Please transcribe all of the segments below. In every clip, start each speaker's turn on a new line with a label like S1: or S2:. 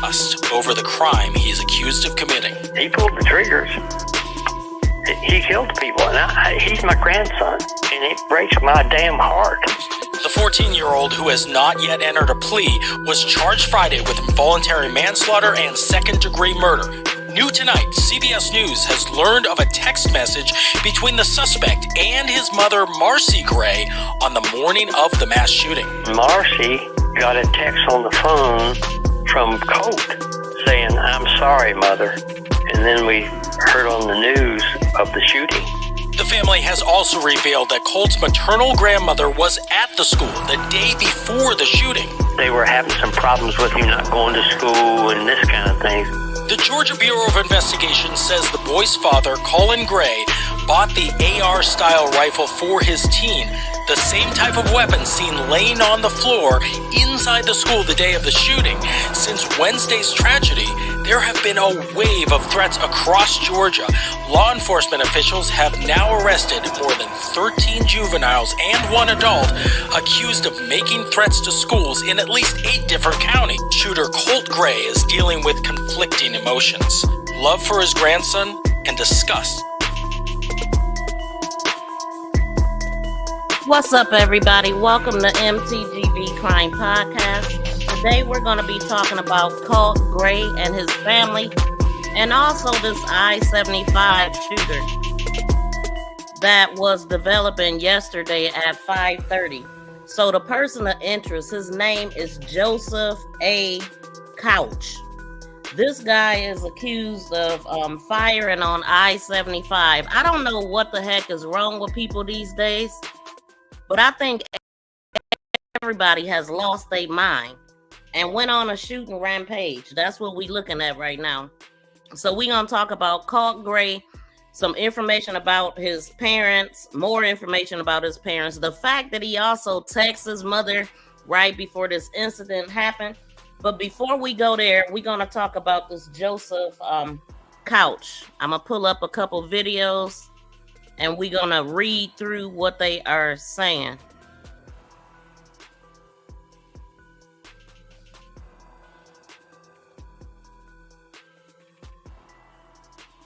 S1: disgust over the crime he is accused of committing.
S2: He pulled the triggers. He killed people, and he's my grandson, and it breaks my damn heart.
S1: The 14-year-old, who has not yet entered a plea, was charged Friday with involuntary manslaughter and second-degree murder. New tonight, CBS News has learned of a text message between the suspect and his mother, Marcee Gray, on the morning of the mass shooting.
S2: Marcee got a text on the phone from Colt saying, "I'm sorry, Mother." And then we heard on the news of the shooting.
S1: The family has also revealed that Colt's maternal grandmother was at the school the day before the shooting.
S2: They were having some problems with him not going to school and this kind of thing.
S1: The Georgia Bureau of Investigation says the boy's father, Colin Gray, bought the AR-style rifle for his teen, the same type of weapon seen laying on the floor inside the school the day of the shooting. Since Wednesday's tragedy, there have been a wave of threats across Georgia. Law enforcement officials have now arrested more than 13 juveniles and one adult accused of making threats to schools in at least 8 different counties. Shooter Colt Gray is dealing with conflicting emotions, love for his grandson and disgust.
S3: What's up, everybody? Welcome to MTGV Crime Podcast. Today we're going to be talking about Colt Gray and his family, and also this I-75 shooter that was developing yesterday at 5:30. So the person of interest, his name is Joseph A. Couch. This guy is accused of firing on I-75. I don't know what the heck is wrong with people these days, but I think everybody has lost their mind and went on a shooting rampage. That's what we're looking at right now. So we're going to talk about Colt Gray, some information about his parents, more information about his parents, the fact that he also texted his mother right before this incident happened. But before we go there, we're going to talk about this Joseph Couch. I'm going to pull up a couple videos and we're going to read through what they are saying.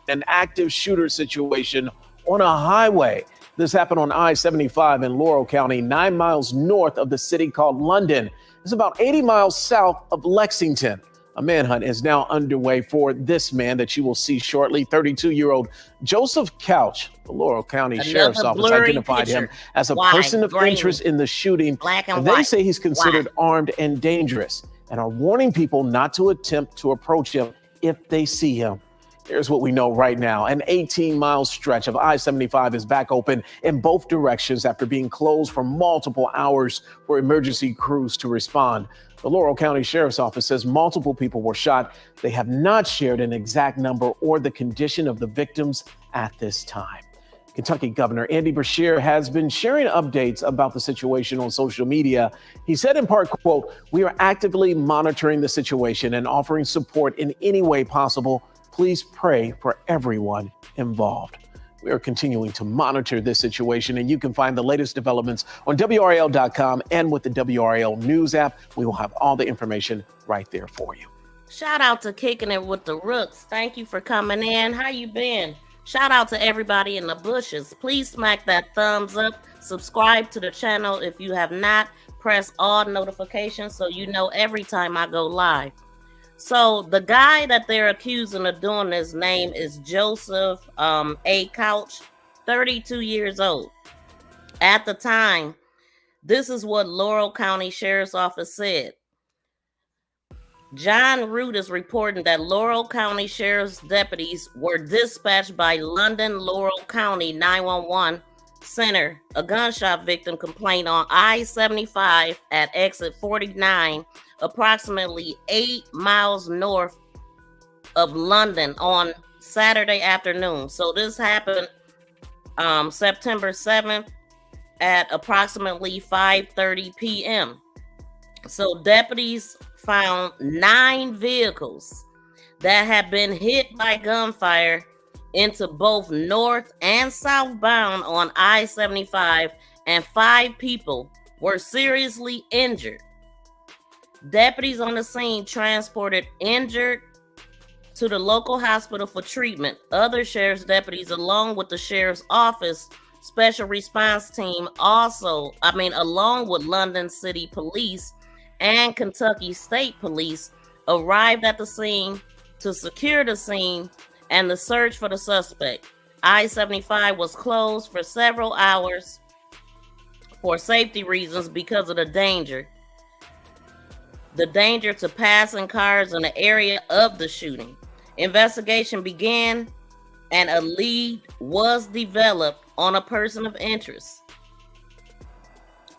S4: An active shooter situation on a highway. This happened on I-75 in Laurel County, 9 miles north of the city called London. It's about 80 miles south of Lexington. A manhunt is now underway for this man that you will see shortly, 32-year-old Joseph Couch. The Laurel County Sheriff's Office identified him as a person of interest in the shooting. They say he's considered armed and dangerous and are warning people not to attempt to approach him if they see him. Here's what we know right now. An 18-mile stretch of I-75 is back open in both directions after being closed for multiple hours for emergency crews to respond. The Laurel County Sheriff's Office says multiple people were shot. They have not shared an exact number or the condition of the victims at this time. Kentucky Governor Andy Beshear has been sharing updates about the situation on social media. He said in part, quote, "We are actively monitoring the situation and offering support in any way possible. Please pray for everyone involved." We are continuing to monitor this situation, and you can find the latest developments on WRAL.com and with the WRAL News app. We will have all the information right there for you.
S3: Shout out to Kicking It with the Rooks. Thank you for coming in. How you been? Shout out to everybody in the bushes. Please smack that thumbs up. Subscribe to the channel if you have not. Press all notifications so you know every time I go live. So the guy that they're accusing of doing this name is Joseph A. Couch, 32 years old. At the time, this is what Laurel County Sheriff's Office said. John Root is reporting that Laurel County Sheriff's deputies were dispatched by London Laurel County 911 Center. A gunshot victim complained on I-75 at exit 49, approximately 8 miles north of London on Saturday afternoon. So this happened September 7th at approximately 5:30 p.m. So deputies found 9 vehicles that had been hit by gunfire into both north and southbound on I-75, and 5 people were seriously injured. Deputies on the scene transported injured to the local hospital for treatment. Other sheriff's deputies, along with the sheriff's office special response team, along with London City Police and Kentucky State Police, arrived at the scene to secure the scene and the search for the suspect. I-75 was closed for several hours for safety reasons because of the danger to passing cars in the area of the shooting. Investigation began and a lead was developed on a person of interest.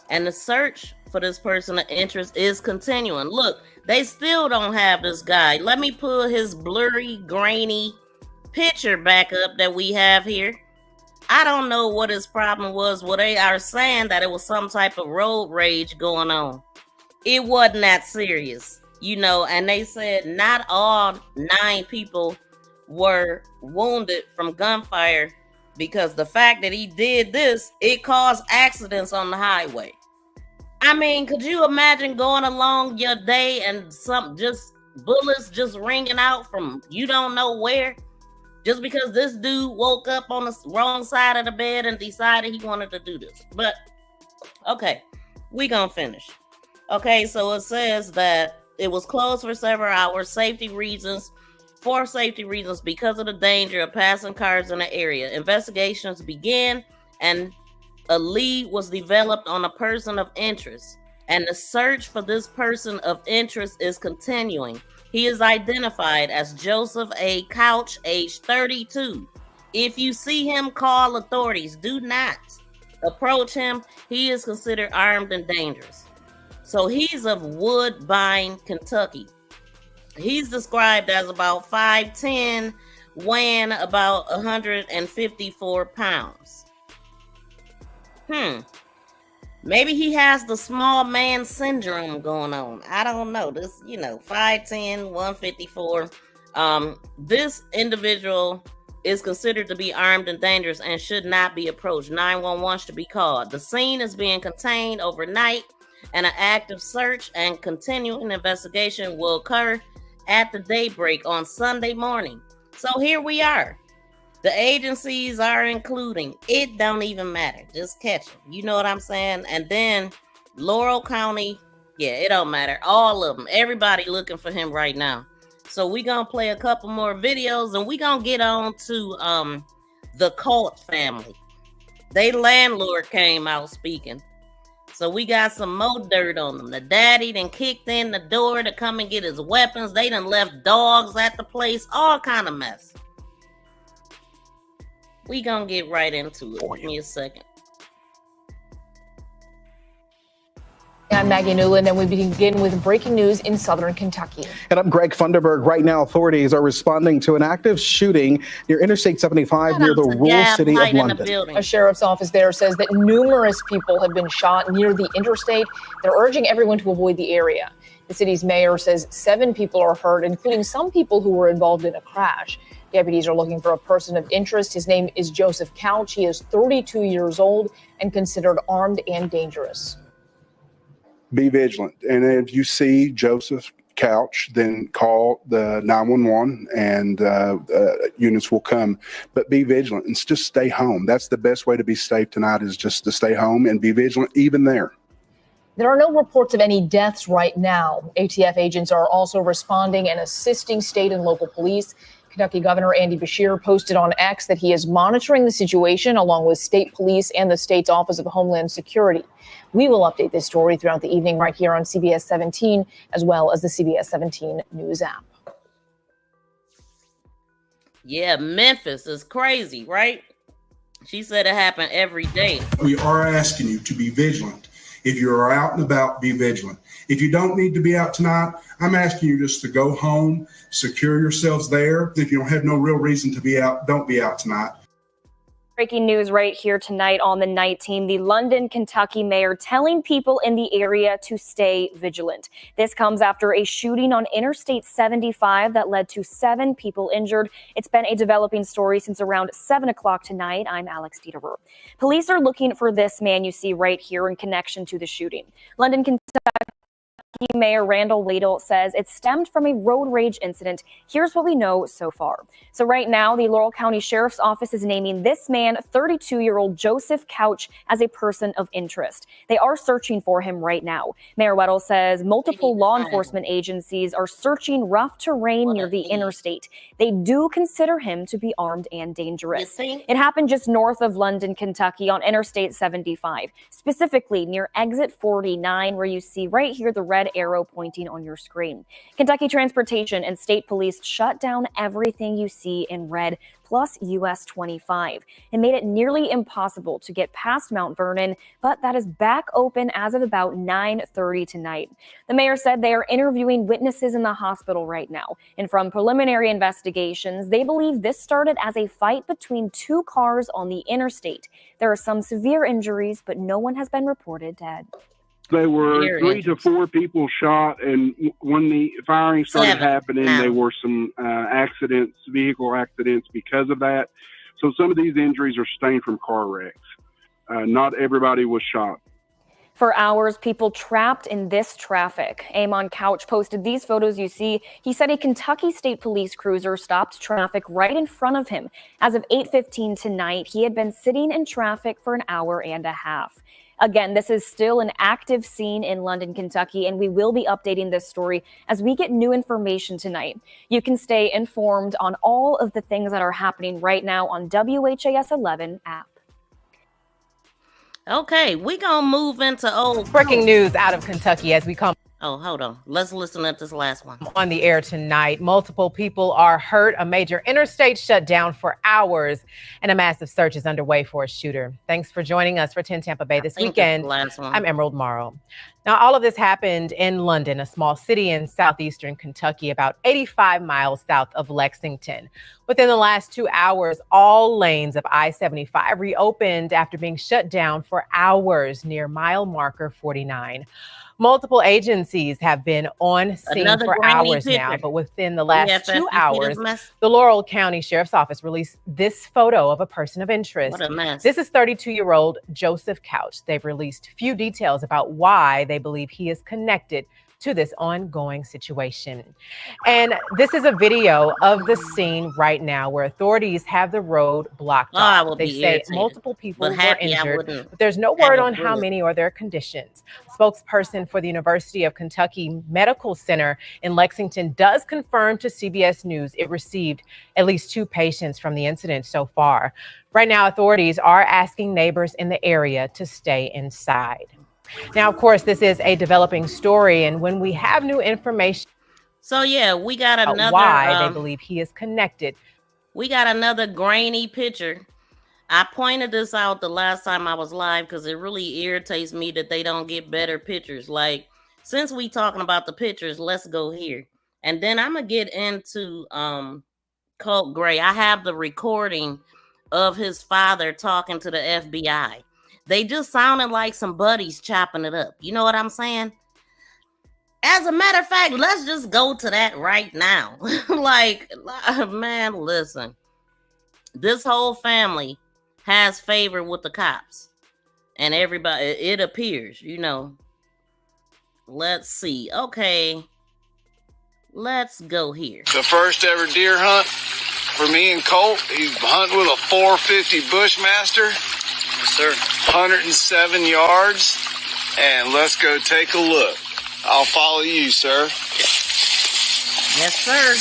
S3: And the search for this person of interest is continuing. Look, they still don't have this guy. Let me pull his blurry, grainy picture back up that we have here. I don't know what his problem was. Well, they are saying that it was some type of road rage going on. It wasn't that serious, and they said not all 9 people were wounded from gunfire, because the fact that he did this, it caused accidents on the highway. I mean, could you imagine going along your day and some just bullets just ringing out from you don't know where, just because this dude woke up on the wrong side of the bed and decided he wanted to do this? But okay, we gonna finish. Okay, so it says that it was closed for several hours, safety reasons because of the danger of passing cars in the area. Investigations began and a lead was developed on a person of interest, and the search for this person of interest is continuing. He is identified as Joseph A. Couch, age 32. If you see him, call authorities. Do not approach him. He is considered armed and dangerous. So he's of Woodbine, Kentucky. He's described as about 5'10", weighing about 154 pounds. Maybe he has the small man syndrome going on. I don't know. This, 5'10", 154. This individual is considered to be armed and dangerous and should not be approached. 911 should be called. The scene is being contained overnight, and an active search and continuing investigation will occur at the daybreak on Sunday morning. So here we are. The agencies are including, it don't even matter. Just catch them. You know what I'm saying? And then Laurel County, it don't matter. All of them. Everybody looking for him right now. So we going to play a couple more videos and we going to get on to the Colt family. They landlord came out speaking. So we got some more dirt on them. The daddy done kicked in the door to come and get his weapons. They done left dogs at the place. All kind of mess. We gonna get right into it. Give me a second.
S5: I'm Maggie Newland, and we begin with breaking news in southern Kentucky.
S6: And I'm Greg Funderburg. Right now, authorities are responding to an active shooting near Interstate 75 near the rural city of London.
S5: A sheriff's office there says that numerous people have been shot near the interstate. They're urging everyone to avoid the area. The city's mayor says 7 people are hurt, including some people who were involved in a crash. Deputies are looking for a person of interest. His name is Joseph Couch. He is 32 years old and considered armed and dangerous.
S7: Be vigilant. And if you see Joseph Couch, then call the 911 and units will come. But be vigilant and just stay home. That's the best way to be safe tonight, is just to stay home and be vigilant even there.
S5: There are no reports of any deaths right now. ATF agents are also responding and assisting state and local police. Kentucky Governor Andy Beshear posted on X that he is monitoring the situation along with state police and the state's Office of Homeland Security. We will update this story throughout the evening right here on CBS 17, as well as the CBS 17 News app.
S3: Yeah, Memphis is crazy, right? She said it happened every day.
S8: We are asking you to be vigilant. If you're out and about, be vigilant. If you don't need to be out tonight, I'm asking you just to go home, secure yourselves there. If you don't have no real reason to be out, don't be out tonight.
S9: Breaking news right here tonight on the Night Team. The London, Kentucky mayor telling people in the area to stay vigilant. This comes after a shooting on Interstate 75 that led to 7 people injured. It's been a developing story since around 7 o'clock tonight. I'm Alex Dieterer. Police are looking for this man you see right here in connection to the shooting. London, Kentucky Mayor Randall Ladle says it stemmed from a road rage incident. Here's what we know so far. So right now, the Laurel County Sheriff's Office is naming this man, 32-year-old Joseph Couch, as a person of interest. They are searching for him right now. Mayor Weddle says multiple law enforcement agencies are searching rough terrain near the interstate. They do consider him to be armed and dangerous. It happened just north of London, Kentucky on Interstate 75, specifically near exit 49, where you see right here the red arrow pointing on your screen. Kentucky Transportation and state police shut down everything you see in red, plus US 25. It made it nearly impossible to get past Mount Vernon, but that is back open as of about 9:30 tonight. The mayor said they are interviewing witnesses in the hospital right now, and from preliminary investigations, they believe this started as a fight between two cars on the interstate. There are some severe injuries, but no one has been reported dead.
S10: There were 3 to 4 people shot, and when the firing started happening, there were some accidents, vehicle accidents because of that. So some of these injuries are sustained from car wrecks. Not everybody was shot.
S9: For hours, people trapped in this traffic. Amon Couch posted these photos you see. He said a Kentucky State Police cruiser stopped traffic right in front of him. As of 8:15 tonight, he had been sitting in traffic for an hour and a half. Again, this is still an active scene in London, Kentucky, and we will be updating this story as we get new information tonight. You can stay informed on all of the things that are happening right now on WHAS 11 app.
S3: Okay, we gonna move into old
S11: breaking news out of Kentucky as we come.
S3: Oh, hold on. Let's listen to this last one.
S11: On the air tonight, multiple people are hurt. A major interstate shut down for hours, and a massive search is underway for a shooter. Thanks for joining us for 10 Tampa Bay this weekend. I'm Emerald Morrow. Now, all of this happened in London, a small city in southeastern Kentucky, about 85 miles south of Lexington. Within the last 2 hours, all lanes of I-75 reopened after being shut down for hours near mile marker 49. Multiple agencies have been on scene for hours now, but within the last 2 hours, the Laurel County Sheriff's Office released this photo of a person of interest.
S3: What a mess.
S11: This is 32-year-old Joseph Couch. They've released few details about why they believe he is connected to this ongoing situation. And this is a video of the scene right now where authorities have the road blocked off. They say multiple people were injured, but there's no word on how many or their conditions. A spokesperson for the University of Kentucky Medical Center in Lexington does confirm to CBS News it received at least 2 patients from the incident so far. Right now, authorities are asking neighbors in the area to stay inside. Now, of course, this is a developing story, and when we have new information,
S3: so yeah, we got another
S11: why they believe he is connected.
S3: We got another grainy picture. I pointed this out the last time I was live because it really irritates me that they don't get better pictures. Like, since we talking about the pictures, let's go here, and then I'm gonna get into Colt Gray. I have the recording of his father talking to the FBI. They just sounded like some buddies chopping it up. You know what I'm saying? As a matter of fact, let's just go to that right now. Like, man, listen. This whole family has favor with the cops. And everybody, it appears, you know. Let's see. Okay. Let's go here.
S12: The first ever deer hunt for me and Colt. He's hunting with a 450 Bushmaster. Yes, sir. 107 yards, and let's go take a look. I'll follow you, sir.
S3: Yes, sir.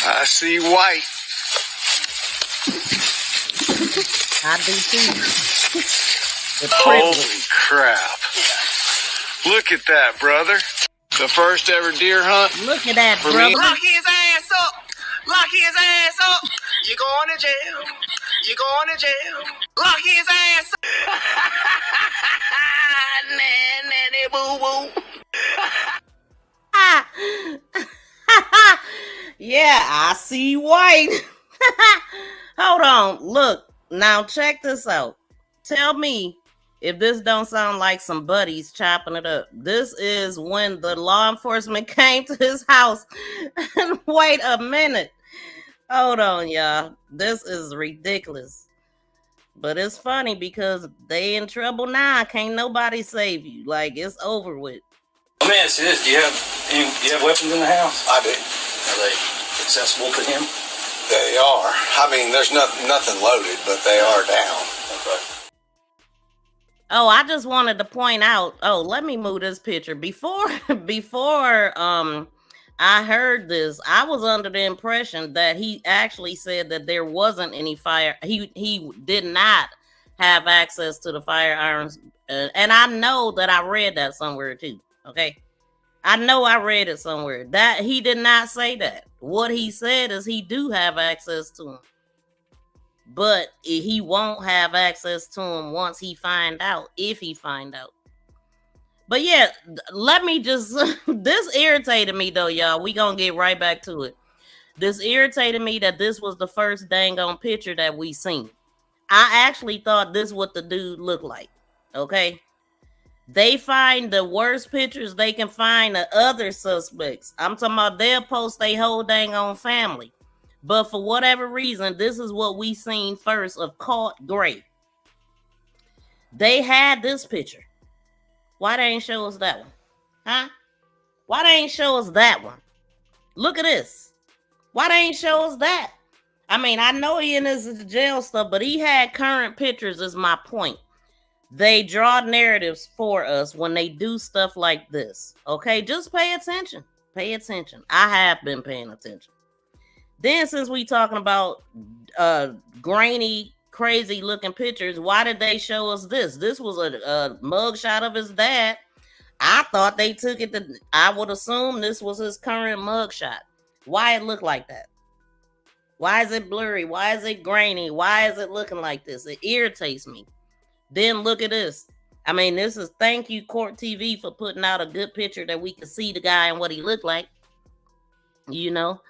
S12: I see white.
S3: I do too.
S12: Holy crap. Look at that, brother. The first ever deer hunt.
S3: Look at that, brother.
S13: Lock his ass up. Lock his ass up. You going to jail. You going to jail. Lock his ass up. Nanny boo boo.
S3: Yeah, I see white. Hold on. Look, now check this out. Tell me if this don't sound like some buddies chopping it up. This is when the law enforcement came to his house. And wait a minute. Hold on, y'all. This is ridiculous. But it's funny because they in trouble now. Can't nobody save you. Like, it's over with.
S1: Let me ask you this. Do you have weapons in the house?
S12: I do.
S1: Are they accessible to him?
S12: They are. I mean, there's nothing loaded, but they are down.
S1: Okay.
S3: Oh, I just wanted to point out. Oh, let me move this picture. Before I heard this, I was under the impression that he actually said that there wasn't any fire. He did not have access to the firearms. And I know that I read that somewhere too. Okay. I know I read it somewhere. That he did not say that. What he said is he do have access to them. But he won't have access to them once he find out, if he find out. But yeah, let me just, this irritated me though, y'all. We gonna get right back to it. This irritated me that this was the first dang on picture that we seen. I actually thought this what the dude looked like, okay? They find the worst pictures they can find of other suspects. I'm talking about they'll post their whole dang on family. But for whatever reason, this is what we seen first of Colt Gray. They had this picture. Why they ain't show us that one? Huh? Why they ain't show us that one? Look at this. Why they ain't show us that? I mean, I know he in his jail stuff, but he had current pictures is my point. They draw narratives for us when they do stuff like this. Okay, just pay attention. Pay attention. I have been paying attention. Then since we talking about grainy, crazy looking pictures, why did they show us this? This was a mugshot of his dad. I thought they took it to, I would assume this was his current mugshot. Why it look like that? Why is it blurry? Why is it grainy? Why is it looking like this? It irritates me. Then look at this. I mean, this is thank you Court TV for putting out a good picture that we can see the guy and what he looked like. You know?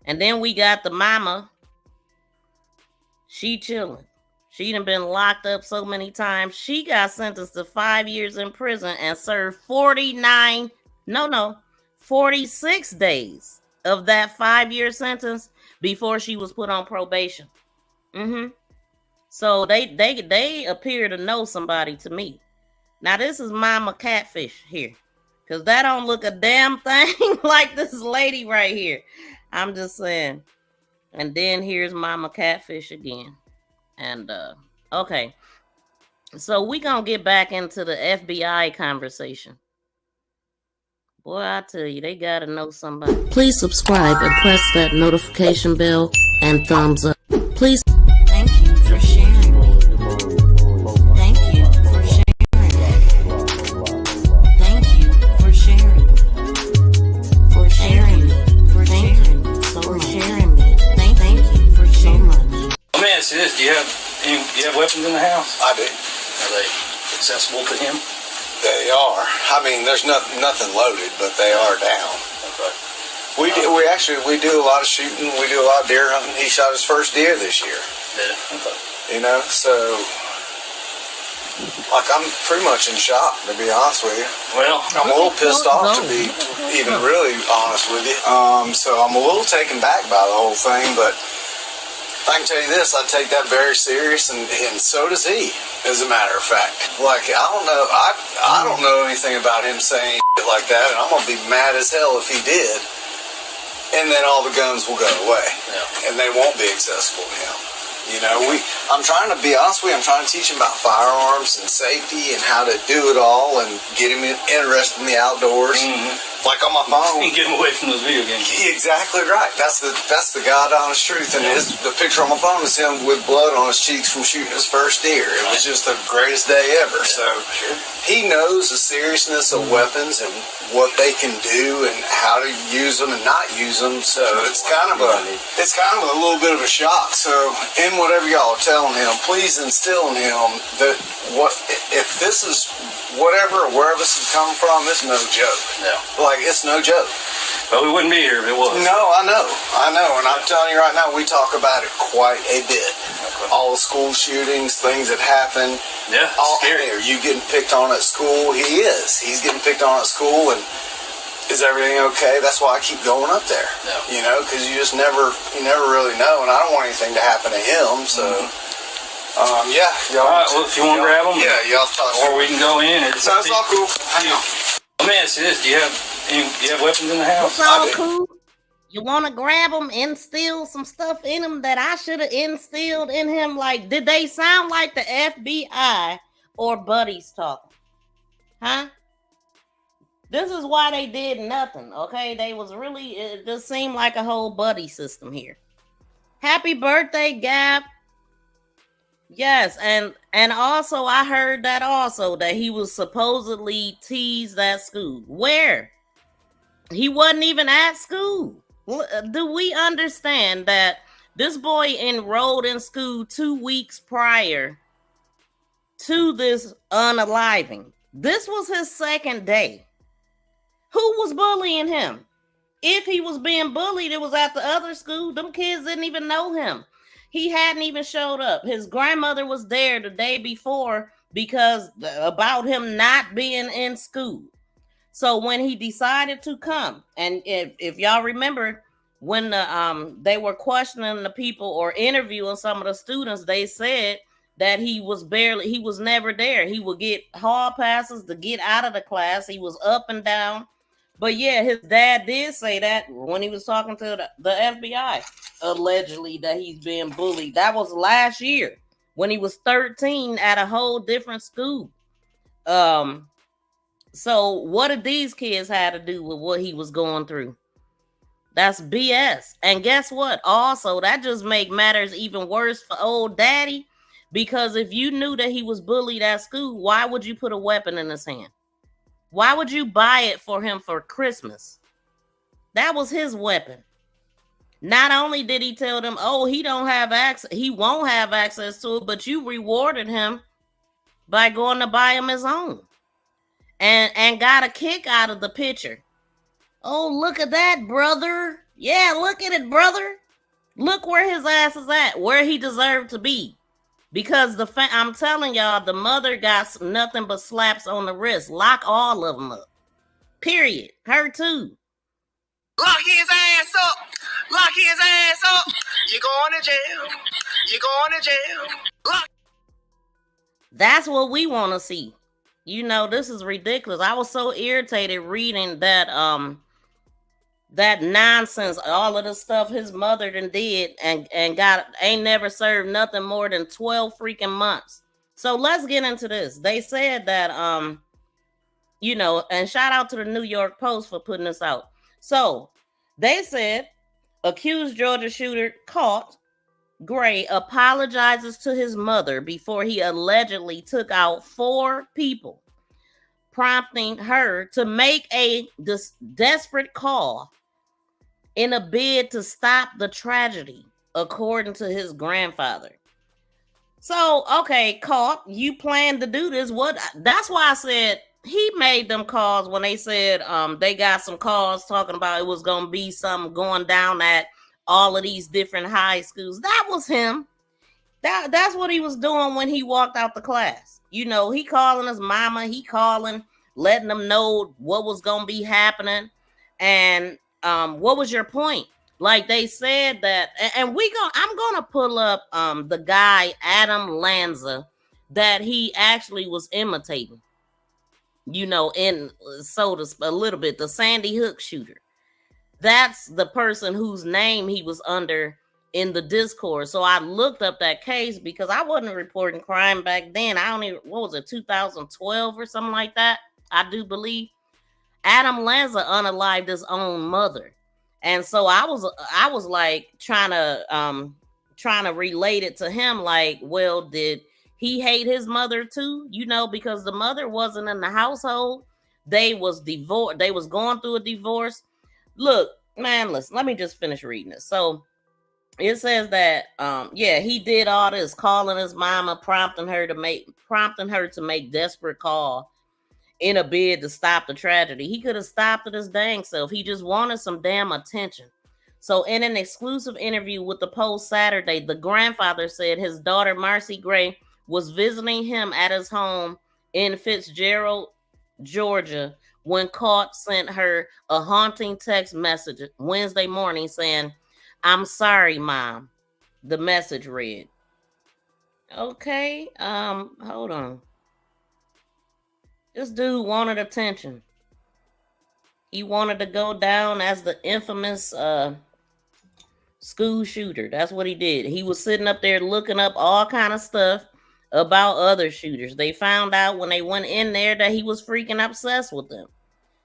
S3: And then we got the mama. She chilling. She done been locked up so many times. She got sentenced to 5 years in prison and served 46 days of that 5-year sentence before she was put on probation. So they appear to know somebody to me. Now this is Mama Catfish here. Because that don't look a damn thing like this lady right here. I'm just saying. And then here's Mama Catfish again. And okay. So we gonna get back into the FBI conversation. Boy, I tell you, they gotta know somebody. Please subscribe and press that notification bell and thumbs up. Please. Thank you for sharing. Thank you for sharing. Thank you for sharing. For sharing. For sharing. For sharing me. Thank you for so much.
S1: Let me ask you this: Do you have weapons in the house?
S12: I do.
S1: Are they accessible to him?
S12: They are. I mean, there's nothing loaded, but they are down.
S1: Okay.
S12: We do a lot of shooting. We do a lot of deer hunting. He shot his first deer this year.
S1: Yeah. Okay.
S12: You know, so like I'm pretty much in shock, to be honest with you.
S1: Well,
S12: I'm a little pissed off, to be even really honest with you. So I'm a little taken back by the whole thing, but I can tell you this, I take that very serious, and so does he, as a matter of fact. Like, I don't know anything about him saying shit like that, and I'm going to be mad as hell if he did. And then all the guns will go away, and they won't be accessible to him. You know, I'm trying to be honest with you, I'm trying to teach him about firearms and safety and how to do it all and get him interested in the outdoors. Like on my phone.
S1: Get him away from those video games.
S12: Exactly right. That's the God honest truth. And the picture on my phone is him with blood on his cheeks from shooting his first deer. It was just the greatest day ever. So he knows the seriousness of weapons and what they can do and how to use them and not use them. So it's kind of a little bit of a shock. So in whatever y'all are telling him, please instill in him that if this is whatever or wherever this is coming from, it's no joke. Like, it's no joke.
S1: Well, we wouldn't be here if it was.
S12: No, I know. And I'm telling you right now, we talk about it quite a bit. Okay. All the school shootings, things that happen.
S1: Yeah, scary.
S12: Are you getting picked on at school? He is. He's getting picked on at school, and is everything okay? That's why I keep going up there. You know, because you never really know, and I don't want anything to happen to him, so... Yeah.
S14: All right, well, if you want to grab them,
S12: y'all talk.
S14: or we can go in.
S12: Sounds all cool. Hang on.
S14: Let me ask you this: do you have weapons in the house?
S3: It's all cool. You want to grab him, instill some stuff in him that I should have instilled in him? Like, did they sound like the FBI or buddies talking? Huh? This is why they did nothing, okay? They was really, it just seemed like a whole buddy system here. Happy birthday, Gab. Yes, and also I heard that also that he was supposedly teased at school. Where? He wasn't even at school. Do we understand that this boy enrolled in school 2 weeks prior to this unaliving? This was his second day. Who was bullying him? If he was being bullied, it was at the other school. Them kids didn't even know him. He hadn't even showed up. His grandmother was there the day before because about him not being in school. So when he decided to come, and if y'all remember, when they were questioning the people or interviewing some of the students, they said that he was never there. He would get hall passes to get out of the class. He was up and down. But yeah, his dad did say that when he was talking to the FBI, allegedly that he's being bullied. That was last year when he was 13 at a whole different school. So what did these kids have to do with what he was going through? That's BS. And guess what? Also, that just make matters even worse for old daddy, because if you knew that he was bullied at school, why would you put a weapon in his hand? Why would you buy it for him for Christmas? That was his weapon. Not only did he tell them, oh, he won't have access to it, but you rewarded him by going to buy him his own. And got a kick out of the picture. Oh, look at that, brother. Yeah, look at it, brother. Look where his ass is at, where he deserved to be. Because I'm telling y'all, the mother got nothing but slaps on the wrist. Lock all of them up. Period. Her too.
S13: Lock his ass up. Lock his ass up. You're going to jail. You're going to jail. Lock.
S3: That's what we want to see. You know, this is ridiculous. I was so irritated reading that that nonsense, all of the stuff his mother done did and ain't never served nothing more than 12 freaking months. So let's get into this. They said that you know, and shout out to the New York Post for putting this out. So they said accused Georgia shooter Colt Gray apologizes to his mother before he allegedly took out 4 people, prompting her to make a desperate call in a bid to stop the tragedy, according to his grandfather. So, okay, Colt, you plan to do this. That's why I said he made them calls when they said they got some calls talking about it was going to be something going down at all of these different high schools. That was him. That's what he was doing when he walked out the class. You know, he calling his mama, letting them know what was going to be happening. And what was your point? Like they said that, and I'm going to pull up the guy, Adam Lanza, that he actually was imitating, you know, in a little bit, the Sandy Hook shooter. That's the person whose name he was under in the Discord. So I looked up that case because I wasn't reporting crime back then. What was it, 2012 or something like that? I do believe. Adam Lanza unalived his own mother. And so I was like trying to relate it to him, like, well, did he hate his mother too? You know, because the mother wasn't in the household. They was divorced. They was going through a divorce. Look, man, listen, let me just finish reading it. So it says that, he did all this, calling his mama, prompting her to make desperate call in a bid to stop the tragedy. He could have stopped it his dang self. He just wanted some damn attention. So in an exclusive interview with the Post Saturday, the grandfather said his daughter, Marcee Gray, was visiting him at his home in Fitzgerald, Georgia, when Colt sent her a haunting text message Wednesday morning saying, "I'm sorry, Mom," the message read. Okay. Hold on. This dude wanted attention. He wanted to go down as the infamous school shooter. That's what he did. He was sitting up there looking up all kind of stuff about other shooters. They found out when they went in there that he was freaking obsessed with them.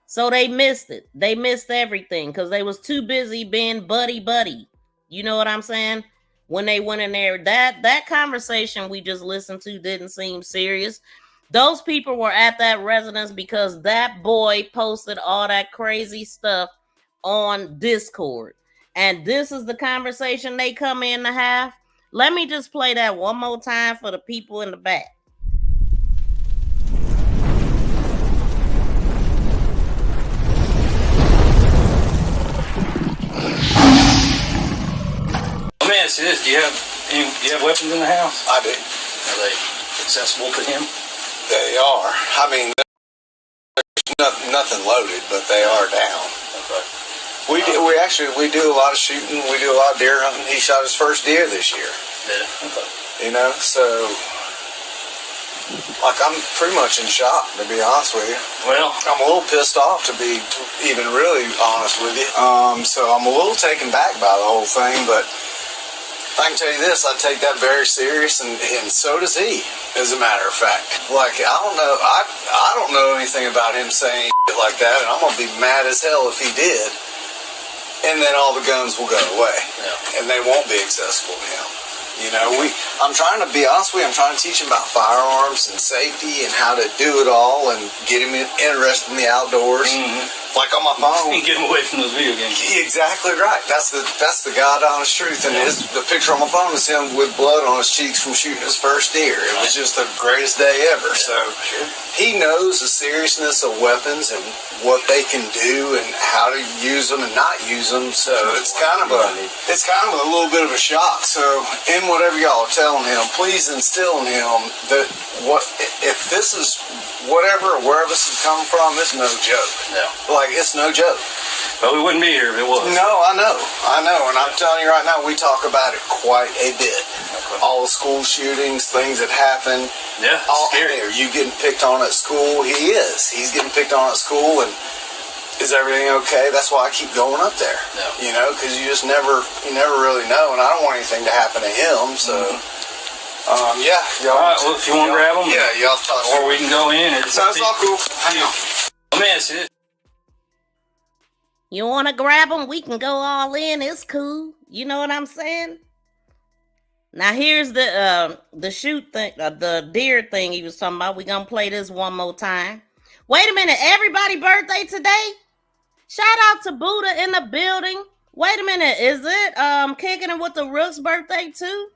S3: So they missed it. They missed everything because they was too busy being buddy. You know what I'm saying? When they went in there, that conversation we just listened to didn't seem serious. Those people were at that residence because that boy posted all that crazy stuff on Discord. And this is the conversation they come in to have. Let me just play that one more time for the people in the back.
S14: Let me ask you this: do you have weapons in the house?
S12: I do.
S14: Are they accessible to him?
S12: They are. I mean, there's nothing loaded, but they are down.
S14: Okay.
S12: We do a lot of shooting. We do a lot of deer hunting. He shot his first deer this year.
S14: Yeah. Okay.
S12: You know, so like I'm pretty much in shock, to be honest with you.
S14: Well,
S12: I'm a little pissed off, to be even really honest with you. So I'm a little taken back by the whole thing, but I can tell you this, I take that very serious, and so does he, as a matter of fact. Like, I don't know anything about him saying shit like that, and I'm going to be mad as hell if he did. And then all the guns will go away, and they won't be accessible to him. You know, I'm trying to be honest with you, I'm trying to teach him about firearms and safety and how to do it all and get him interested in the outdoors. Mm-hmm. Like on my phone.
S14: You get him away from those video games.
S12: Exactly right. That's the God honest truth. And the picture on my phone is him with blood on his cheeks from shooting his first deer. It was just the greatest day ever. So he knows the seriousness of weapons and what they can do and how to use them and not use them. So it's kind of a little bit of a shock. So in whatever y'all are telling him, please instill in him that if this is whatever or wherever this is coming from, it's no joke.
S14: No.
S12: Like, it's no joke.
S14: Well, we wouldn't be here if it was.
S12: No, I know. And I'm telling you right now, we talk about it quite a bit. Okay. All the school shootings, things that happen.
S14: Yeah, scary.
S12: Are you getting picked on at school? He is. He's getting picked on at school, and is everything okay? That's why I keep going up there. Yeah. You know, because you never really know, and I don't want anything to happen to him, so... yeah.
S14: All right, well, if you want to grab them,
S12: y'all talk.
S14: Or we can go in.
S12: Sounds all cool. Hang on.
S14: Let me ask you this.
S3: You want to grab them? We can go all in. It's cool. You know what I'm saying? Now here's the shoot thing, the deer thing he was talking about. We're gonna play this one more time. Wait a minute, everybody birthday today? Shout out to Buddha in the building. Wait a minute, is it kicking it with the Rook's birthday too?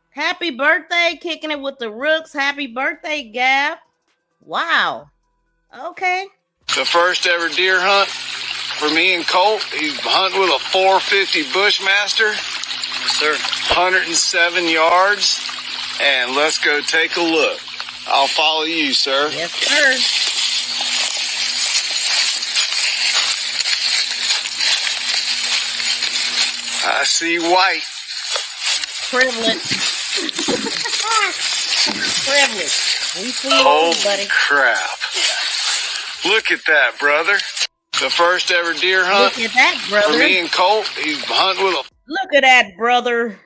S3: Happy birthday, kicking it with the Rooks. Happy birthday, Gab. Wow. Okay.
S12: The first ever deer hunt for me and Colt. He's hunting with a 450 Bushmaster.
S14: Yes, sir.
S12: 107 yards. And let's go take a look. I'll follow you, sir.
S3: Yes, sir.
S12: I see white.
S3: Privilege. Privilege. We see
S12: Holy
S3: buddy.
S12: crap. Look at that, brother. The first ever deer hunt.
S3: Look at that, brother.
S12: For me and Colt. He's hunting with a...
S3: Look at that, brother.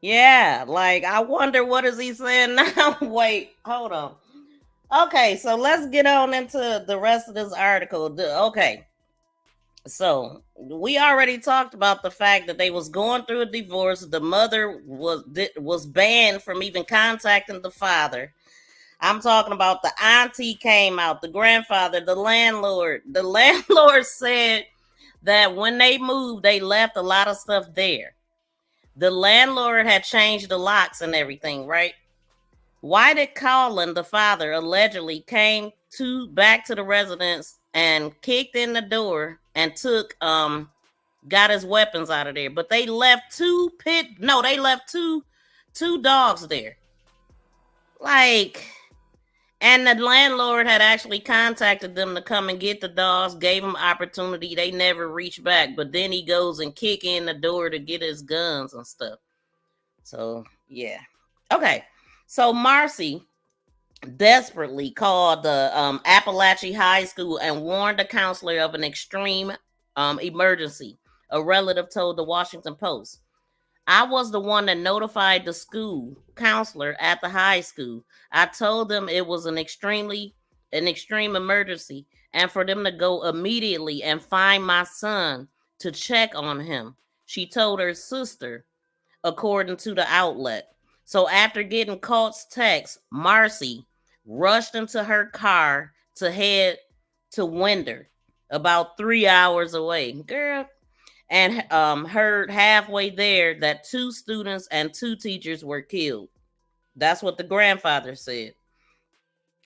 S3: Yeah, like, I wonder what is he saying now? Wait, hold on. Okay, so let's get on into the rest of this article. Okay. So we already talked about the fact that they was going through a divorce. The mother was banned from even contacting the father. I'm talking about the auntie came out, the grandfather, the landlord. The landlord said that when they moved, they left a lot of stuff there. The landlord had changed the locks and everything, right? Why did Colin, the father, allegedly came back to the residence and kicked in the door and got his weapons out of there? But they left two dogs there. Like, and the landlord had actually contacted them to come and get the dogs, gave them opportunity. They never reached back, but then he goes and kick in the door to get his guns and stuff. So, yeah. Okay, so Marcee desperately called the Appalachia High School and warned the counselor of an extreme emergency, a relative told the Washington Post. I was the one that notified the school counselor at the high school. I told them it was an extreme emergency and for them to go immediately and find my son to check on him, she told her sister, according to the outlet. So after getting Colt's text, Marcee rushed into her car to head to Winder, about 3 hours away. Girl, and heard halfway there that 2 students and 2 teachers were killed. That's what the grandfather said.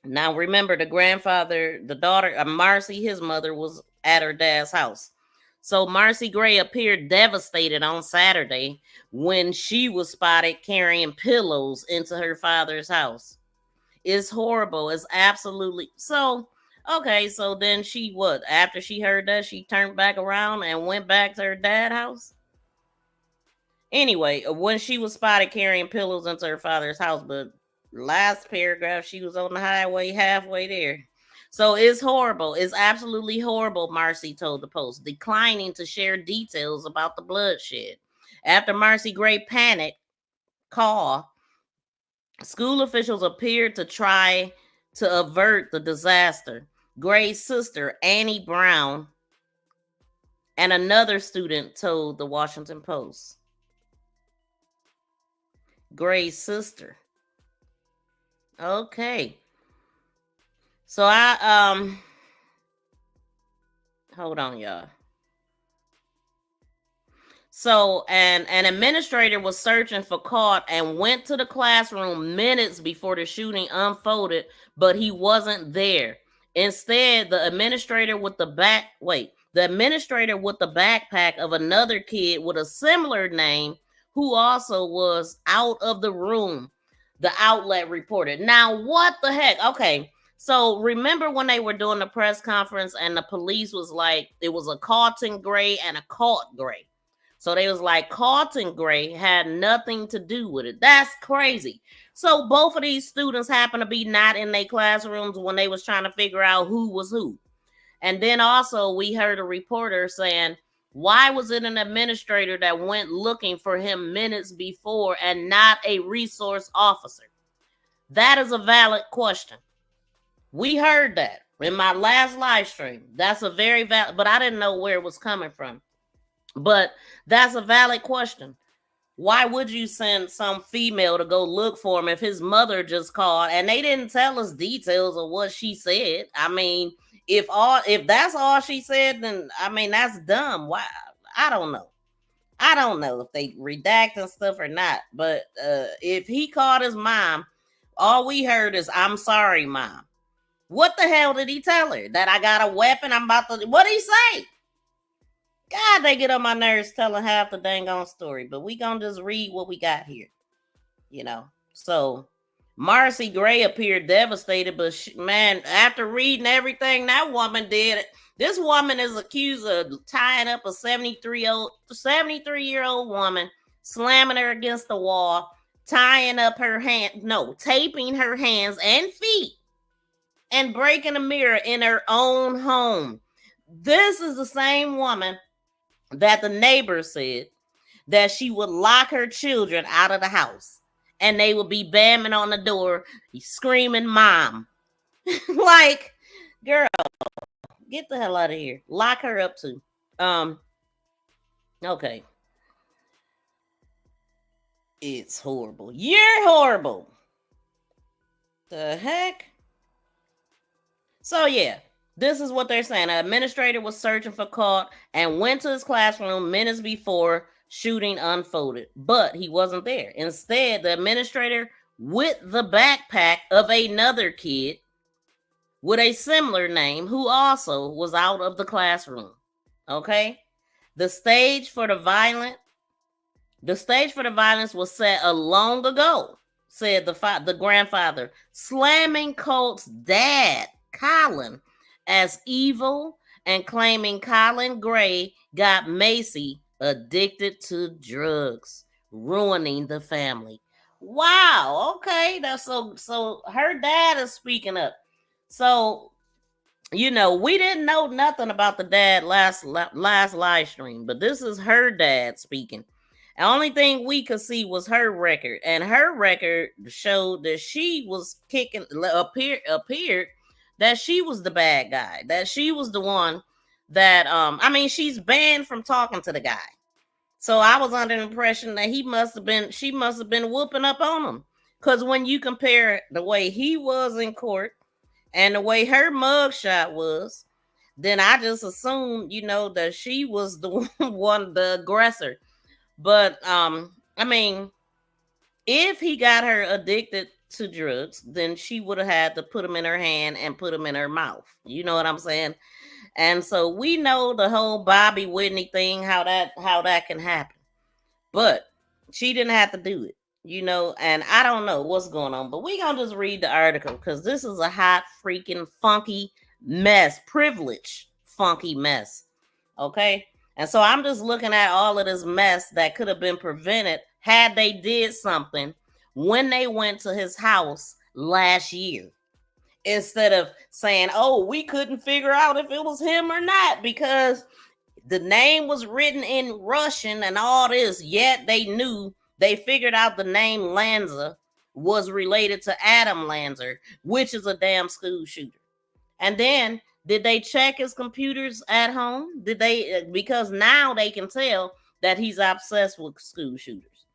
S3: Now remember, the grandfather, the daughter of Marcee, his mother, was at her dad's house. So Marcee Gray appeared devastated on Saturday when she was spotted carrying pillows into her father's house. It's horrible. It's absolutely so. Okay, so then she what? After she heard that, she turned back around and went back to her dad's house. Anyway, when she was spotted carrying pillows into her father's house, but last paragraph, she was on the highway halfway there. So it's horrible. It's absolutely horrible, Marcee told the Post, declining to share details about the bloodshed. After Marcee Gray panicked call, school officials appeared to try to avert the disaster. Gray's sister, Annie Brown, and another student told the Washington Post. Gray's sister. Okay. So I hold on, y'all. So an administrator was searching for Colt and went to the classroom minutes before the shooting unfolded, but he wasn't there. Instead, the administrator with the backpack of another kid with a similar name who also was out of the room, the outlet reported. Now, what the heck? Okay, so remember when they were doing the press conference and the police was like, it was a Carlton Gray and a Colt Gray. So they was like, Carlton Gray had nothing to do with it. That's crazy. So both of these students happen to be not in their classrooms when they was trying to figure out who was who. And then also we heard a reporter saying, why was it an administrator that went looking for him minutes before and not a resource officer? That is a valid question. We heard that in my last live stream. That's a very valid, but I didn't know where it was coming from. But that's a valid question. Why would you send some female to go look for him if his mother just called and they didn't tell us details of what she said? I mean, if that's all she said, then I mean that's dumb. Why? I don't know. I don't know if they redacting stuff or not. But if he called his mom, all we heard is "I'm sorry, mom." What the hell did he tell her? That I got a weapon? I'm about to. What did he say? God, they get on my nerves telling half the dang on story, but we gonna just read what we got here, you know. So Marcee Gray appeared devastated, but man, after reading everything that woman did, this woman is accused of tying up a 73-year-old woman, slamming her against the wall, taping her hands and feet, and breaking a mirror in her own home. This is the same woman that the neighbor said that she would lock her children out of the house and they would be banging on the door, screaming, "Mom." Like, girl, get the hell out of here. Lock her up too. Okay. It's horrible. You're horrible. The heck? So yeah. This is what they're saying. An administrator was searching for Colt and went to his classroom minutes before shooting unfolded, but he wasn't there. Instead, the administrator with the backpack of another kid with a similar name who also was out of the classroom. Okay? The stage for the violence was set long ago, said the grandfather, slamming Colt's dad, Colin, as evil and claiming Colin Gray got Marcee addicted to drugs, ruining the family. Wow. Okay. That's so her dad is speaking up. So, we didn't know nothing about the dad last live stream, but this is her dad speaking. The only thing we could see was her record, and her record showed that she was kicking, appeared that she was the bad guy, that she was the one that, she's banned from talking to the guy. So I was under the impression that she must have been whooping up on him. Because when you compare the way he was in court and the way her mugshot was, then I just assumed, that she was the one, the aggressor. But if he got her addicted to drugs, then she would have had to put them in her hand and put them in her mouth. You know what I'm saying? And so we know the whole Bobby Whitney thing, how that can happen. But she didn't have to do it, and I don't know what's going on. But we're going to just read the article because this is a hot, freaking, funky mess. Privilege, funky mess. Okay? And so I'm just looking at all of this mess that could have been prevented had they did something when they went to his house last year. Instead of saying, oh, we couldn't figure out if it was him or not because the name was written in Russian and all this, yet they figured out the name Lanza was related to Adam Lanza, which is a damn school shooter. And then, did they check his computers at home? Because now they can tell that he's obsessed with school shooters.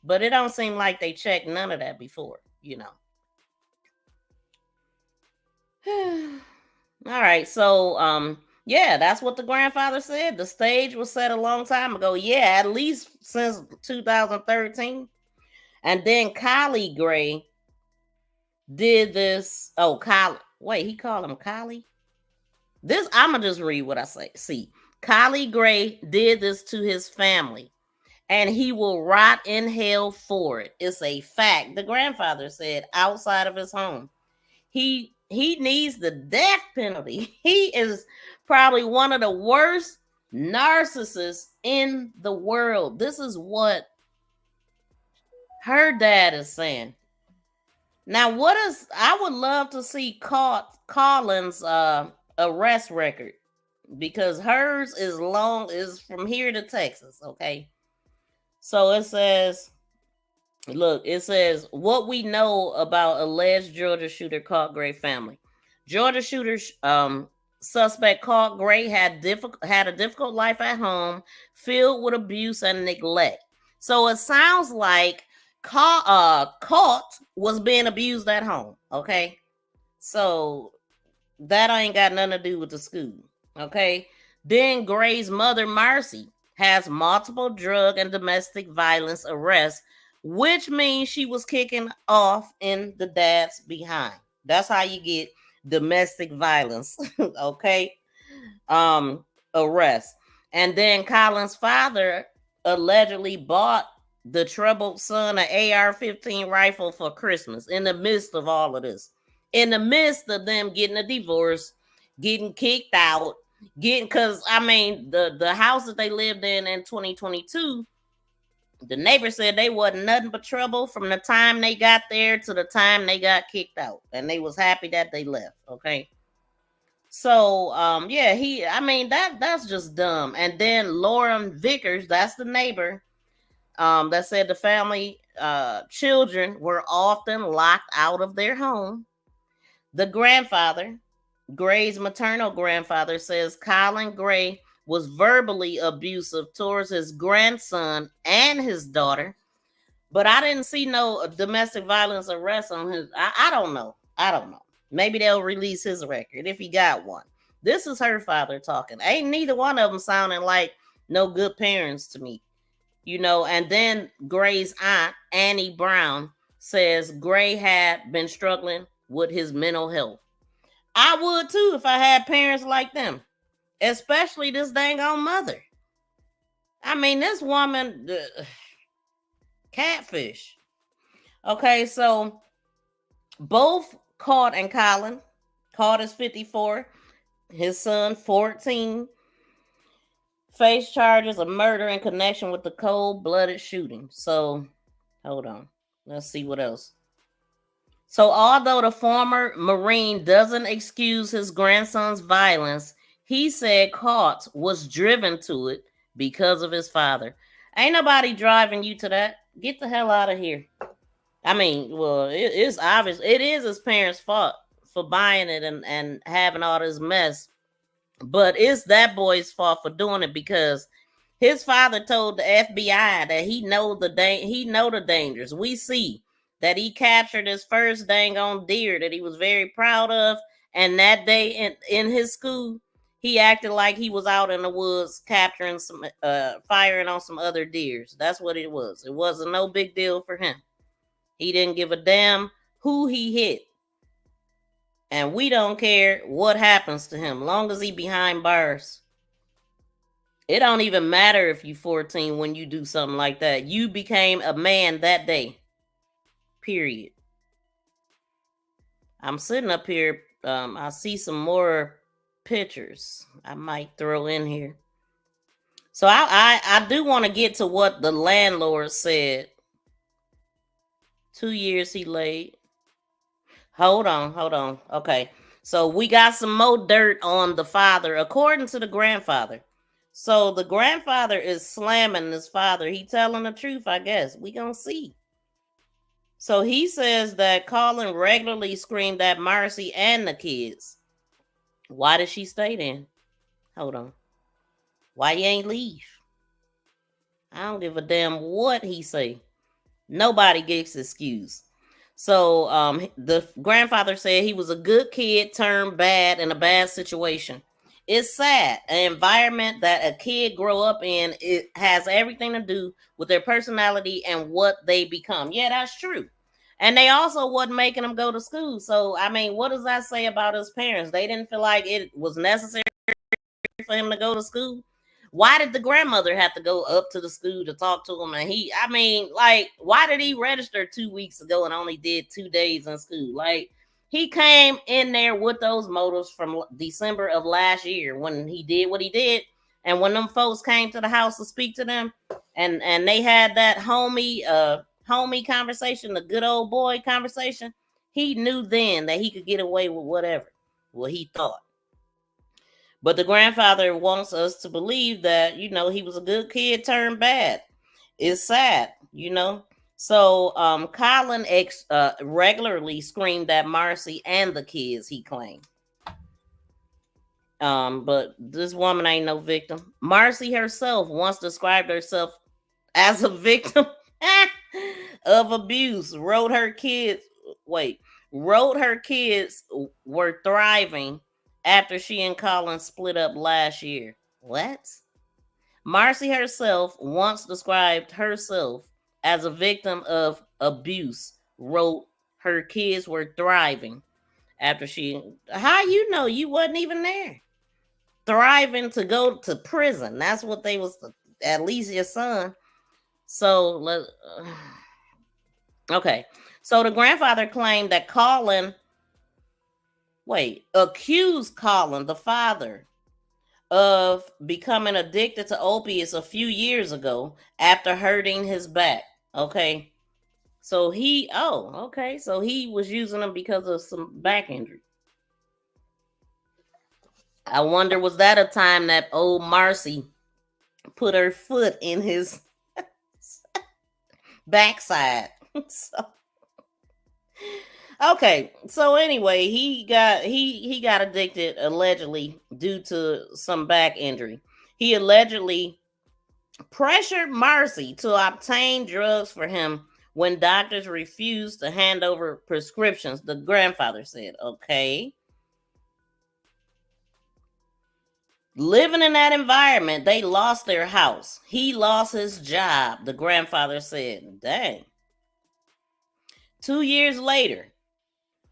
S3: But it don't seem like they checked none of that before, All right, so yeah, that's what the grandfather said. The stage was set a long time ago. Yeah, at least since 2013. And then Colin Gray did this. Oh, Colin. Wait, he called him Colin? This, I'm going to just read what I say. See, Colin Gray did this to his family, and he will rot in hell for it. It's a fact. The grandfather said outside of his home. He needs the death penalty. He is probably one of the worst narcissists in the world. This is what her dad is saying. Now, I would love to see Colin's arrest record because hers is from here to Texas, okay? So it says, what we know about alleged Georgia shooter Colt Gray family. Georgia shooter suspect Colt Gray had a difficult life at home, filled with abuse and neglect. So it sounds like Colt was being abused at home. Okay, so that ain't got nothing to do with the school. Okay, then Gray's mother Marcee has multiple drug and domestic violence arrests, which means she was kicking off in the dad's behind. That's how you get domestic violence. Okay, arrest. And then Colin's father allegedly bought the troubled son an AR-15 rifle for Christmas in the midst of all of this, in the midst of them getting a divorce, getting kicked out, because the house that they lived in 2022, the neighbor said they wasn't nothing but trouble from the time they got there to the time they got kicked out, and they was happy that they left. Okay, so that's just dumb. And then Lauren Vickers, that's the neighbor, that said the family children were often locked out of their home. The grandfather, Gray's maternal grandfather, says Colin Gray was verbally abusive towards his grandson and his daughter, but I didn't see no domestic violence arrest on his. I don't know. Maybe they'll release his record if he got one. This is her father talking. Ain't neither one of them sounding like no good parents to me. And then Gray's aunt, Annie Brown, says Gray had been struggling with his mental health. I would too if I had parents like them, especially this dang on mother. This woman, catfish. Okay, so both Colt and Colin. Colt is 54, his son 14. Face charges of murder in connection with the cold-blooded shooting. So, hold on. Let's see what else. So although the former Marine doesn't excuse his grandson's violence, he said Colt was driven to it because of his father. Ain't nobody driving you to that. Get the hell out of here. I mean, well, it's obvious. It is his parents' fault for buying it and having all this mess. But it's that boy's fault for doing it because his father told the FBI that he know the dangers. We see that he captured his first dang on deer that he was very proud of, and that day in his school, he acted like he was out in the woods capturing some firing on some other deers. That's what it was. It wasn't no big deal for him. He didn't give a damn who he hit. And we don't care what happens to him, long as he behind bars. It don't even matter if you 14 when you do something like that. You became a man that day. Period. I'm sitting up here. I see some more pictures I might throw in here. So I do want to get to what the landlord said. 2 years he laid. Hold on. Okay. So we got some more dirt on the father, according to the grandfather. So the grandfather is slamming his father. He telling the truth, I guess. We gonna see. So he says that Colin regularly screamed at Marcee and the kids. Why did she stay then? Hold on. Why you ain't leave? I don't give a damn what he say. Nobody gets excused. So the grandfather said he was a good kid turned bad in a bad situation. It's sad. An environment that a kid grow up in, it has everything to do with their personality and what they become. Yeah, that's true. And they also wasn't making him go to school. So, I mean, what does that say about his parents? They didn't feel like it was necessary for him to go to school. Why did the grandmother have to go up to the school to talk to him? And why did he register 2 weeks ago and only did 2 days in school? Like, he came in there with those motives from December of last year when he did what he did. And when them folks came to the house to speak to them and they had that homie conversation, the good old boy conversation, he knew then that he could get away with whatever. Well, he thought. But the grandfather wants us to believe that, he was a good kid turned bad. It's sad, So Colin regularly screamed at Marcee and the kids, he claimed. But this woman ain't no victim. Marcee herself once described herself as a victim of abuse. Wrote her kids were thriving after she and Colin split up last year. What? Marcee herself once described herself as a victim of abuse. Wrote her kids were thriving after how you wasn't even there? Thriving to go to prison. That's what they was, at least your son. So okay. So the grandfather claimed that accused Colin, the father, of becoming addicted to opiates a few years ago after hurting his back. Okay. So he was using them because of some back injury. I wonder, was that a time that old Marcee put her foot in his backside? Okay, so anyway, he got addicted allegedly due to some back injury. He allegedly pressured Marcee to obtain drugs for him when doctors refused to hand over prescriptions, the grandfather said. Okay. Living in that environment, they lost their house. He lost his job, the grandfather said. Dang. 2 years later,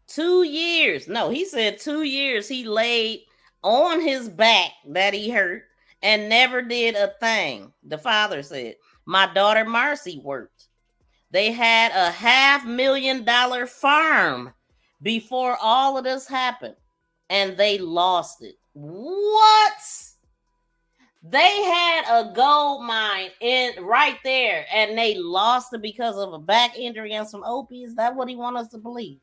S3: 2 years. No, he said 2 years he laid on his back that he hurt and never did a thing. The father said, my daughter Marcee worked. They had a $500,000 farm before all of this happened, and they lost it. What? They had a gold mine in right there, and they lost it because of a back injury and some opiates. That's what he wants us to believe.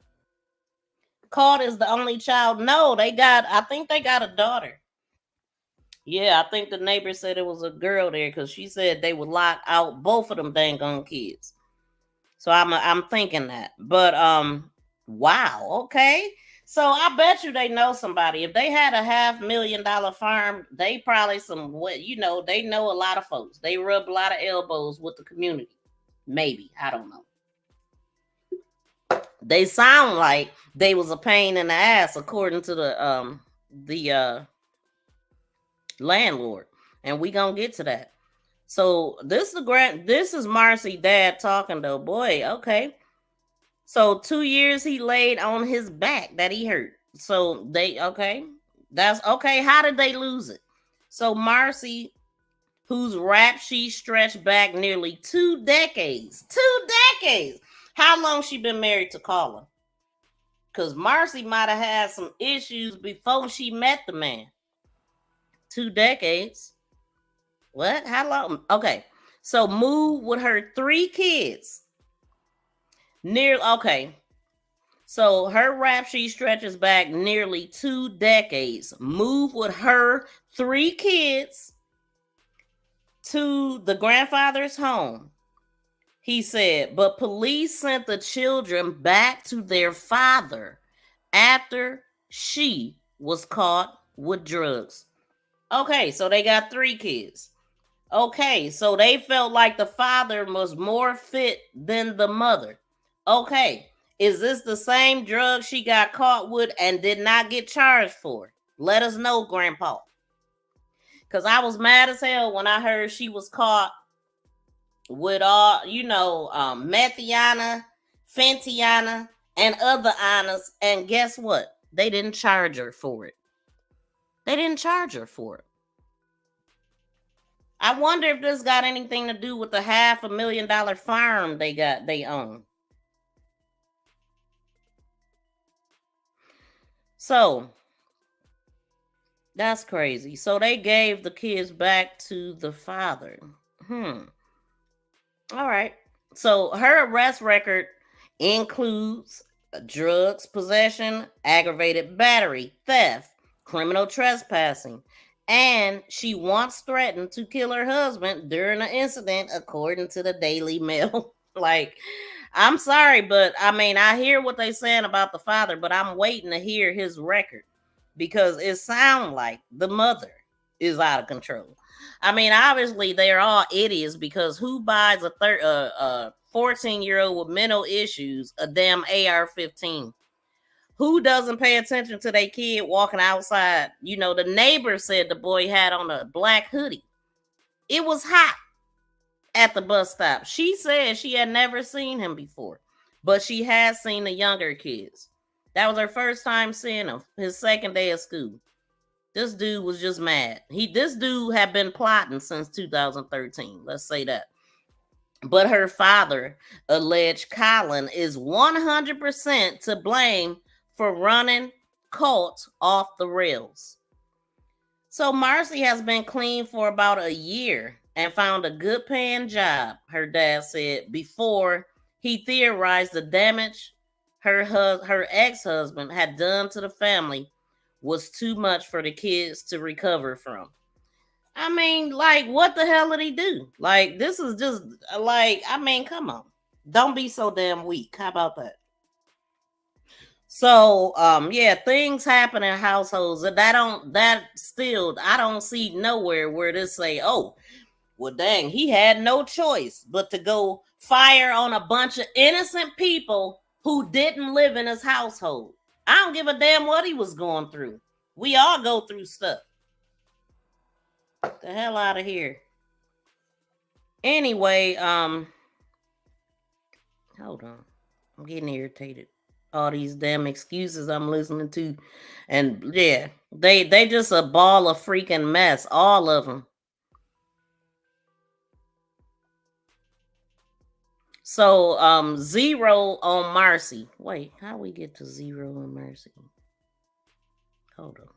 S3: Colt is the only child. No, I think they got a daughter. Yeah, I think the neighbor said it was a girl there because she said they would lock out both of them dang on kids. So I'm thinking that. But wow, okay. So I bet you they know somebody. If they had a $500,000 farm, they probably they know a lot of folks. They rub a lot of elbows with the community. Maybe. I don't know. They sound like they was a pain in the ass according to the landlord. And we gonna get to that. So this is Marcee dad talking though. Boy, okay. So 2 years he laid on his back that he hurt. So that's okay. How did they lose it? So Marcee, whose rap sheet stretched back nearly 2 decades. 2 decades. How long she been married to Colin? Because Marcee might have had some issues before she met the man. 2 decades. What? How long? Okay. So moved with her 3 kids. So her rap sheet stretches back nearly 2 decades. Moved with her 3 kids to the grandfather's home. He said, but police sent the children back to their father after she was caught with drugs. Okay, so they got 3 kids. Okay, so they felt like the father was more fit than the mother. Okay, is this the same drug she got caught with and did not get charged for? Let us know, Grandpa. Because I was mad as hell when I heard she was caught with all, methiana, fentiana, and other honors. And guess what? They didn't charge her for it. I wonder if this got anything to do with the $500,000 farm they own. So that's crazy. So they gave the kids back to the father. All right. So her arrest record includes drugs possession, aggravated battery, theft, criminal trespassing, and she once threatened to kill her husband during an incident, according to the Daily Mail. Like, I'm sorry, but I mean, I hear what they're saying about the father, but I'm waiting to hear his record because it sounds like the mother is out of control. I mean, obviously they're all idiots because who buys a 14-year-old with mental issues a damn AR-15? Who doesn't pay attention to their kid walking outside? The neighbor said the boy had on a black hoodie. It was hot at the bus stop. She said she had never seen him before, but she has seen the younger kids. That was her first time seeing him, his second day of school. This dude was just mad. This dude had been plotting since 2013. Let's say that. But her father alleged Colin is 100% to blame for running Colt off the rails. So Marcee has been clean for about a year and found a good paying job, her dad said, before he theorized the damage her ex-husband had done to the family was too much for the kids to recover from. I mean, like, what the hell did he do? Like, this is just like, I mean, come on. Don't be so damn weak. How about that? So, things happen in households I don't see nowhere where they say, oh, well, dang, he had no choice but to go fire on a bunch of innocent people who didn't live in his household. I don't give a damn what he was going through. We all go through stuff. Get the hell out of here. Anyway, hold on. I'm getting irritated. All these damn excuses I'm listening to. And yeah, they just a ball of freaking mess. All of them. So, 0 on Marcee. Wait, how we get to 0 on Marcee? Hold on.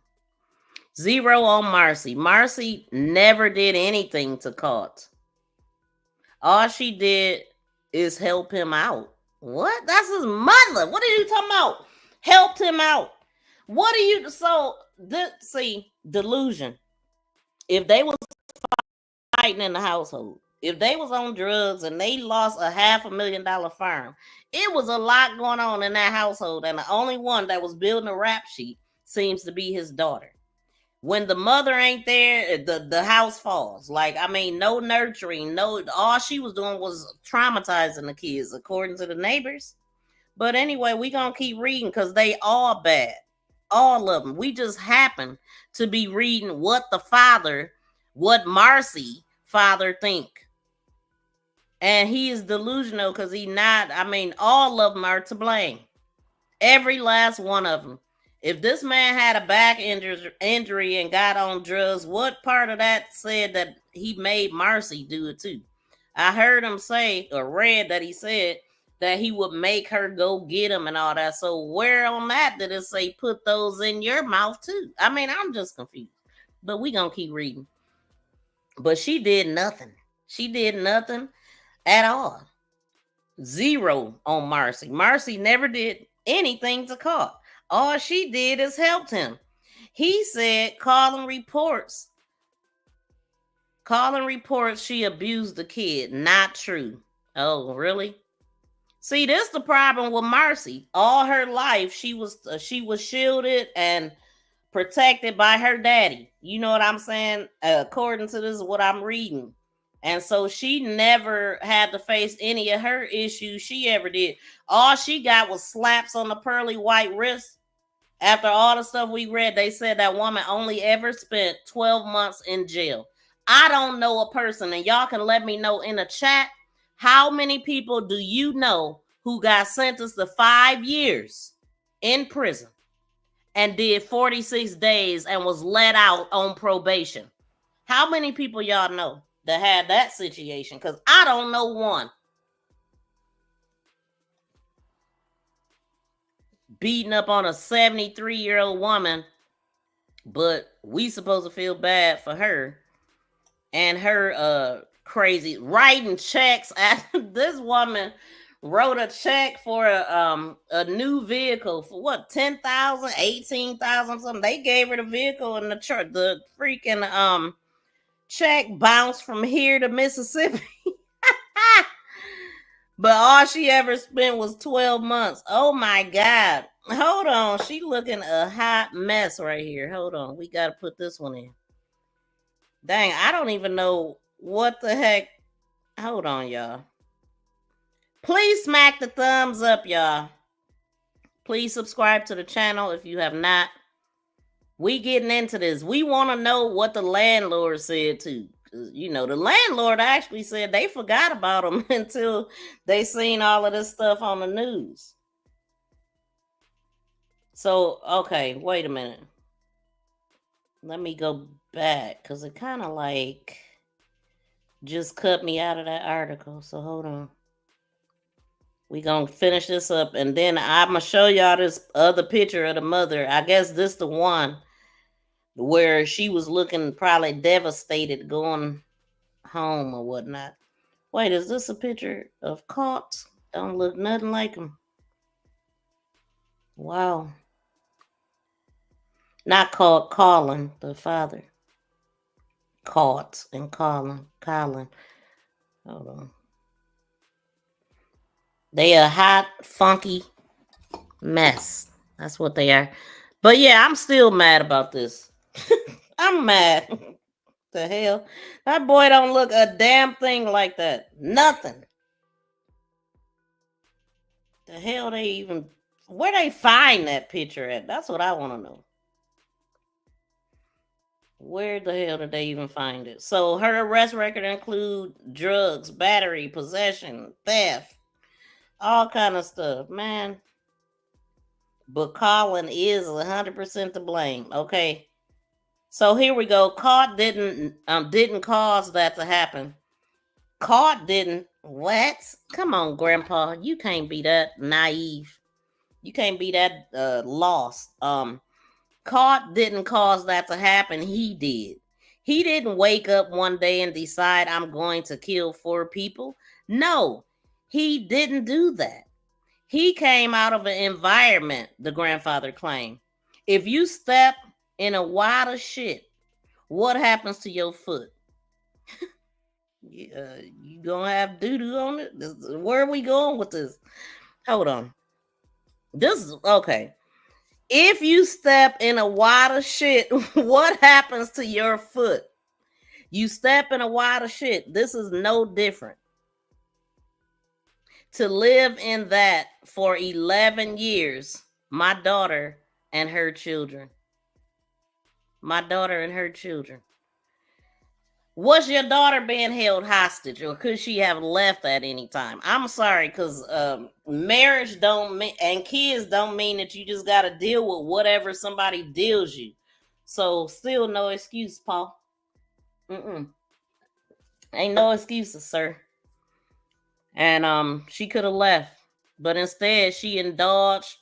S3: 0 on Marcee. Marcee never did anything to Colt. All she did is help him out. What? That's his mother. What are you talking about? Helped him out. What are you? So, see, delusion. If they was fighting in the household, if they was on drugs and they lost a $500,000 farm, it was a lot going on in that household. And the only one that was building a rap sheet seems to be his daughter. When the mother ain't there, the house falls. Like, I mean, no nurturing, all she was doing was traumatizing the kids, according to the neighbors. But anyway, we gonna keep reading because they all bad. All of them. We just happen to be reading what Marcee father think. And he is delusional because all of them are to blame. Every last one of them. If this man had a back injury and got on drugs, what part of that said that he made Marcee do it too? I heard him say, or read that he said that he would make her go get him and all that. So where on that did it say put those in your mouth too? I mean, I'm just confused. But we gonna keep reading. But she did nothing. She did nothing at all. 0 on Marcee. Marcee never did anything to Colt. All she did is helped him. He said Colin reports she abused the kid. Not true. Oh, really? See, this is the problem with Marcee. All her life, she was shielded and protected by her daddy. You know what I'm saying? According to this, what I'm reading. And so she never had to face any of her issues she ever did. All she got was slaps on the pearly white wrist. After all the stuff we read, they said that woman only ever spent 12 months in jail. I don't know a person, and y'all can let me know in the chat, how many people do you know who got sentenced to 5 years in prison and did 46 days and was let out on probation? How many people y'all know that had that situation? Because I don't know one. Beating up on a 73-year-old woman, but we supposed to feel bad for her and her crazy writing checks. This woman wrote a check for a new vehicle for what, 10,000, 18,000 something. They gave her the vehicle and the freaking check bounced from here to Mississippi. But all she ever spent was 12 months. Oh my God. Hold on. She looking a hot mess right here. Hold on. We got to put this one in. Dang, I don't even know what the heck. Hold on, y'all. Please smack the thumbs up, y'all. Please subscribe to the channel if you have not. We getting into this. We want to know what the landlord said too. You know, the landlord actually said they forgot about him until they seen all of this stuff on the news. So, okay, wait a minute. Let me go back because it kind of like just cut me out of that article. So hold on. We gonna finish this up and then I'm gonna show y'all this other picture of the mother. I guess this the one where she was looking probably devastated going home or whatnot. Wait, is this a picture of Colt? Don't look nothing like him. Wow. Not Colt, Colin, the father. Colt and Colin. Hold on. They a hot, funky mess. That's what they are. But yeah, I'm still mad about this. I'm mad. The hell? That boy don't look a damn thing like that. Nothing. The hell where they find that picture at? That's what I want to know. Where the hell did they even find it? So her arrest record include drugs, battery, possession, theft, all kind of stuff, man. But Colin is 100% to blame. Okay. So here we go. Colt didn't cause that to happen. Colt didn't. What? Come on, Grandpa. You can't be that naive. You can't be that lost. Colt didn't cause that to happen. He did. He didn't wake up one day and decide I'm going to kill 4 people. No, he didn't do that. He came out of an environment, the grandfather claimed. If you step in a wad of shit, what happens to your foot? You gonna have doo-doo on it? Where are we going with this? Hold on. This is okay. If you step in a wad of shit, what happens to your foot? You step in a wad of shit. This is no different. To live in that for 11 years, my daughter and her children. My daughter and her children. Was your daughter being held hostage, or could she have left at any time? I'm sorry, because marriage don't mean, and kids don't mean that you just got to deal with whatever somebody deals you. So still no excuse, Paul. Ain't no excuses, sir. And she could have left, but instead she indulged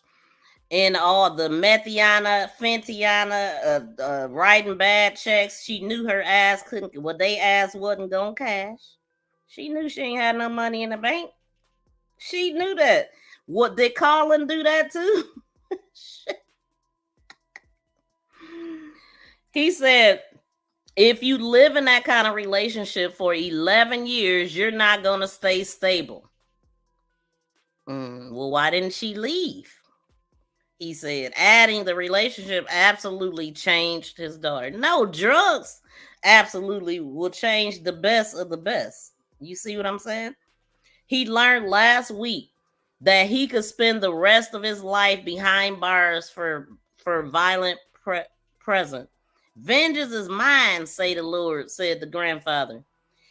S3: in all the methiana, fentiana, writing bad checks. She knew her ass couldn't, well, they ass wasn't gonna cash. She knew she ain't had no money in the bank. She knew that. What, did Colin do that too? He said, if you live in that kind of relationship for 11 years, you're not gonna stay stable. Well, why didn't she leave? He said, adding the relationship absolutely changed his daughter. No, drugs absolutely will change the best of the best. You see what I'm saying? He learned last week that he could spend the rest of his life behind bars for violent present. Vengeance is mine, say the Lord, said the grandfather.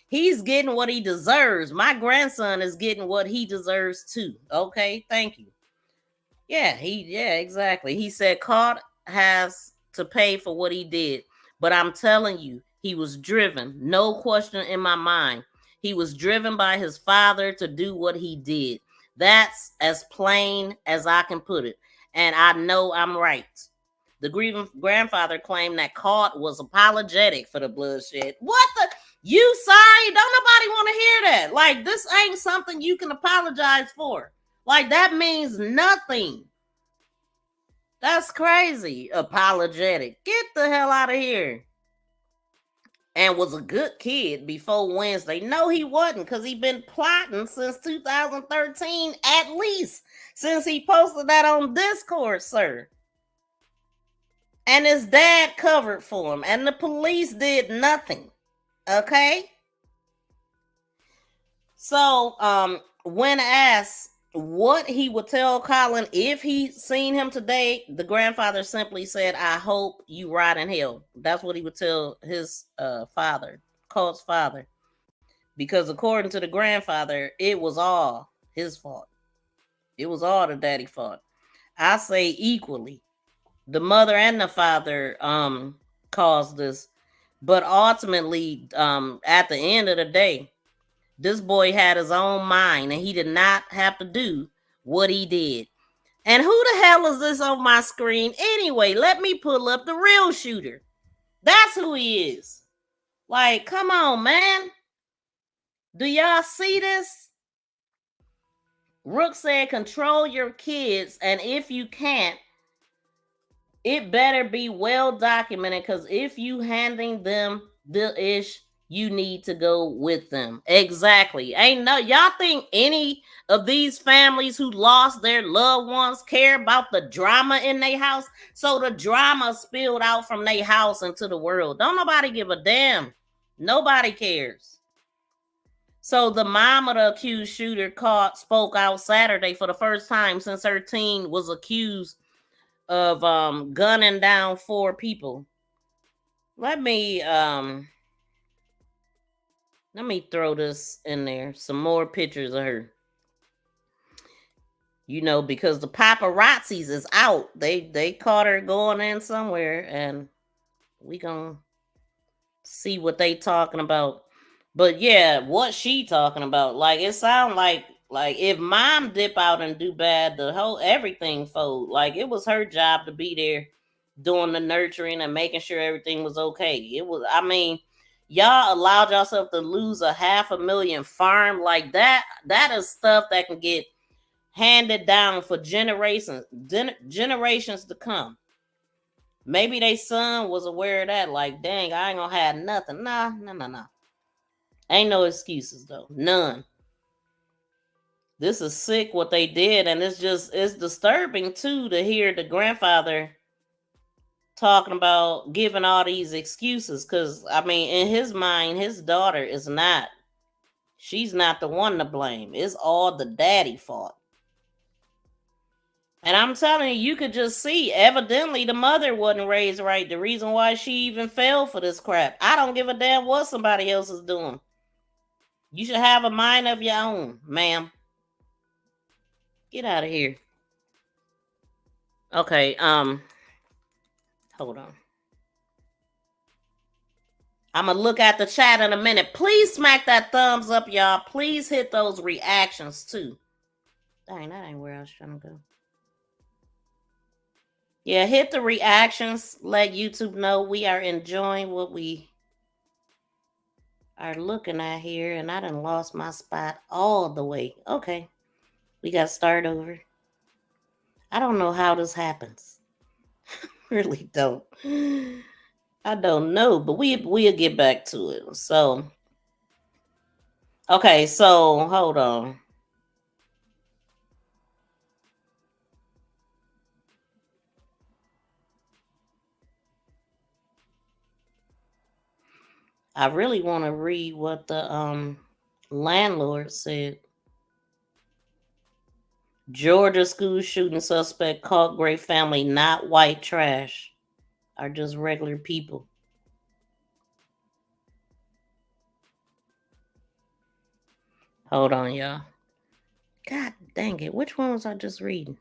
S3: He's getting what he deserves. My grandson is getting what he deserves too. Okay, thank you. Yeah, exactly. He said Colt has to pay for what he did. But I'm telling you, he was driven. No question in my mind. He was driven by his father to do what he did. That's as plain as I can put it. And I know I'm right. The grieving grandfather claimed that Colt was apologetic for the bloodshed. What the? You sorry? Don't nobody want to hear that. Like, this ain't something you can apologize for. Like, that means nothing. That's crazy. Apologetic. Get the hell out of here. And was a good kid before Wednesday. No, he wasn't, because he been plotting since 2013, at least, since he posted that on Discord, sir. And his dad covered for him, and the police did nothing. Okay? So, when asked what he would tell Colin if he seen him today, the grandfather simply said, I hope you rot in hell. That's what he would tell his father, Colt's father. Because according to the grandfather, it was all his fault. It was all the daddy fault. I say equally. The mother and the father caused this. But ultimately, at the end of the day, this boy had his own mind, and he did not have to do what he did. And who the hell is this on my screen? Anyway, let me pull up the real shooter. That's who he is. Like, come on, man. Do y'all see this? Rook said, control your kids, and if you can't, it better be well documented, because if you handing them the ish, you need to go with them. Exactly. Y'all think any of these families who lost their loved ones care about the drama in their house? So the drama spilled out from their house into the world. Don't nobody give a damn. Nobody cares. So the mom of the accused shooter spoke out Saturday for the first time since her teen was accused of gunning down 4 people. Let me throw this in there. Some more pictures of her. You know, because the paparazzis is out. They caught her going in somewhere, and we gonna see what they talking about. But yeah, what she talking about? Like, it sound like if mom dip out and do bad, the whole everything fold. Like, it was her job to be there doing the nurturing and making sure everything was okay. It was, I mean, y'all allowed yourself to lose a $500,000 farm like that. That is stuff that can get handed down for generations to come. Maybe their son was aware of that. Like, dang, I ain't gonna have nothing. Nah. Ain't no excuses though. None. This is sick what they did, and it's disturbing too to hear the grandfather talking about giving all these excuses. Because I mean, in his mind, his daughter she's not the one to blame. It's all the daddy fault. And I'm telling you, you could just see, evidently the mother wasn't raised right. The reason why she even fell for this crap. I don't give a damn what somebody else is doing. You should have a mind of your own, ma'am. Get out of here. Okay, hold on. I'm gonna look at the chat in a minute. Please smack that thumbs up, y'all. Please hit those reactions too. Dang, that ain't where I was trying to go. Yeah, hit the reactions. Let YouTube know we are enjoying what we are looking at here. And I done lost my spot all the way. Okay, we got to start over. I don't know how this happens. Really don't. I don't know, but we'll get back to it. So, okay, so hold on. I really want to read what the landlord said. Georgia school shooting suspect caught gray family not white trash, are just regular people. Hold on, y'all. God dang it. Which one was I just reading?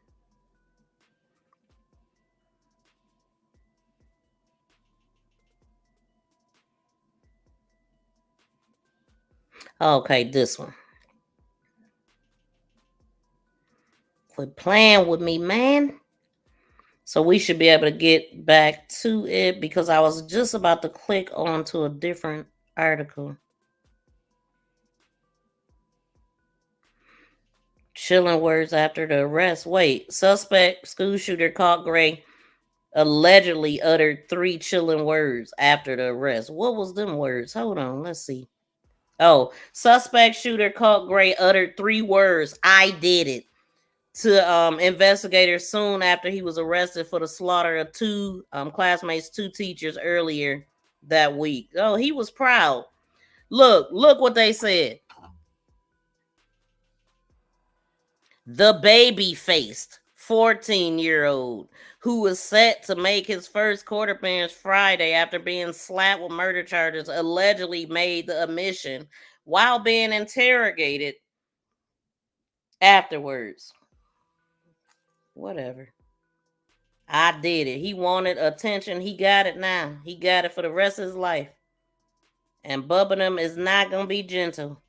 S3: Okay, this one. Quit playing with me, man. So we should be able to get back to it because I was just about to click on to a different article. Chilling words after the arrest. Wait, suspect school shooter caught gray allegedly uttered 3 chilling words after the arrest. What was them words? Hold on, let's see. Oh, suspect shooter caught gray uttered 3 words. I did it. To investigators soon after he was arrested for the slaughter of 2 classmates, 2 teachers earlier that week. Oh, he was proud. Look what they said. The baby-faced 14-year-old who was set to make his first court appearance Friday after being slapped with murder charges allegedly made the admission while being interrogated afterwards. Whatever. I did it. He wanted attention. He got it now. He got it for the rest of his life. And bubbing them is not going to be gentle.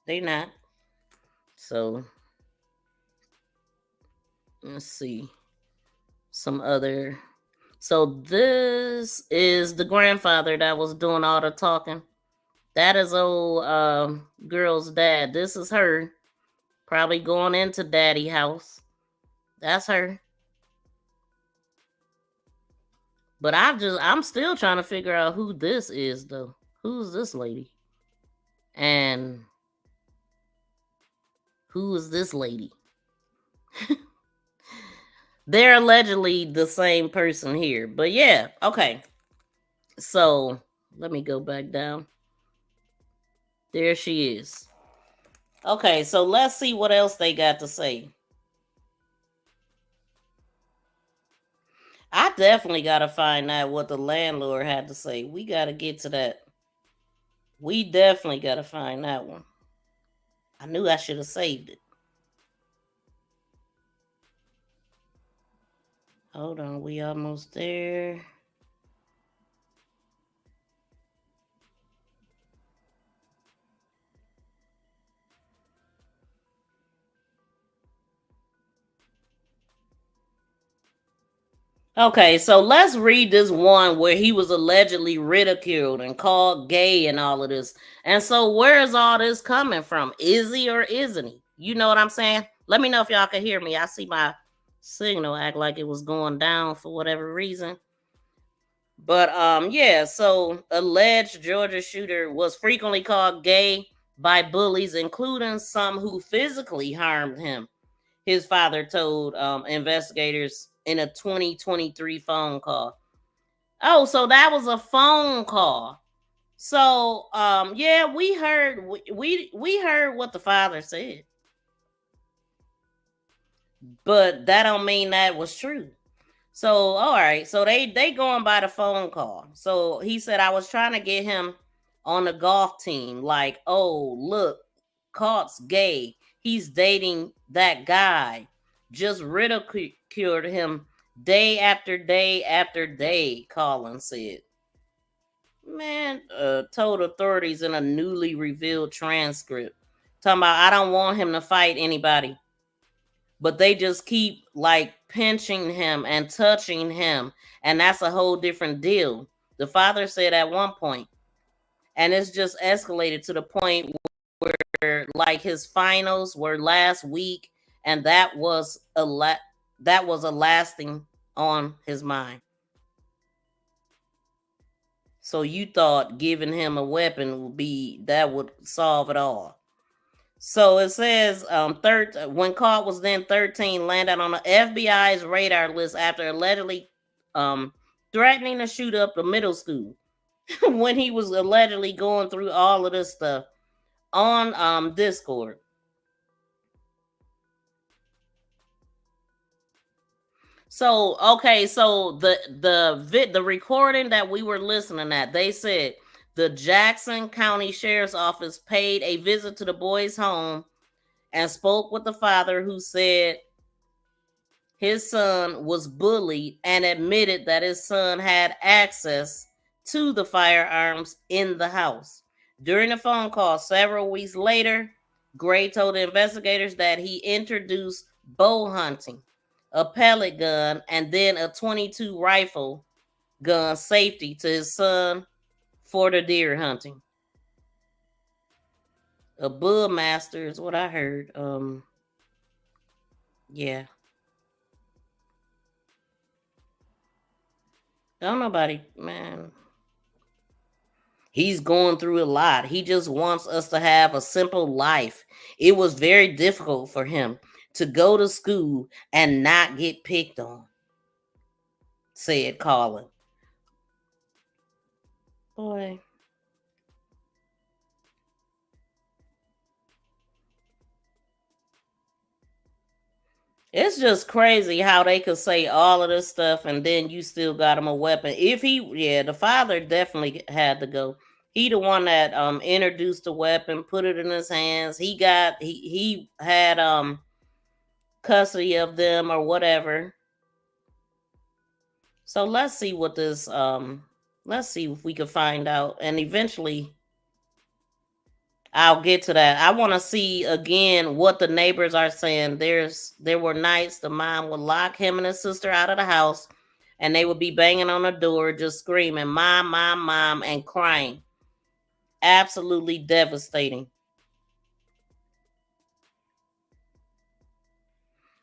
S3: They not. So, let's see. Some other. So, this is the grandfather that was doing all the talking. That is old girl's dad. This is her. Probably going into daddy house. That's her. But I'm still trying to figure out who this is, though. Who's this lady? And who is this lady? They're allegedly the same person here. But yeah, okay. So let me go back down. There she is. Okay, so let's see what else they got to say. I definitely got to find out what the landlord had to say. We got to get to that. We definitely got to find that one. I knew I should have saved it. Hold on, we almost there. Okay, so let's read this one where he was allegedly ridiculed and called gay and all of this. And so where is all this coming from? Is he or isn't he? You know what I'm saying? Let me know if y'all can hear me. I see my signal act like it was going down for whatever reason. But yeah, so alleged Georgia shooter was frequently called gay by bullies, including some who physically harmed him. His father told investigators in a 2023 phone call. Oh, so that was a phone call. So yeah, we heard we heard what the father said. But that don't mean that was true. So all right, so they going by the phone call. So he said I was trying to get him on the golf team. Like, oh look, Colt's gay. He's dating that guy. Just ridiculed him day after day after day. Colin said. Man, told authorities in a newly revealed transcript. Talking about I don't want him to fight anybody. But they just keep like pinching him and touching him. And that's a whole different deal. The father said at one point, and it's just escalated to the point where like his finals were last week, and that was a lasting on his mind. So you thought giving him a weapon would solve it all. So it says when Colt was then 13, landed on the FBI's radar list after allegedly threatening to shoot up the middle school when he was allegedly going through all of this stuff on Discord. So okay, so the recording that we were listening at, they said the Jackson County Sheriff's Office paid a visit to the boy's home and spoke with the father, who said his son was bullied and admitted that his son had access to the firearms in the house. During the phone call several weeks later, Gray told the investigators that he introduced bow hunting, a pellet gun, and then a .22 rifle gun safety to his son for the deer hunting. A bull master is what I heard. Yeah. Don't nobody, man. He's going through a lot. He just wants us to have a simple life. It was very difficult for him to go to school and not get picked on, said Colin. Boy. It's just crazy how they could say all of this stuff and then you still got him a weapon. The father definitely had to go. He the one that introduced the weapon, put it in his hands. He had custody of them or whatever. So let's see what this let's see if we can find out, and eventually I'll get to that. I want to see again what the neighbors are saying. There were nights the mom would lock him and his sister out of the house, and they would be banging on the door, just screaming, "Mom, mom, mom," and crying. Absolutely devastating.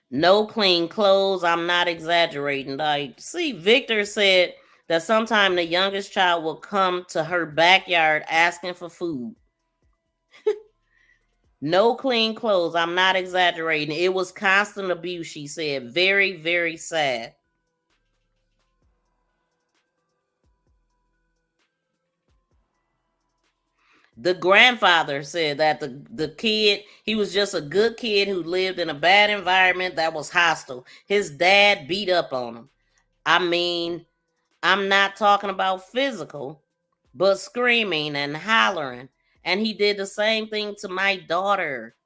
S3: No clean clothes. I'm not exaggerating. Like, see, Victor said that sometime the youngest child will come to her backyard asking for food. No clean clothes. I'm not exaggerating. It was constant abuse, she said. Very, very sad. The grandfather said that the kid, he was just a good kid who lived in a bad environment that was hostile. His dad beat up on him. I mean, I'm not talking about physical, but screaming and hollering. And he did the same thing to my daughter,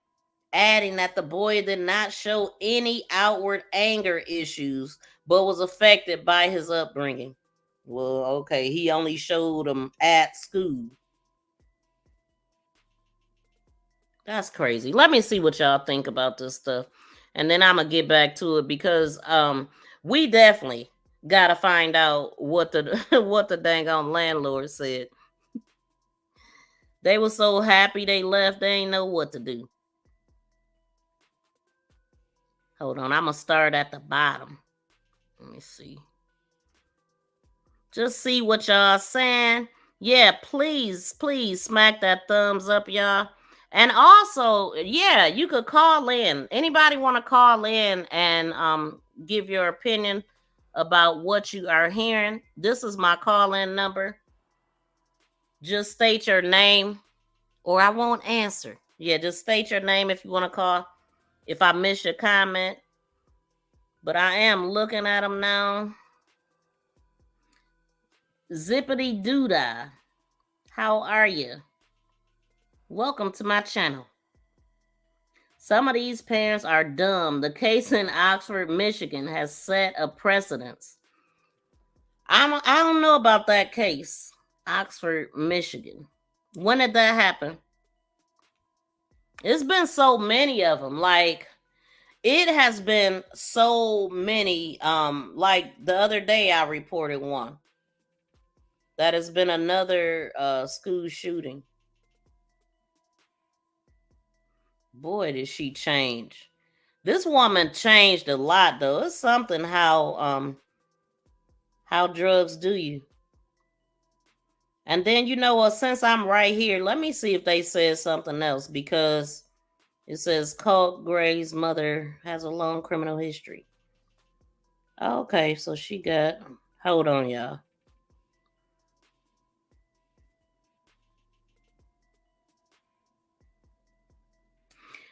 S3: adding that the boy did not show any outward anger issues, but was affected by his upbringing. Well, okay, he only showed them at school. That's crazy. Let me see what y'all think about this stuff. And then I'm going to get back to it because we definitely, Gotta find out what the what the dang on landlord said. They were so happy they left, they ain't know what to do. Hold on, I'm gonna start at the bottom. Let me see. Just see what y'all saying. Yeah, please smack that thumbs up, y'all. And also, yeah, you could call in. Anybody want to call in and give your opinion about what you are hearing? This is my call-in number. Just state your name or I won't answer. Yeah, just state your name if you want to call. If I miss your comment. But I am looking at them now. Zippity Doodah. How are you? Welcome to my channel. Some of these parents are dumb. The case in Oxford, Michigan has set a precedence. I don't know about that case. Oxford, Michigan. When did that happen? It's been so many of them. Like, it has been so many. Like the other day I reported one. That has been another school shooting. Boy, did she change. This woman changed a lot, though. It's something how drugs do you. And then, you know what, since I'm right here, let me see if they said something else, because it says Colt Gray's mother has a long criminal history. Okay, so she got, hold on, y'all.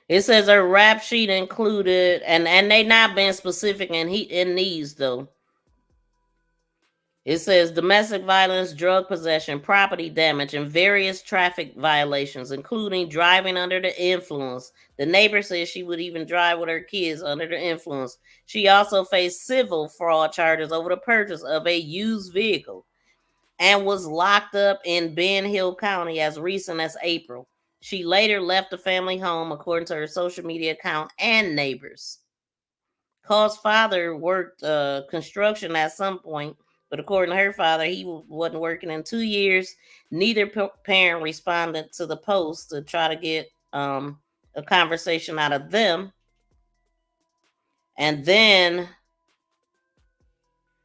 S3: It says her rap sheet included, and they not being specific in these though. It says domestic violence, drug possession, property damage, and various traffic violations, including driving under the influence. The neighbor says she would even drive with her kids under the influence. She also faced civil fraud charges over the purchase of a used vehicle and was locked up in Ben Hill County as recent as April. She later left the family home, according to her social media account and neighbors. Colt's father worked construction at some point, but according to her father, he wasn't working in 2 years. Neither parent responded to the post to try to get a conversation out of them. And then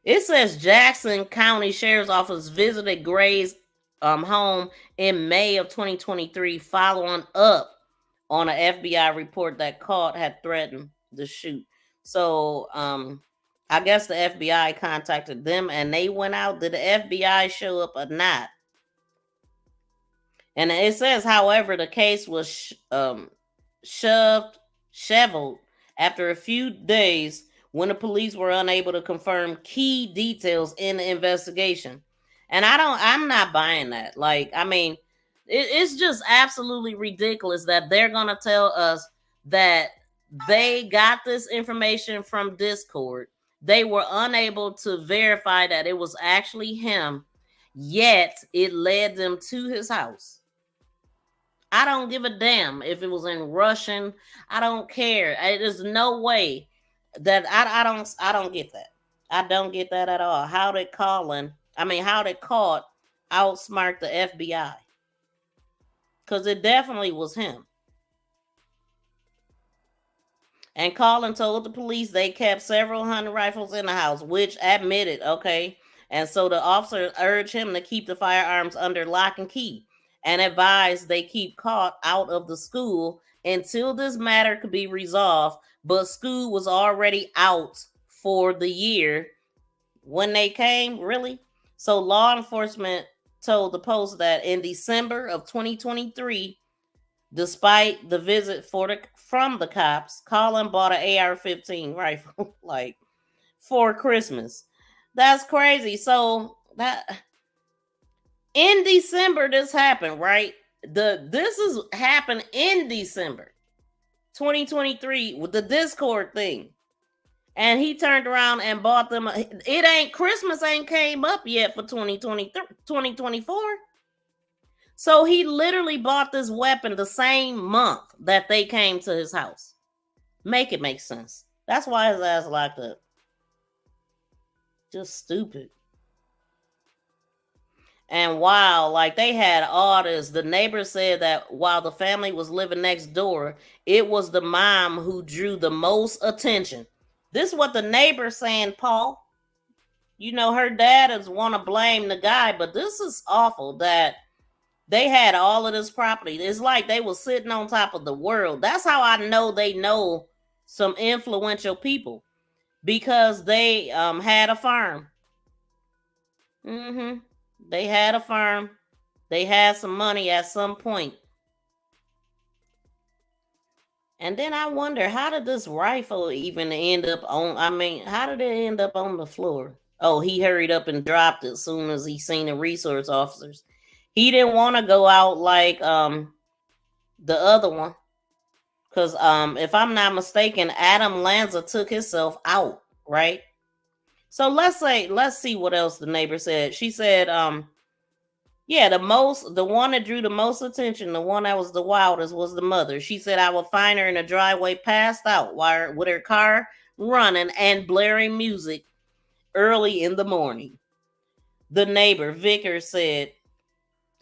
S3: it says Jackson County Sheriff's Office visited Gray's home in May of 2023, following up on an FBI report that Colt had threatened to shoot. So I guess the FBI contacted them and they went out. Did the FBI show up or not? And it says, however, the case was shoveled after a few days when the police were unable to confirm key details in the investigation. And I'm not buying that. Like, I mean, it's just absolutely ridiculous that they're going to tell us that they got this information from Discord. They were unable to verify that it was actually him, yet it led them to his house. I don't give a damn if it was in Russian. I don't care. There's no way that I don't get that. I don't get that at all. How did Colt outsmart the FBI? Because it definitely was him. And Colin told the police they kept several hundred rifles in the house, which admitted, okay. And so the officer urged him to keep the firearms under lock and key and advised they keep Colt out of the school until this matter could be resolved. But school was already out for the year when they came, really. So law enforcement told the Post that in December of 2023, despite the visit from the cops, Colin bought an AR-15 rifle like for Christmas. That's crazy. So that in December this happened, right? This is happened in December 2023 with the Discord thing. And he turned around and bought them. Christmas ain't came up yet for 2024. So he literally bought this weapon the same month that they came to his house. Make it make sense. That's why his ass locked up. Just stupid. And while like they had all this, the neighbor said that while the family was living next door, it was the mom who drew the most attention. This is what the neighbor saying, Paul. You know, her dad is want to blame the guy, but this is awful that they had all of this property. It's like they were sitting on top of the world. That's how I know they know some influential people, because they had a farm. They had a farm. They had some money at some point. And then I wonder, how did this rifle even end up on, how did it end up on the floor? Oh, he hurried up and dropped it as soon as he seen the resource officers. He didn't want to go out like the other one. Because if I'm not mistaken, Adam Lanza took himself out, right? So let's see what else the neighbor said. She said, yeah, the one that drew the most attention, the one that was the wildest, was the mother. She said, I will find her in a driveway passed out with her car running and blaring music early in the morning. The neighbor, Vickers, said,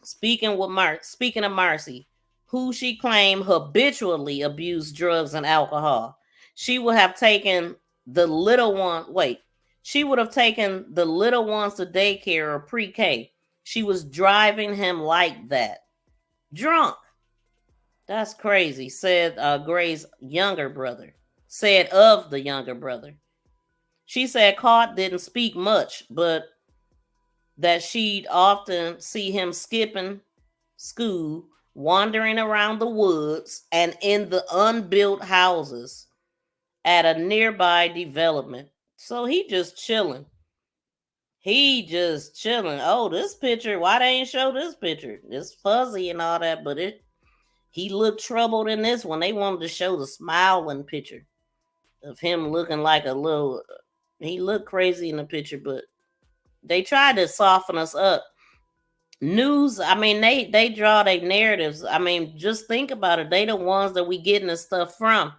S3: speaking of Marcee, who she claimed habitually abused drugs and alcohol, she would have taken the little one. She would have taken the little ones to daycare or pre-K. She was driving him like that. Drunk. That's crazy, said Gray's younger brother. Said of the younger brother. She said Colt didn't speak much, but that she'd often see him skipping school, wandering around the woods, and in the unbuilt houses at a nearby development. So he just chilling. Oh, this picture, why they ain't show this picture? It's fuzzy and all that, but he looked troubled in this one. They wanted to show the smiling picture of him looking like a little, he looked crazy in the picture, but they tried to soften us up. News, they draw their narratives. Just think about it. They the ones that we getting this stuff from.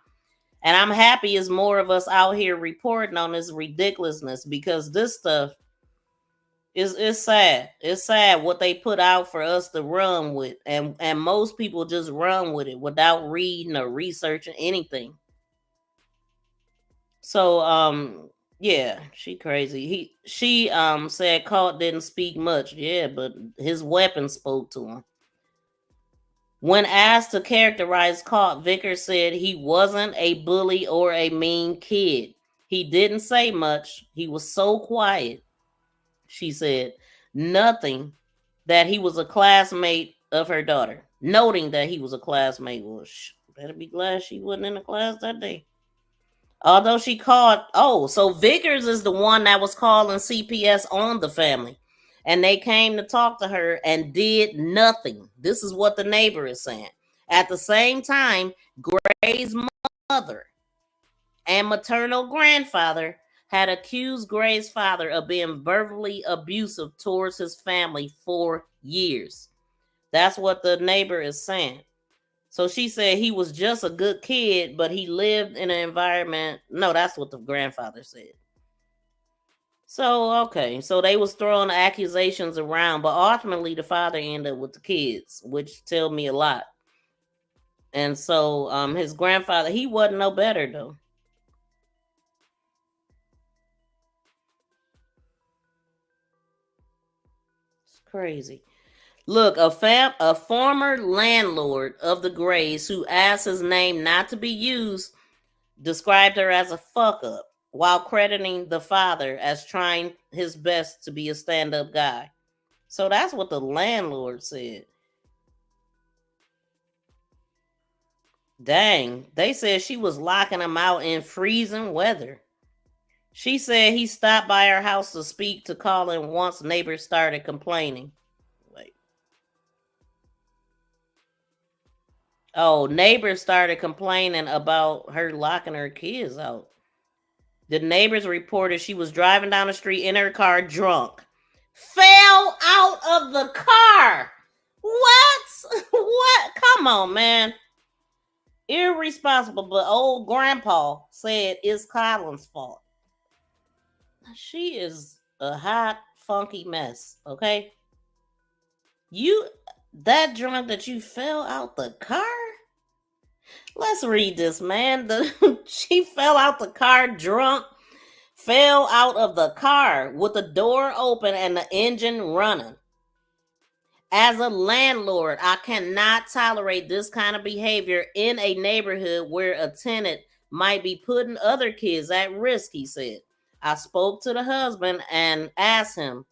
S3: And I'm happy it's more of us out here reporting on this ridiculousness, because this stuff it's sad. It's sad what they put out for us to run with. And most people just run with it without reading or researching anything. So yeah, she crazy. She said Colt didn't speak much. Yeah, but his weapon spoke to him. When asked to characterize Colt, Vickers said he wasn't a bully or a mean kid. He didn't say much. He was so quiet. She said nothing, that he was a classmate of her daughter. Noting that he was a classmate. Well, better be glad she wasn't in the class that day. Although she called, so Vickers is the one that was calling CPS on the family. And they came to talk to her and did nothing. This is what the neighbor is saying. At the same time, Gray's mother and maternal grandfather had accused Gray's father of being verbally abusive towards his family for years. That's what the neighbor is saying. So she said he was just a good kid, but he lived in an environment. No, that's what the grandfather said. So, okay. So they was throwing accusations around, but ultimately the father ended up with the kids, which tell me a lot. And so his grandfather, he wasn't no better though. It's crazy. Look, a former landlord of the Grays who asked his name not to be used described her as a fuck up, while crediting the father as trying his best to be a stand-up guy. So that's what the landlord said. Dang, they said she was locking him out in freezing weather. She said he stopped by her house to speak to Colin once neighbors started complaining. Neighbors started complaining about her locking her kids out. The neighbors reported she was driving down the street in her car drunk. Fell out of the car. What? What? Come on, man. Irresponsible, but old grandpa said it's Colin's fault. She is a hot, funky mess. Okay, that drunk that you fell out the car. Let's read this, man. She fell out the car drunk. Fell out of the car with the door open and the engine running. As a landlord, I cannot tolerate this kind of behavior in a neighborhood where a tenant might be putting other kids at risk, he said. I spoke to the husband and asked him,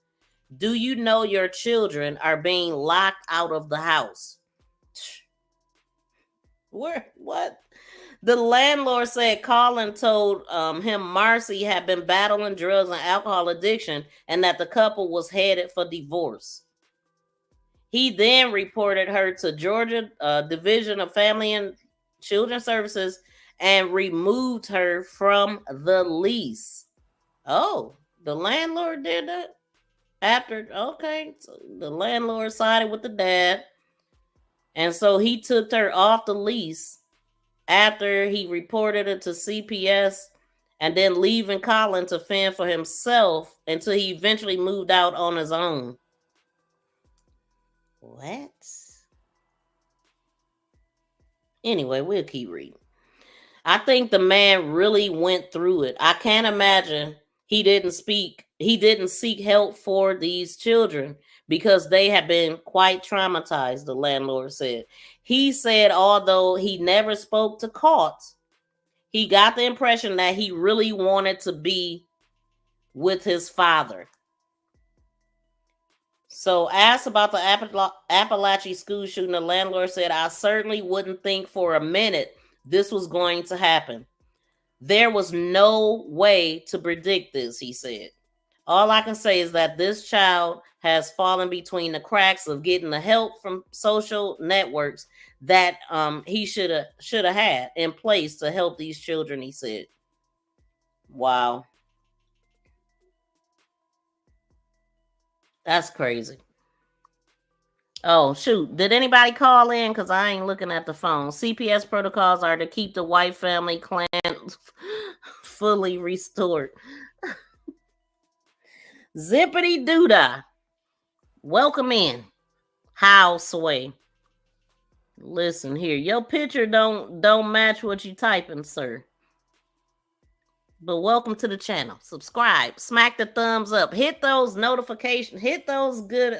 S3: do you know your children are being locked out of the house? What? The landlord said Colin told him Marcee had been battling drugs and alcohol addiction and that the couple was headed for divorce. He then reported her to Georgia Division of Family and Children Services and removed her from the lease. Oh, the landlord did that? So the landlord sided with the dad. And so he took her off the lease after he reported it to CPS and then leaving Colin to fend for himself until he eventually moved out on his own. What? Anyway, we'll keep reading. I think the man really went through it. I can't imagine he didn't seek help for these children because they have been quite traumatized, the landlord said. He said although he never spoke to Colt, he got the impression that he really wanted to be with his father. So asked about the Appalachian school shooting, the landlord said, I certainly wouldn't think for a minute this was going to happen. There was no way to predict this, he said. All I can say is that this child has fallen between the cracks of getting the help from social networks that he should have had in place to help these children, he said. Wow. That's crazy. Oh, shoot. Did anybody call in? Because I ain't looking at the phone. CPS protocols are to keep the white family clan fully restored. Zippity doodah. Welcome in. Houseway. Listen here. Your picture don't match what you typing, sir. But welcome to the channel. Subscribe. Smack the thumbs up. Hit those notifications. Hit those good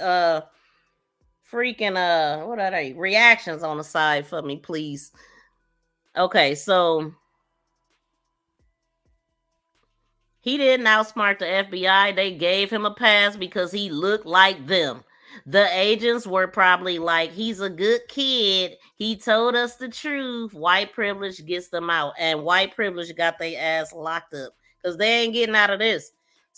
S3: freaking what are they? Reactions on the side for me, please. Okay, so he didn't outsmart the FBI. They gave him a pass because he looked like them. The agents were probably like, he's a good kid. He told us the truth. White privilege gets them out. And white privilege got their ass locked up because they ain't getting out of this.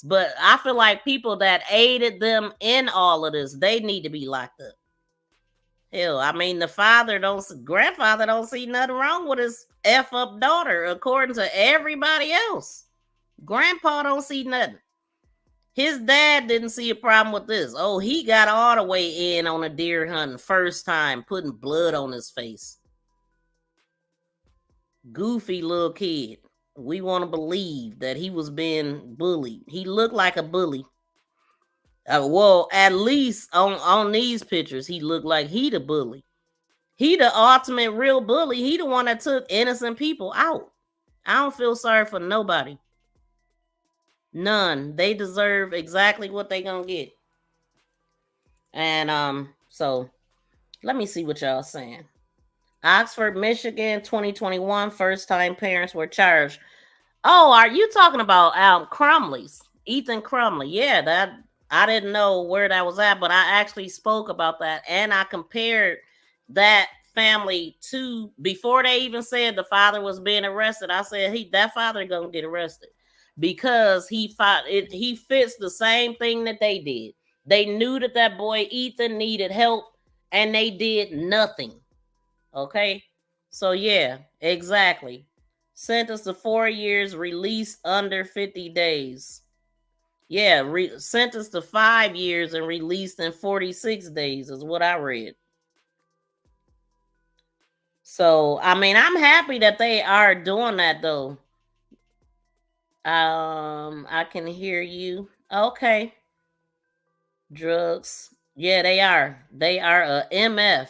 S3: But I feel like people that aided them in all of this, they need to be locked up. Hell, I mean, the grandfather don't see nothing wrong with his F up daughter, according to everybody else. Grandpa don't see nothing. His dad didn't see a problem with this. Oh, he got all the way in on a deer hunting first time, putting blood on his face. Goofy little kid. We want to believe that he was being bullied. He looked like a bully. Well, at least on these pictures, he looked like he the bully. He the ultimate real bully. He the one that took innocent people out. I don't feel sorry for nobody. None. They deserve exactly what they gonna get. And so let me see what y'all saying. Oxford, Michigan, 2021, first time parents were charged. Oh, are you talking about Crumley's? Ethan Crumley. Yeah, that I didn't know where that was at, but I actually spoke about that and I compared that family to before they even said the father was being arrested. I said that father gonna get arrested. Because he fits the same thing that they did. They knew that boy Ethan needed help and they did nothing. Okay? So yeah, exactly. Sentenced to 4 years, released under 50 days. Yeah, sentenced to 5 years and released in 46 days is what I read. So, I mean, I'm happy that they are doing that though. I can hear you. Okay. Drugs. Yeah, they are. They are a MF.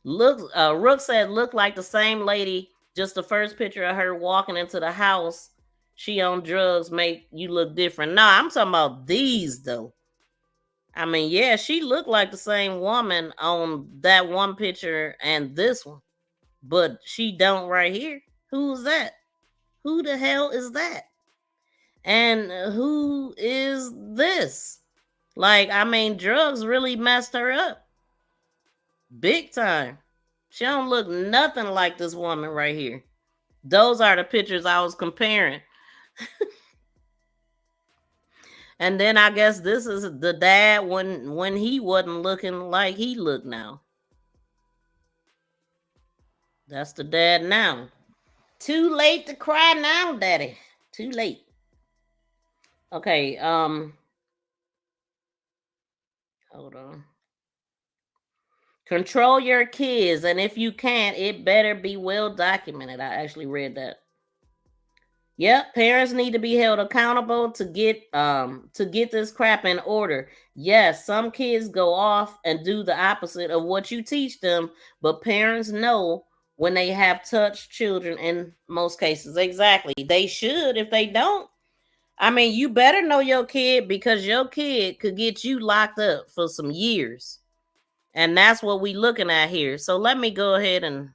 S3: Rook said look like the same lady. Just the first picture of her walking into the house. She on drugs make you look different. Nah, I'm talking about these though. I mean, yeah, she looked like the same woman on that one picture and this one, but she don't right here. Who's that? Who the hell is that? And who is this? Like, I mean, drugs really messed her up. Big time. She don't look nothing like this woman right here. Those are the pictures I was comparing. And then I guess this is the dad when he wasn't looking like he looked now. That's the dad now. Too late to cry now, daddy. Too late. Okay, hold on. Control your kids, and if you can't, it better be well documented. I actually read that. Yep, parents need to be held accountable to get this crap in order. Yes, some kids go off and do the opposite of what you teach them, but parents know when they have touched children in most cases. Exactly. They should. If they don't, I mean, you better know your kid, because your kid could get you locked up for some years. And that's what we looking at here. So let me go ahead and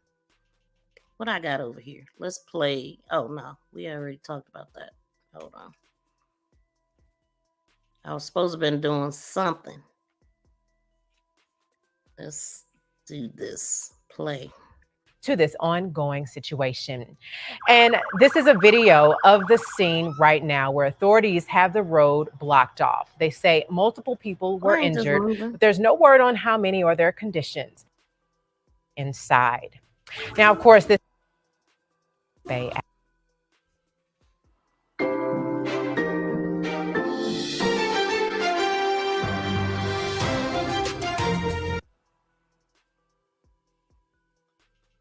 S3: what I got over here. Let's play. Oh no, we already talked about that. Hold on. I was supposed to have been doing something. Let's do this. Play.
S11: To this ongoing situation. And this is a video of the scene right now where authorities have the road blocked off. They say multiple people were injured, but there's no word on how many or their conditions inside. Now, of course, this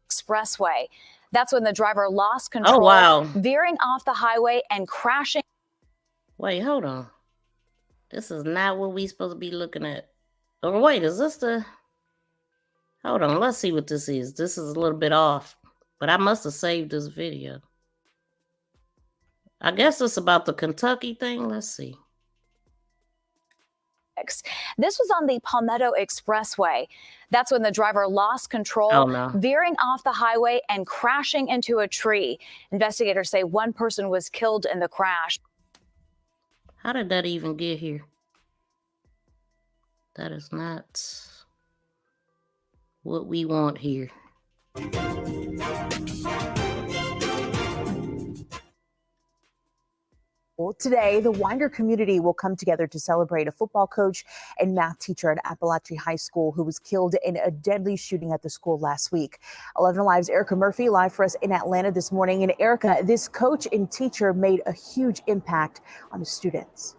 S15: expressway. That's when the driver lost control, veering off the highway and crashing.
S3: Wait, hold on. This is not what we supposed to be looking at. Oh, wait, is this the... Hold on, let's see what this is. This is a little bit off, but I must have saved this video. I guess it's about the Kentucky thing. Let's see.
S15: This was on the Palmetto Expressway. That's when the driver lost control, veering off the highway and crashing into a tree. Investigators say one person was killed in the crash.
S3: How did that even get here? That is not what we want here.
S16: Well, today, the Winder community will come together to celebrate a football coach and math teacher at Appalachia High School who was killed in a deadly shooting at the school last week. 11 Alive's Erica Murphy live for us in Atlanta this morning. And Erica, this coach and teacher made a huge impact on the students.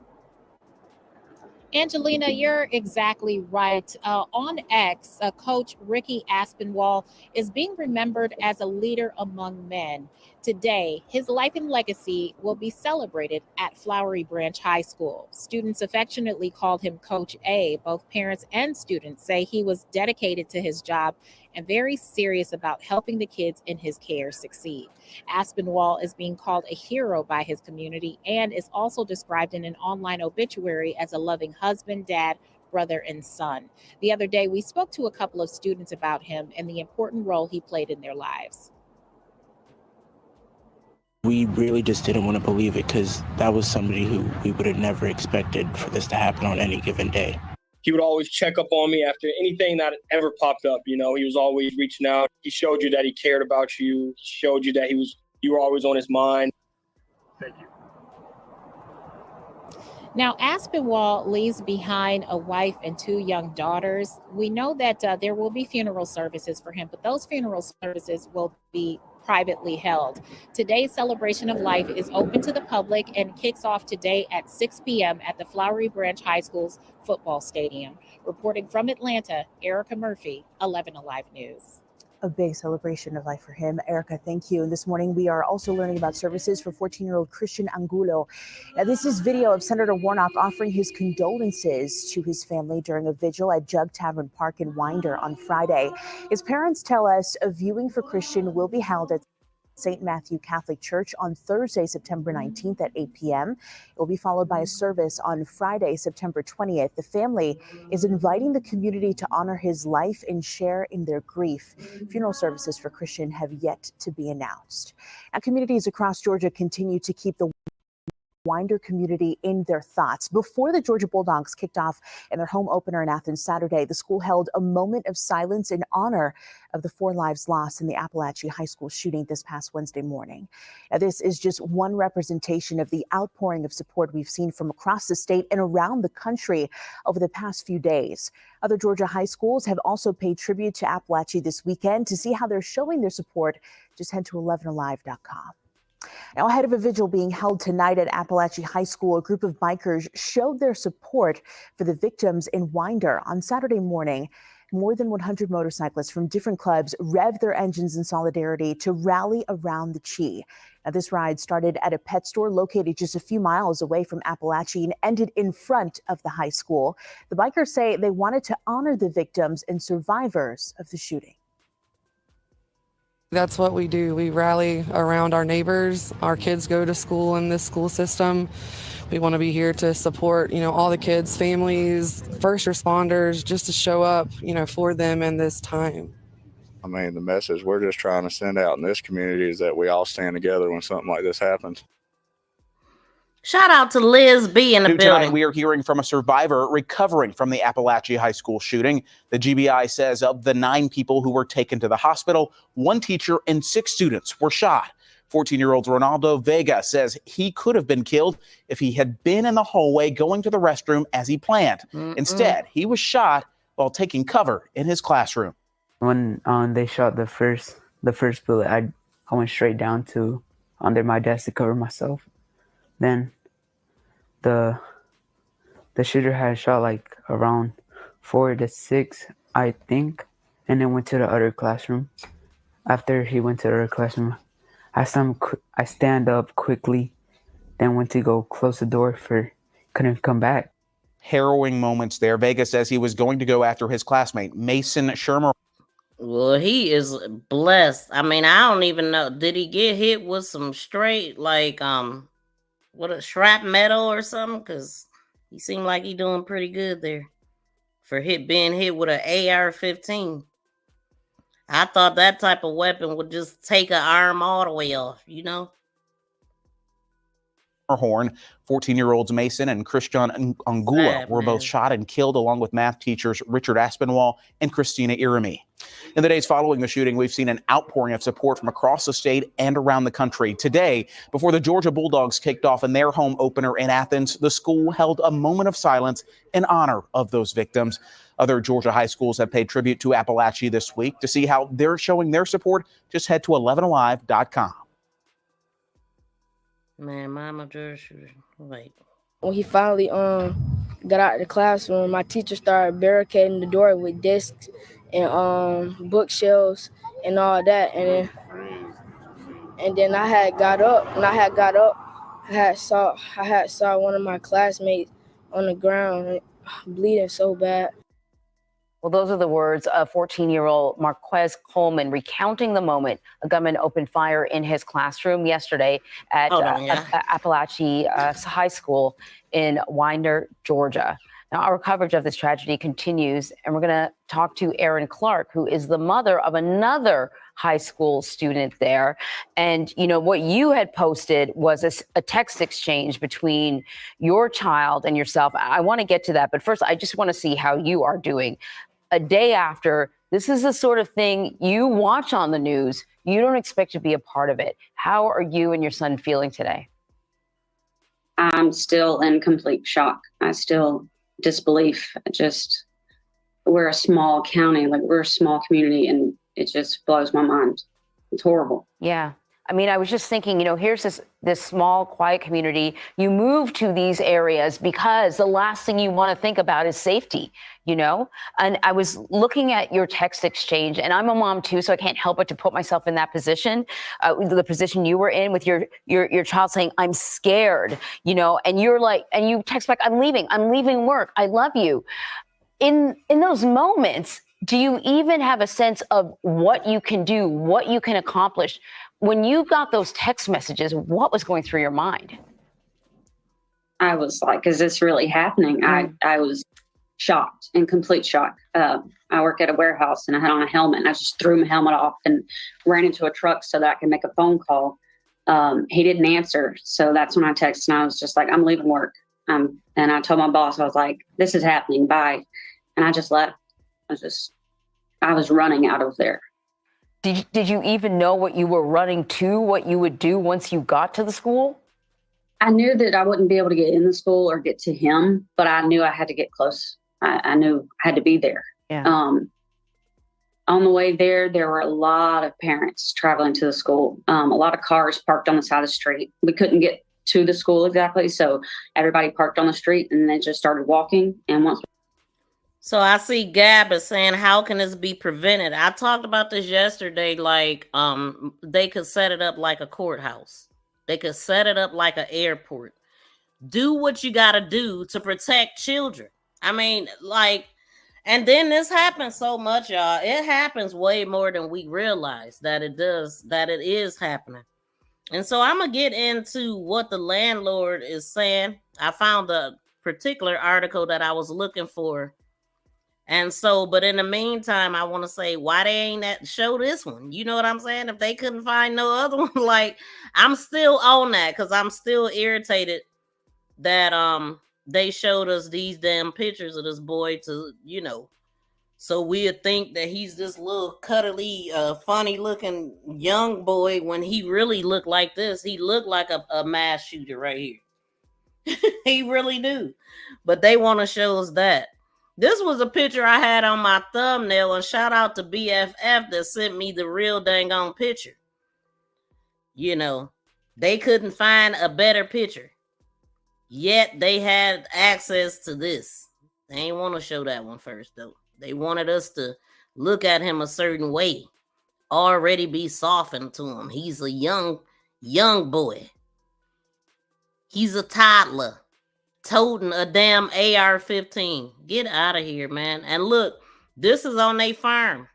S17: Angelina, you're exactly right. On X, Coach Ricky Aspinwall is being remembered as a leader among men. Today, his life and legacy will be celebrated at Flowery Branch High School. Students affectionately called him Coach A. Both parents and students say he was dedicated to his job and very serious about helping the kids in his care succeed. Aspinwall is being called a hero by his community and is also described in an online obituary as a loving husband, dad, brother, and son. The other day, we spoke to a couple of students about him and the important role he played in their lives.
S18: We really just didn't want to believe it because that was somebody who we would have never expected for this to happen on any given day.
S19: He would always check up on me after anything that ever popped up. You know, he was always reaching out. He showed you that he cared about you. He showed you that you were always on his mind. Thank you.
S17: Now, Aspinwall leaves behind a wife and 2 young daughters. We know that there will be funeral services for him, but those funeral services will be privately held. Today's celebration of life is open to the public and kicks off today at 6 p.m. at the Flowery Branch High School's football stadium. Reporting from Atlanta, Erica Murphy, 11 Alive News.
S16: A big celebration of life for him. Erica, thank you. And this morning, we are also learning about services for 14-year-old Christian Angulo. Now, this is video of Senator Warnock offering his condolences to his family during a vigil at Jug Tavern Park in Winder on Friday. His parents tell us a viewing for Christian will be held at St. Matthew Catholic Church on Thursday, September 19th at 8 p.m. It will be followed by a service on Friday, September 20th. The family is inviting the community to honor his life and share in their grief. Funeral services for Christian have yet to be announced. Now, communities across Georgia continue to keep the Winder community in their thoughts. Before the Georgia Bulldogs kicked off in their home opener in Athens Saturday, the school held a moment of silence in honor of the 4 lives lost in the Appalachia High School shooting this past Wednesday morning. Now, this is just one representation of the outpouring of support we've seen from across the state and around the country over the past few days. Other Georgia high schools have also paid tribute to Appalachia this weekend. To see how they're showing their support, just head to 11alive.com. Now, ahead of a vigil being held tonight at Appalachia High School, a group of bikers showed their support for the victims in Winder. On Saturday morning, more than 100 motorcyclists from different clubs revved their engines in solidarity to rally around the Chi. Now, this ride started at a pet store located just a few miles away from Appalachia and ended in front of the high school. The bikers say they wanted to honor the victims and survivors of the shooting.
S20: That's what we do. We rally around our neighbors. Our kids go to school in this school system. We want to be here to support, all the kids, families, first responders, just to show up, for them in this time.
S21: I mean, the message we're just trying to send out in this community is that we all stand together when something like this happens.
S3: Shout out to Liz B in the building.
S22: Tonight, we are hearing from a survivor recovering from the Appalachia High School shooting. The GBI says of the 9 people who were taken to the hospital, 1 teacher and 6 students were shot. 14-year-old Ronaldo Vega says he could have been killed if he had been in the hallway going to the restroom as he planned. Instead, he was shot while taking cover in his classroom.
S23: When they shot the first bullet, I went straight down to under my desk to cover myself. Then the shooter had shot like around 4 to 6, I think, and then went to the other classroom. After he went to the other classroom, I stand up quickly, then went to go close the door couldn't come back.
S22: Harrowing moments there. Vega says he was going to go after his classmate, Mason Shermer.
S3: Well, he is blessed. I mean, I don't even know. Did he get hit with some straight, what a shrapnel or something? Because he seemed like he doing pretty good there for being hit with an AR-15. I thought that type of weapon would just take an arm all the way off,
S22: Horn. 14-year-olds Mason and Christian Angula were both shot and killed, along with math teachers Richard Aspinwall and Christina Irami. In the days following the shooting, we've seen an outpouring of support from across the state and around the country. Today, before the Georgia Bulldogs kicked off in their home opener in Athens, the school held a moment of silence in honor of those victims. Other Georgia high schools have paid tribute to Appalachia this week. To see how they're showing their support, just head to 11alive.com.
S3: Man, Mama George, wait.
S24: When he finally got out of the classroom, my teacher started barricading the door with desks and bookshelves and all that. And then I had got up. I had saw one of my classmates on the ground bleeding so bad.
S25: Well, those are the words of 14-year-old Marquez Coleman recounting the moment a gunman opened fire in his classroom yesterday at Appalachia High School in Winder, Georgia. Now, our coverage of this tragedy continues, and we're going to talk to Erin Clark, who is the mother of another high school student there. And, what you had posted was a text exchange between your child and yourself. I want to get to that, but first, I just want to see how you are doing. A day after, this is the sort of thing you watch on the news. You don't expect to be a part of it. How are you and your son feeling today?
S26: I'm still in complete shock. I still disbelief. We're a small county, we're a small community, and it just blows my mind. It's horrible.
S25: Yeah. I mean, I was just thinking, here's this small, quiet community. You move to these areas because the last thing you want to think about is safety, And I was looking at your text exchange, and I'm a mom too, so I can't help but to put myself in that position, the position you were in with your child saying, "I'm scared," and you're like, and you text back, I'm leaving work. I love you. In those moments, do you even have a sense of what you can do, what you can accomplish? When you got those text messages, what was going through your mind?
S26: I was like, is this really happening? I was shocked, in complete shock. I work at a warehouse and I had on a helmet, and I just threw my helmet off and ran into a truck so that I could make a phone call. He didn't answer. So that's when I texted, and I was just like, I'm leaving work. And I told my boss, I was like, this is happening. Bye. And I just left. I was running out of there.
S25: Did you even know what you were running to, what you would do once you got to the school?
S26: I knew that I wouldn't be able to get in the school or get to him, but I knew I had to get close. I knew I had to be there.
S25: Yeah.
S26: On the way there were a lot of parents traveling to the school. A lot of cars parked on the side of the street. We couldn't get to the school exactly, so everybody parked on the street and they just started walking. And once.
S3: So I see Gab is saying, how can this be prevented? I talked about this yesterday, like they could set it up like a courthouse. They could set it up like an airport. Do what you got to do to protect children. I mean, and then this happens so much, y'all. It happens way more than we realize that it is happening. And so I'm going to get into what the landlord is saying. I found a particular article that I was looking for. And so, but in the meantime, I want to say, why they ain't show this one? You know what I'm saying? If they couldn't find no other one, I'm still on that because I'm still irritated that they showed us these damn pictures of this boy to, so we'd think that he's this little cuddly, funny looking young boy when he really looked like this. He looked like a mass shooter right here. He really do. But they want to show us that. This was a picture I had on my thumbnail, and shout out to BFF that sent me the real dang on picture. They couldn't find a better picture. Yet they had access to this. They ain't want to show that one first, though. They wanted us to look at him a certain way. Already be softened to him. He's a young boy. He's a toddler. Toting a damn AR-15. Get out of here, man. And look, this is on their farm.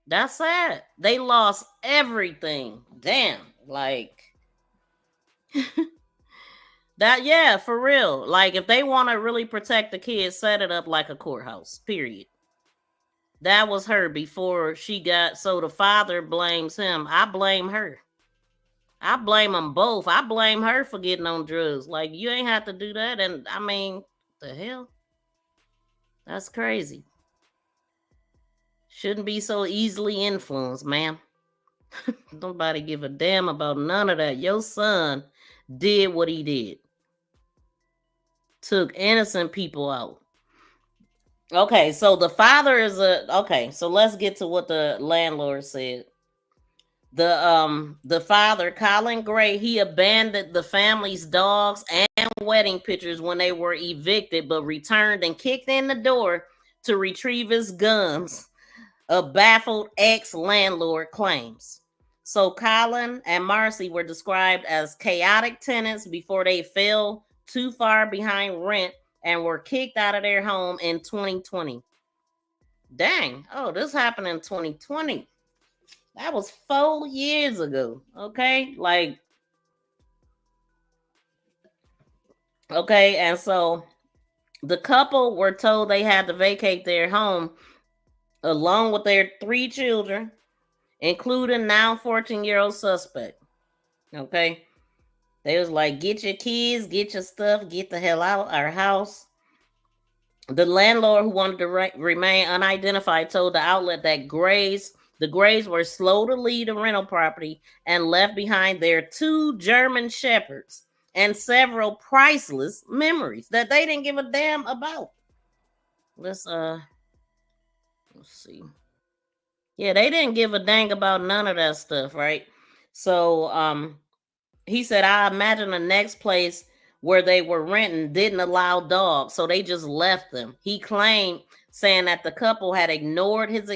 S3: That's sad. They lost everything. Damn. That, yeah, for real. If they want to really protect the kids, set it up like a courthouse, period. That was her before she got, so the father blames him. I blame her. I blame them both. I blame her for getting on drugs. You ain't have to do that. And I mean, the hell? That's crazy. Shouldn't be so easily influenced, ma'am. Nobody give a damn about none of that. Your son did what he did. Took innocent people out. Okay, so the father is so let's get to what the landlord said. The father, Colin Gray, he abandoned the family's dogs and wedding pictures when they were evicted, but returned and kicked in the door to retrieve his guns, a baffled ex-landlord claims. So Colin and Marcee were described as chaotic tenants before they fell too far behind rent and were kicked out of their home in 2020. Dang. Oh, this happened in 2020. That was 4 years ago. Okay. Okay. And so the couple were told they had to vacate their home along with their 3 children, including now 14-year-old suspect. Okay. They was like, get your kids, get your stuff, get the hell out of our house. The landlord, who wanted to remain unidentified, told the outlet that the Grays were slow to leave the rental property and left behind their 2 German shepherds and several priceless memories that they didn't give a damn about. Let's see. Yeah, they didn't give a dang about none of that stuff, right? So he said, I imagine the next place where they were renting didn't allow dogs, so they just left them. He claimed, saying that the couple had ignored his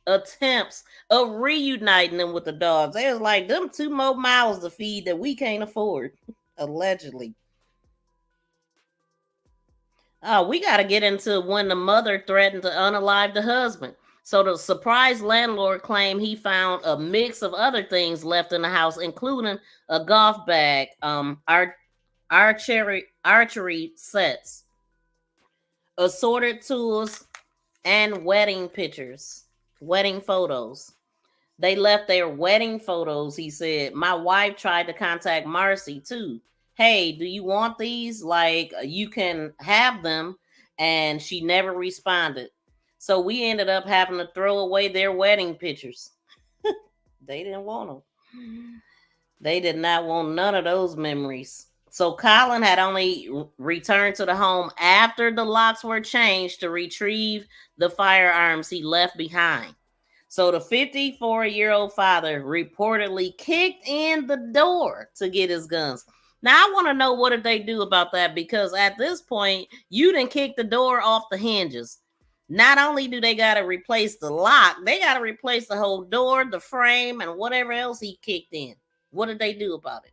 S3: attempts of reuniting them with the dogs. They was like, them 2 more mouths to feed that we can't afford. Allegedly. We got to get into when the mother threatened to unalive the husband. So the surprised landlord claimed he found a mix of other things left in the house, including a golf bag, archery sets, assorted tools, and wedding pictures, wedding photos. They left their wedding photos, he said. My wife tried to contact Marcee too. Hey, do you want these? Like, you can have them. And she never responded. So we ended up having to throw away their wedding pictures. They didn't want them. They did not want none of those memories. So Colin had only returned to the home after the locks were changed to retrieve the firearms he left behind. So the 54-year-old father reportedly kicked in the door to get his guns. Now, I want to know, what did they do about that? Because at this point, you done kicked the door off the hinges. Not only do they got to replace the lock, they got to replace the whole door, the frame, and whatever else he kicked in. What did they do about it?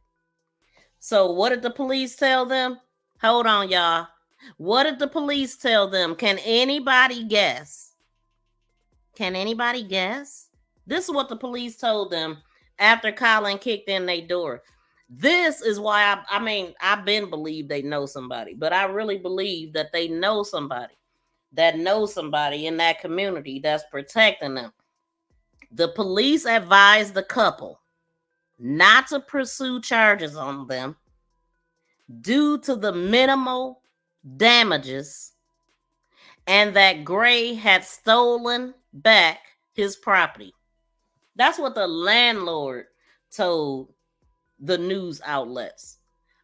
S3: So what did the police tell them? Hold on, y'all. What did the police tell them? Can anybody guess? Can anybody guess? This is what the police told them after Colin kicked in their door. This is why I've been believed they know somebody, but I really believe that they know somebody that knows somebody in that community that's protecting them. The police advised the couple not to pursue charges on them due to the minimal damages and that Gray had stolen back his property. That's what the landlord told the news outlets.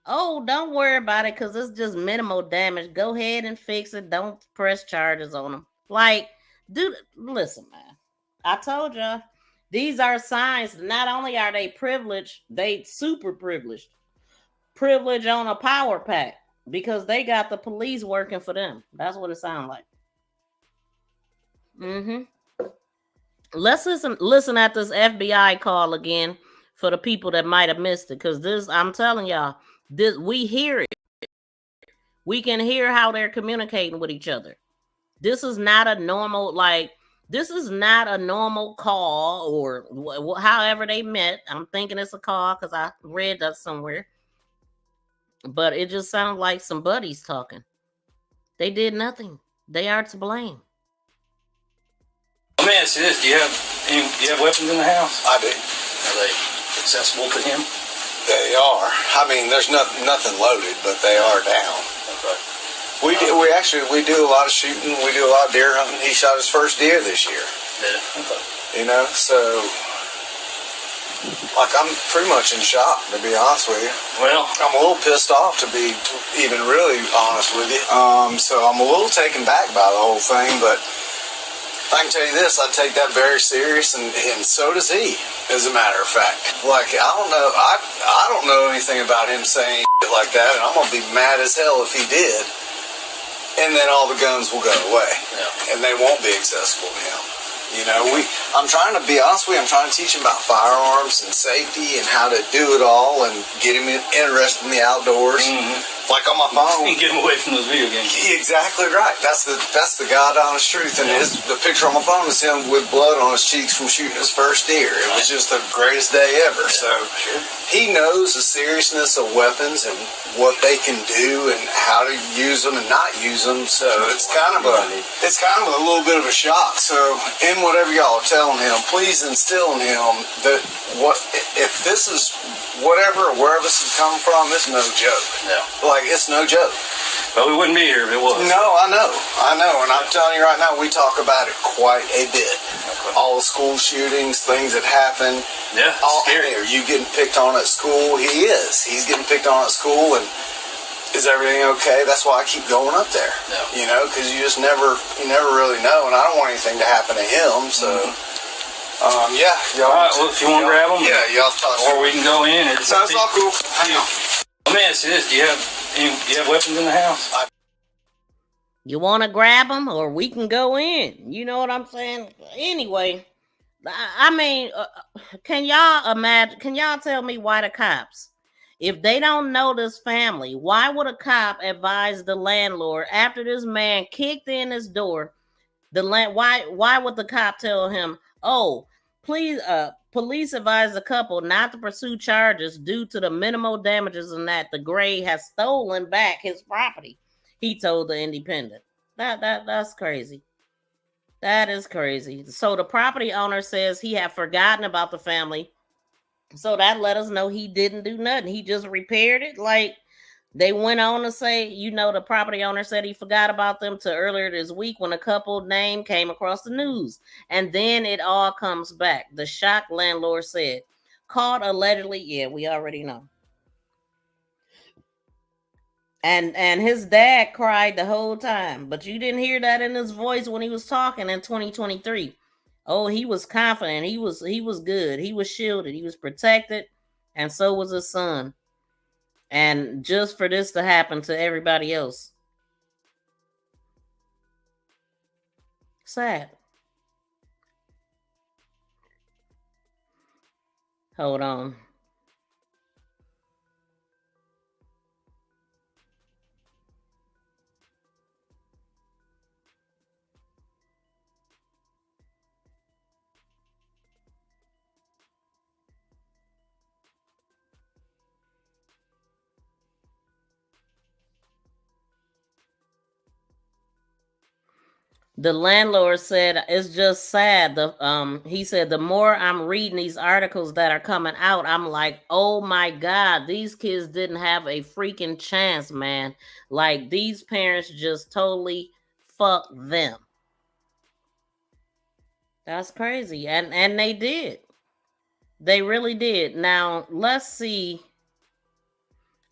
S3: Oh, don't worry about it because it's just minimal damage. Go ahead and fix it. Don't press charges on them. Like, dude, listen, man. I told y'all, these are signs. Not only are they privileged, they super privileged. Privilege on a power pack because they got the police working for them. That's what it sounds like. Let's listen at this FBI call again for the people that might have missed it, because this, I'm telling y'all, this, we hear it. We can hear how they're communicating with each other. This is not a normal, this is not a normal call or however they met. I'm thinking it's a call because I read that somewhere. But it just sounds like some buddies talking. They did nothing. They are to blame.
S14: Let me ask you this: do you have weapons in the house?
S2: I do.
S14: Are they accessible to him?
S2: They are. I mean, there's nothing loaded, but they are down.
S14: Okay.
S2: We do a lot of shooting. We do a lot of deer hunting. He shot his first deer this year.
S14: Yeah. Okay.
S2: You know, so like I'm pretty much in shock, to be honest with you.
S14: Well,
S2: I'm a little pissed off, to be even really honest with you. So I'm a little taken back by the whole thing, but I can tell you this, I take that very serious, and so does he, as a matter of fact. Like, I don't know anything about him saying shit like that, and I'm going to be mad as hell if he did. And then all the guns will go away, and they won't be accessible to him. You know, I'm trying to be honest with you, I'm trying to teach him about firearms and safety and how to do it all and get him interested in the outdoors. Like on my phone.
S14: Get him away from those video games.
S2: Exactly right. That's the God honest truth. And the picture on my phone is him with blood on his cheeks from shooting his first deer. It was just the greatest day ever. So he knows the seriousness of weapons and what they can do and how to use them and not use them. So it's kind of a little bit of a shock. So in whatever y'all are telling him, please instill in him that if this is whatever or wherever this is coming from, it's no joke. Like, it's no joke.
S14: Well, we wouldn't be here if it was.
S2: No, I know. And I'm telling you right now, we talk about it quite a bit. Okay. All the school shootings, things that happen.
S14: Yeah, scary.
S2: Hey, are you getting picked on at school? He is. He's getting picked on at school, and is everything okay? That's why I keep going up there. You know, because you never really know, and I don't want anything to happen to him, so... Yeah.
S14: All right, well, if you want to grab them,
S2: yeah, y'all talk.
S14: or we can go in.
S2: Sounds all cool. Hang on.
S14: Let me ask you this: do you have weapons in the house?
S3: You want to grab them, or we can go in? You know what I'm saying? Anyway, I mean, can y'all imagine? Can y'all tell me why the cops, if they don't know this family, why would a cop advise the landlord after this man kicked in his door? Why would the cop tell him, "Oh, please, police advise the couple not to pursue charges due to the minimal damages and that the Gray has stolen back his property," he told the Independent. That's crazy. That is crazy. So the property owner says he had forgotten about the family. So that let us know he didn't do nothing. He just repaired it. Like, they went on to say, the property owner said he forgot about them till earlier this week when a couple name came across the news. And then it all comes back. The shocked landlord said, caught allegedly. Yeah, we already know. And his dad cried the whole time. But you didn't hear that in his voice when he was talking in 2023. Oh, he was confident. He was good. He was shielded. He was protected. And so was his son. And just for this to happen to everybody else. Sad. Hold on. The landlord said it's just sad. He said the more I'm reading these articles that are coming out, I'm like, oh my God, these kids didn't have a freaking chance, man. Like, these parents just totally fucked them. That's crazy. And they did. They really did. Now, let's see.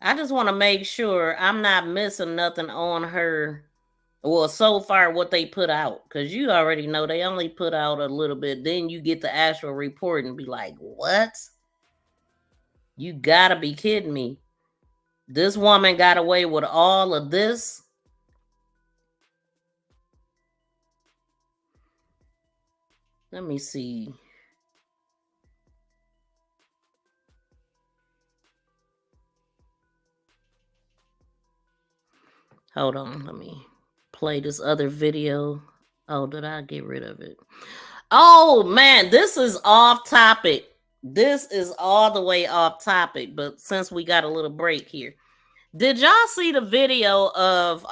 S3: I just want to make sure I'm not missing nothing on her. Well, so far what they put out, because you already know they only put out a little bit. Then you get the actual report and be like, what? You gotta be kidding me. This woman got away with all of this? Let me see. Hold on, let me play this other video. Oh, did I get rid of it? Oh man, this is off topic. This is all the way off topic, but since we got a little break here. Did y'all see the video of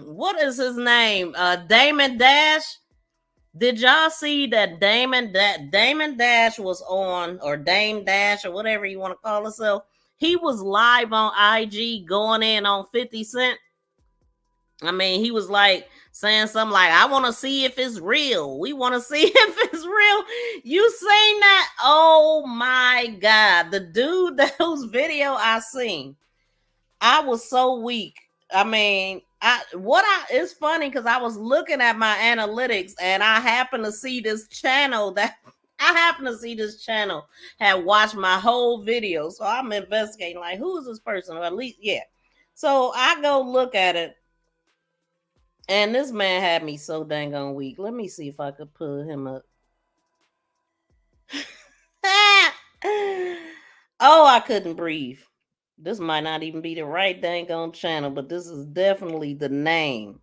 S3: what is his name? Damon Dash? Did y'all see that Damon Dash was on, or Dame Dash, or whatever you want to call himself? He was live on IG going in on 50 Cent. I mean, he was like saying something like, I want to see if it's real. We want to see if it's real. You seen that? Oh my God. The dude whose video I seen, I was so weak. I mean, it's funny because I was looking at my analytics and I happened to see this channel had watched my whole video. So I'm investigating, like, who is this person? Or at least, yeah. So I go look at it. And this man had me so dang on weak. Let me see if I could pull him up. Oh, I couldn't breathe. This might not even be the right dang on channel, but this is definitely the name.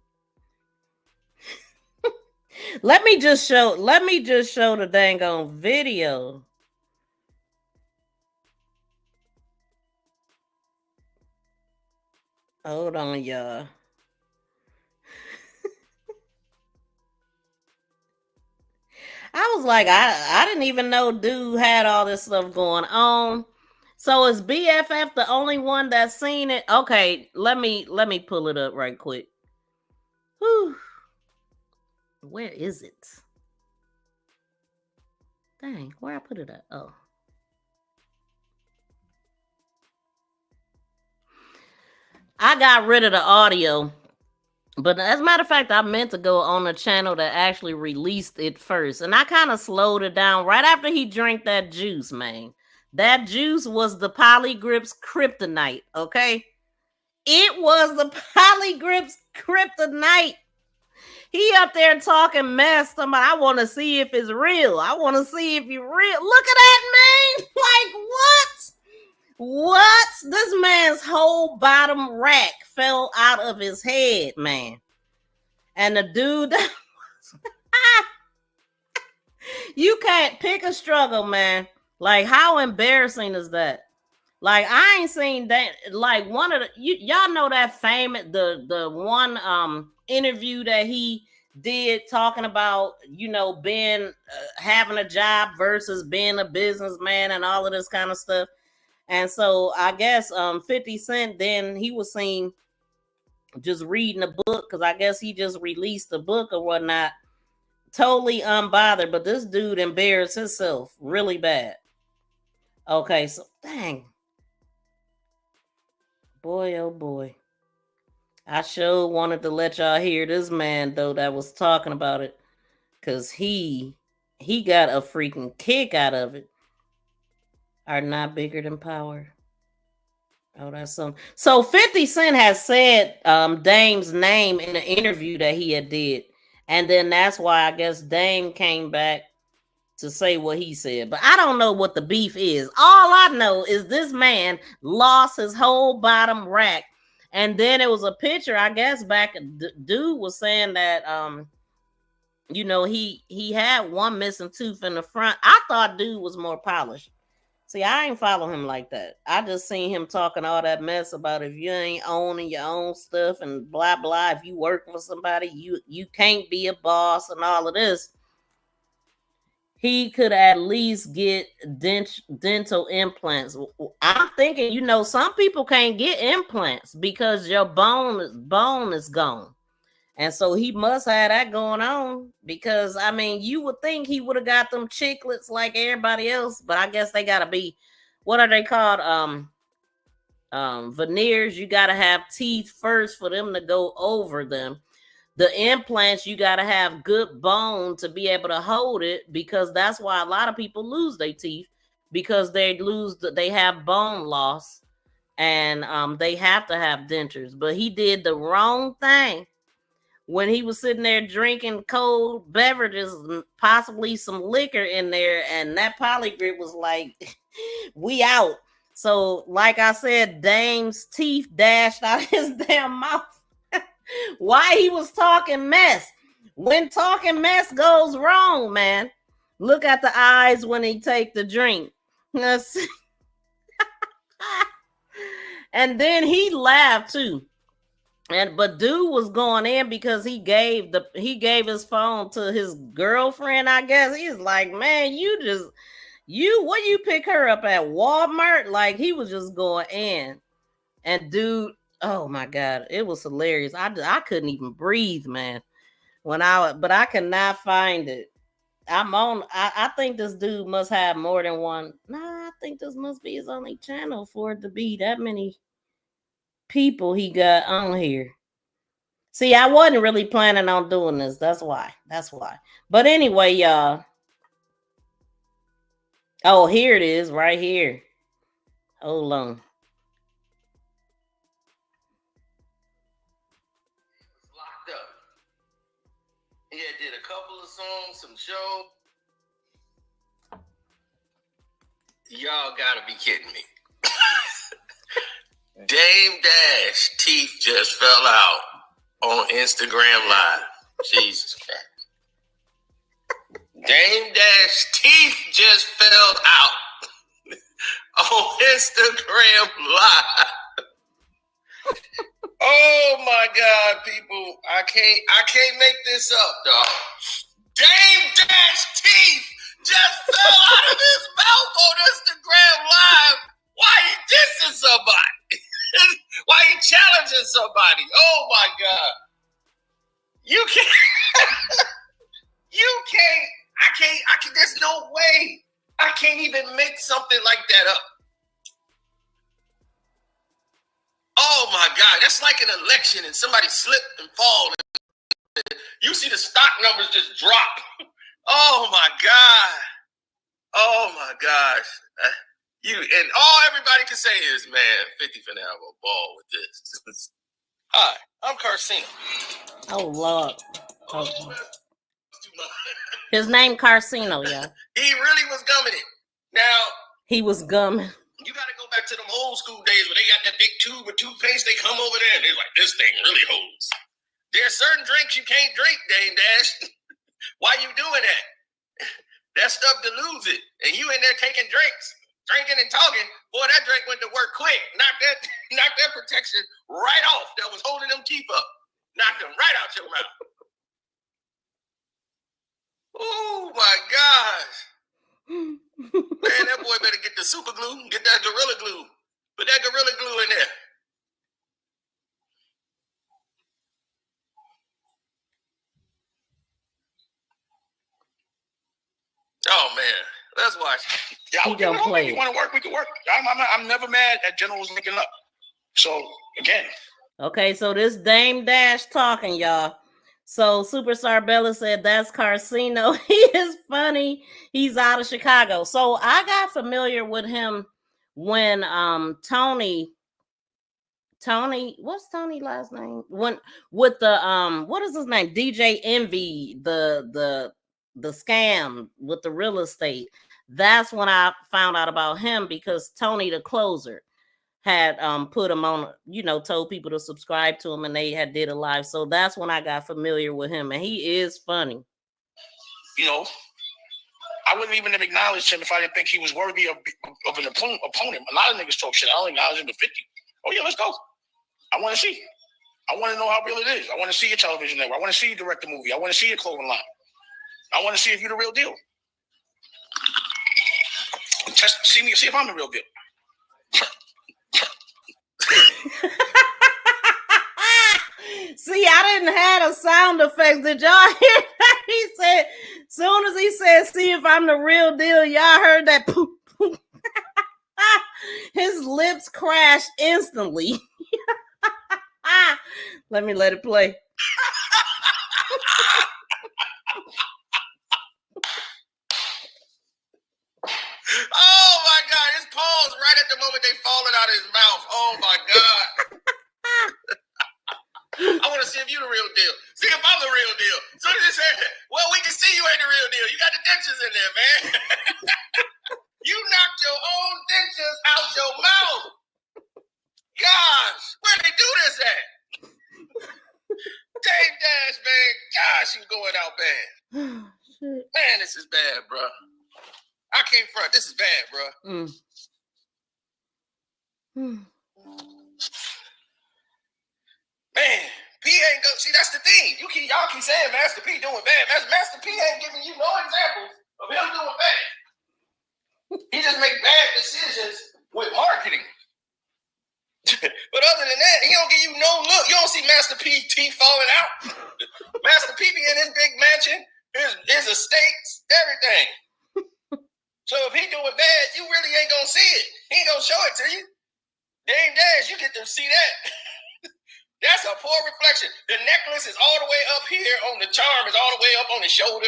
S3: Let me just show the dang on video. Hold on, y'all. I was like, I didn't even know dude had all this stuff going on. So is BFF the only one that's seen it? Okay, let me pull it up right quick. Whew. Where is it? Dang, where I put it at? Oh. I got rid of the audio But as a matter of fact, I meant to go on a channel that actually released it first. And I kind of slowed it down right after he drank that juice, man. That juice was the Polygrip's kryptonite, okay? It was the Polygrip's kryptonite. He up there talking mess. I want to see if it's real. I want to see if you're real. Look at that, man. Like, what? What? This man's whole bottom rack fell out of his head, man. And the dude, you can't pick a struggle, man. Like, how embarrassing is that? Like, I ain't seen that. Like, one of the y'all know that famous the one interview that he did talking about, you know, being having a job versus being a businessman and all of this kind of stuff. And so I guess 50 Cent, then he was seen just reading a book, because I guess he just released a book or whatnot, totally unbothered. But this dude embarrassed himself really bad. Okay, so dang. Boy, oh boy. I sure wanted to let y'all hear this man, though, that was talking about it, because he got a freaking kick out of it. Are not bigger than power. Oh, that's something. So 50 Cent has said Dame's name in an interview that he had did. And then that's why I guess Dame came back to say what he said. But I don't know what the beef is. All I know is this man lost his whole bottom rack. And then it was a picture, I guess, back. Dude was saying that, you know, he had one missing tooth in the front. I thought dude was more polished. See, I ain't follow him like that. I just seen him talking all that mess about if you ain't owning your own stuff and blah, blah. If you work for somebody, you can't be a boss and all of this. He could at least get dental implants. I'm thinking, you know, some people can't get implants because your bone is gone. And so he must have that going on, because, I mean, you would think he would have got them chiclets like everybody else, but I guess they got to be, what are they called? Veneers. You got to have teeth first for them to go over them. The implants, you got to have good bone to be able to hold it, because that's why a lot of people lose their teeth, because they have bone loss, and they have to have dentures. But he did the wrong thing when he was sitting there drinking cold beverages, possibly some liquor in there, and that Polygrip was like, we out. So, like I said, Dame's teeth dashed out of his damn mouth. Why he was talking mess. When talking mess goes wrong, man, look at the eyes when he take the drink. And then he laughed too. But dude was going in because he gave his phone to his girlfriend, I guess. He's like, man, what you pick her up at Walmart? Like, he was just going in. And dude, oh my God, it was hilarious. I couldn't even breathe, man. But I cannot find it. I think this dude must have more than one. Nah, I think this must be his only channel for it to be that many people he got on here. See, I wasn't really planning on doing this. That's why. But anyway, y'all. Oh, here it is, right here. Hold on.
S4: Locked up. He had did a couple of songs, some show. Y'all gotta be kidding me. Dame Dash teeth just fell out on Instagram Live. Jesus Christ. Dame Dash teeth just fell out on Instagram Live. Oh my God, people. I can't make this up, dog. Dame Dash teeth just fell out of his mouth on Instagram Live. Why you dissing somebody? Why you challenging somebody? Oh my God. You can't. I can't. There's no way. I can't even make something like that up. Oh my God, that's like an election and somebody slipped and fall. You see the stock numbers just drop. Oh my God. Oh my gosh. And all everybody can say is, man, 50 finna have a ball with this. Hi, I'm Carcino.
S3: Oh Lord. Oh. His name Carcino, yeah.
S4: He really was gumming it. Now
S3: he was gumming.
S4: You gotta go back to them old school days where they got that big tube of toothpaste. They come over there and they're like, this thing really holds. There's certain drinks you can't drink, Dame Dash. Why you doing that? That stuff dilutes it. And you in there taking drinks, drinking and talking. Boy, that drink went to work quick. Knocked that protection right off that was holding them teeth up. Knocked them right out your mouth. Oh my gosh. Man, that boy better get the super glue, get that Gorilla Glue. Put that Gorilla Glue in there. Oh man, let's watch.
S5: Yeah,
S3: he don't play.
S5: You want to work? We can work. I'm never mad at generals linking up. So again.
S3: Okay, so this Dame Dash talking, y'all. So Superstar Bella said that's Carcino. He is funny. He's out of Chicago. So I got familiar with him when Tony, what's Tony's last name? When with the what is his name? DJ Envy, the scam with the real estate. That's when I found out about him because Tony the closer had put him on, told people to subscribe to him, and they had did a live. So that's when I got familiar with him, and he is funny.
S5: I wouldn't even have acknowledged him if I didn't think he was worthy of an opponent. A lot of niggas talk shit. I don't acknowledge him at 50. Oh yeah, let's go. I want to see. I want to know how real it is. I want to see your television network. I want to see you direct the movie. I want to see your clothing line. I want to see if you're the real deal. See if I'm the real deal.
S3: See, I didn't have a sound effect. Did y'all hear that? He said, soon as he said, see if I'm the real deal, y'all heard that poop. His lips crashed instantly. Let it play.
S4: Oh my God, his paws right at the moment they falling out of his mouth. Oh my God. I want to see if you the real deal. See if I'm the real deal. So they just said, well, we can see you ain't the real deal. You got the dentures in there, man. You knocked your own dentures out your mouth. Gosh, where they do this at? Dame Dash, man. Gosh, you going out bad. Man, this is bad, bro. I can't front. This is bad, bro. Man, P ain't go. See, that's the thing. Y'all keep saying Master P doing bad. Master P ain't giving you no examples of him doing bad. He just make bad decisions with marketing. But other than that, he don't give you no look. You don't see Master P teeth falling out. Master P be in his big mansion, his estates, everything. So if he doing bad, you really ain't gonna see it. He ain't gonna show it to you. Dame Dash, you get to see that. That's a poor reflection. The necklace is all the way up here on the charm, is all the way up on his shoulder.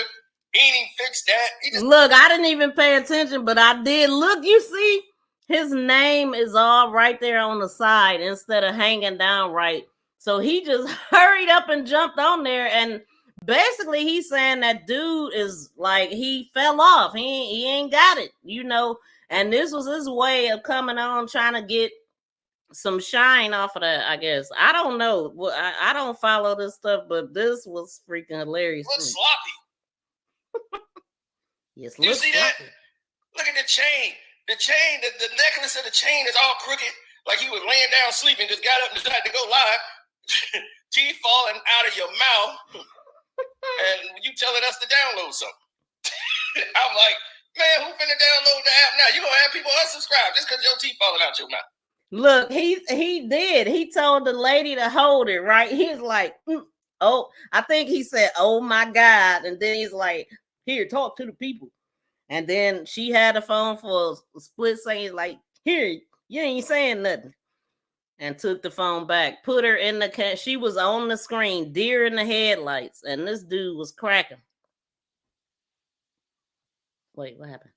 S4: He ain't even fixed that.
S3: Look, I didn't even pay attention, but I did. Look, you see, his name is all right there on the side instead of hanging down right. So he just hurried up and jumped on there, and basically he's saying that dude is like, he fell off. He ain't got it, and this was his way of coming on, trying to get some shine off of that, I guess. I don't know. Well, I don't follow this stuff, but this was freaking hilarious.
S4: Looks sloppy.
S3: Yes,
S4: you see sloppy. That? Look at the chain. The chain, the necklace of the chain is all crooked. Like he was laying down sleeping, just got up and decided to go live. Teeth falling out of your mouth. And you telling us to download something. I'm like, man, who finna download the app now? You gonna have people unsubscribe just because your teeth falling out your mouth.
S3: Look, he did. He told the lady to hold it, right? He's like, oh, I think he said, oh my God. And then he's like, here, talk to the people. And then she had a phone for a split second, like, here, you ain't saying nothing. and took the phone back. Put her in the she was on the screen, deer in the headlights, and this dude was cracking. Wait, what happened?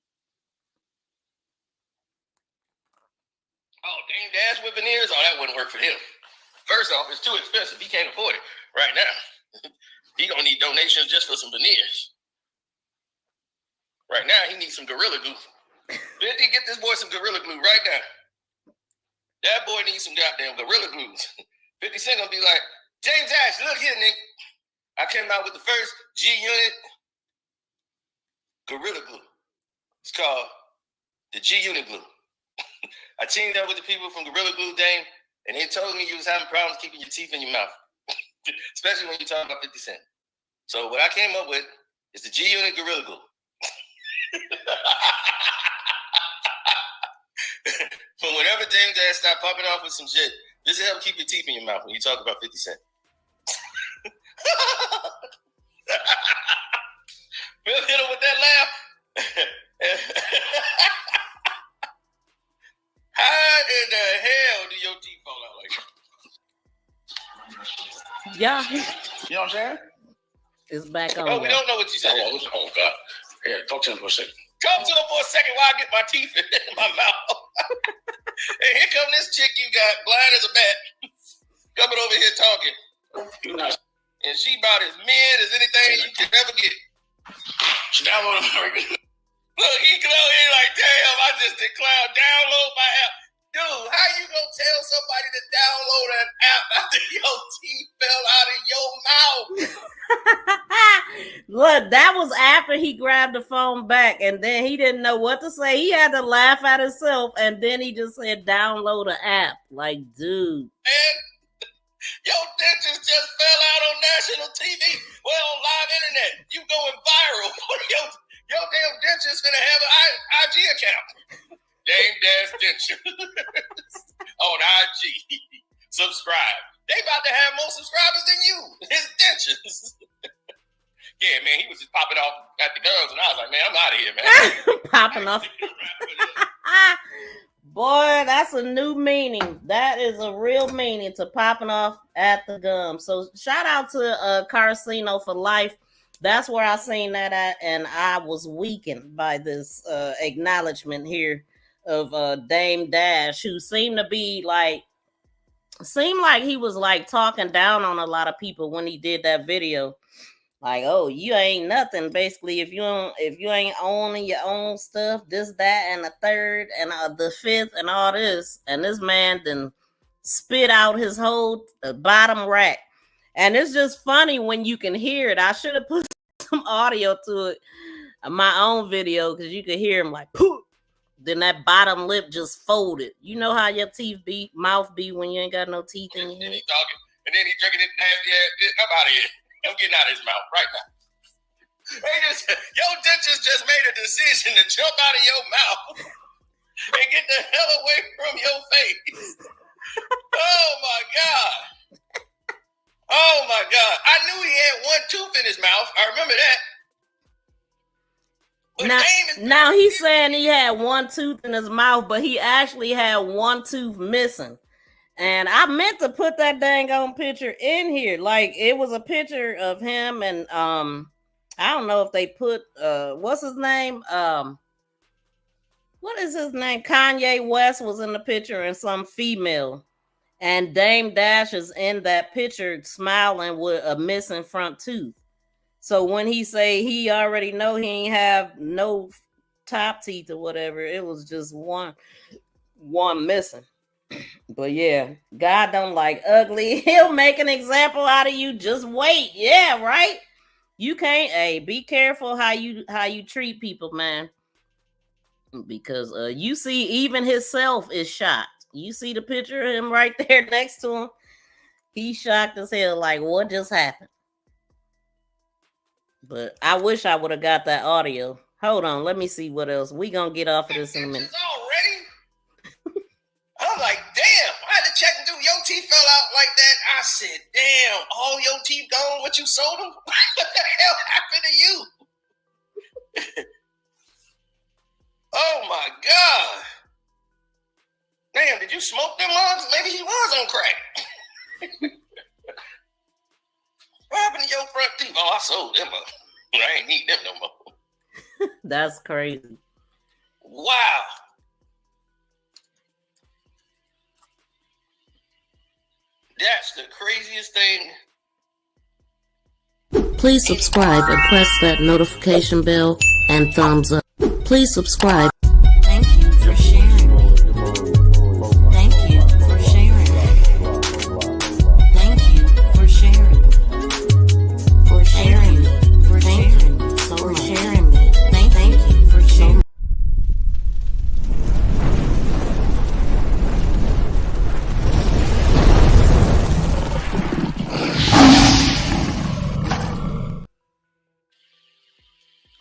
S4: Oh, Dame Dash with veneers? Oh, that wouldn't work for him. First off, it's too expensive. He can't afford it right now. He gonna need donations just for some veneers. Right now, he needs some Gorilla Glue. 50, get this boy some Gorilla Glue right now. That boy needs some goddamn Gorilla Glues. 50 Cent gonna be like, James Ash, look here, nigga. I came out with the first G-Unit Gorilla Glue. It's called the G-Unit Glue. I teamed up with the people from Gorilla Glue, Dame, and they told me you was having problems keeping your teeth in your mouth, especially when you're talking about 50 Cent. So what I came up with is the G-Unit Gorilla Glue. But whenever Dame Dash start popping off with some shit, this will help keep your teeth in your mouth when you talk about 50 Cent. We'll hit him with that laugh. How in the hell do your teeth fall out like that?
S3: Yeah.
S5: You know what I'm saying?
S3: It's back on.
S4: Oh, we don't know what you said.
S5: Oh God. Yeah, talk to him for a second.
S4: Come to him for a second while I get my teeth in my mouth. And here come this chick you got, blind as a bat, coming over here talking. And she about as mid as anything you could ever get.
S5: She downloaded my
S4: Look, he come out here like, damn, I just declared download my app. Dude, how you gonna tell somebody to download an app after your teeth fell out of your mouth?
S3: Look, that was after he grabbed the phone back, and then he didn't know what to say. He had to laugh at himself, and then he just said, download an app. Like, dude.
S4: Man, your dentures just fell out on national TV. Well, on live internet. You going viral. Your damn dentures gonna have an IG account. Dame Dash Dentures on IG. Subscribe. They about to have more subscribers than you. His dentures. Yeah, man, he was just popping off at the girls, and I was like, man, I'm out of here, man.
S3: Popping off. Boy, that's a new meaning. That is a real meaning to popping off at the gum. So shout out to Carcino for life. That's where I seen that at, and I was weakened by this acknowledgement here of Dame Dash, who seemed like he was like talking down on a lot of people when he did that video. Like, oh, you ain't nothing. Basically, if you ain't owning your own stuff, this, that, and the third, and the fifth, and all this, and this man then spit out his whole bottom rack. And it's just funny when you can hear it. I should have put some audio to it, my own video, because you could hear him like, poof. Then that bottom lip just folded. You know how your mouth be when you ain't got no teeth in your head.
S4: He talking, and then he drinking it nasty ass. I'm out of here. I'm getting out of his mouth right now. Your dentures just made a decision to jump out of your mouth and get the hell away from your face. Oh my God. Oh my God. I knew he had one tooth in his mouth. I remember that.
S3: Now he's saying he had one tooth in his mouth, but he actually had one tooth missing. And I meant to put that dang on picture in here. Like, it was a picture of him and I don't know if they put what's his name? What is his name? Kanye West was in the picture and some female. And Dame Dash is in that picture smiling with a missing front tooth. So when he say he already know he ain't have no top teeth or whatever, it was just one missing. But yeah, God don't like ugly. He'll make an example out of you. Just wait. Yeah, right. You can't. Hey, be careful how you treat people, man. Because you see, even himself is shocked. You see the picture of him right there next to him. He's shocked as hell. Like, what just happened? But I wish I would have got that audio. Hold on, let me see what else. We gonna get off of this in a minute.
S4: Already? I'm like, damn, I had to check and do your teeth fell out like that. I said, damn, all your teeth gone, what you sold them? What the hell happened to you? Oh my God. Damn, did you smoked them ones? Maybe he was on crack. What happened to your front teeth? Oh, I sold them up. I ain't need them no more.
S3: That's crazy.
S4: Wow. That's the craziest thing.
S3: Please subscribe and press that notification bell and thumbs up. Please subscribe. Thank you for sharing. Thank you for sharing. Thank you for sharing. For sharing. For sharing. For sharing me. Thank you for sharing.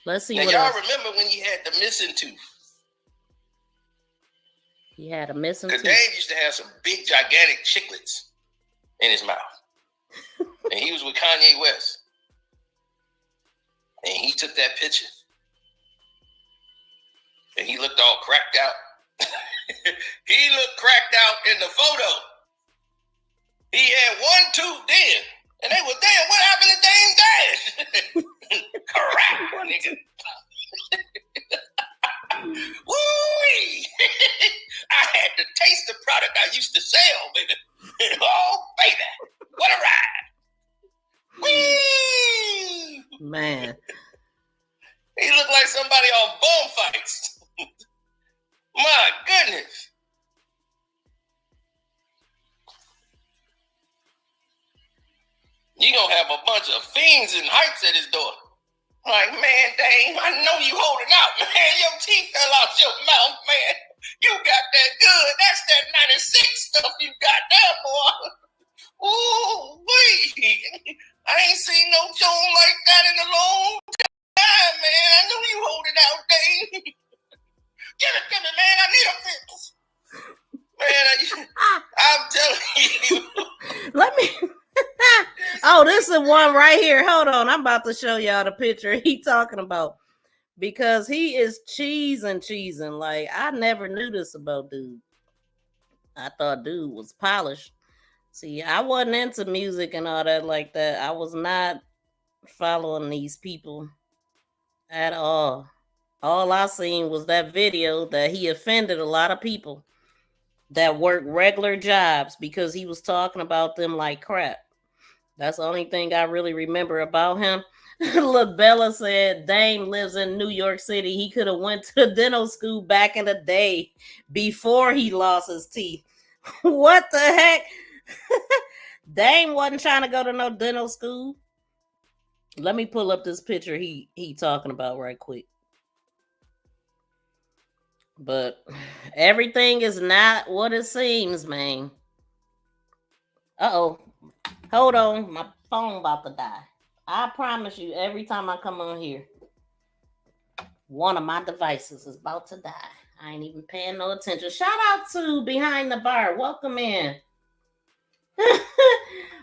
S3: Let's see
S4: now,
S3: what
S4: y'all
S3: else.
S4: remember when he had the missing tooth?
S3: He had a missing
S4: Because
S3: tooth.
S4: Dave used to have some big, gigantic chiclets in his mouth. And he was with Kanye West. And he took that picture. And he looked all cracked out. He looked cracked out in the photo. He had one tooth then. And they were damn, what happened to Dame Dash? Crack, nigga. Woo-wee. I had to taste the product I used to sell, baby. Oh, baby. What a ride. Whee!
S3: Man.
S4: He looked like somebody on bone fights. My goodness. You gonna have a bunch of fiends and hypes at his door. Like, man, Dame, I know you holding out, man. Your teeth fell out your mouth, man. You got that good. That's that 96 stuff you got there, boy. Ooh, wee. I ain't seen no Joan like that in a long time, man. I know you holding out, Dame. Give it to me, man. I need a fix. Man, I'm telling you.
S3: Let me. Oh, this is one right here. Hold on. I'm about to show y'all the picture he talking about. Because he is cheesing. Like, I never knew this about dude. I thought dude was polished. See, I wasn't into music and all that like that. I was not following these people at all. All I seen was that video that he offended a lot of people that work regular jobs because he was talking about them like crap. That's the only thing I really remember about him. Look, Bella said Dame lives in New York City. He could have went to dental school back in the day before he lost his teeth. What the heck? Dame wasn't trying to go to no dental school. Let me pull up this picture he talking about right quick. But everything is not what it seems, man. Uh-oh. Hold on. My phone about to die. I promise you, every time I come on here, one of my devices is about to die. I ain't even paying no attention. Shout out to Behind the Bar. Welcome in.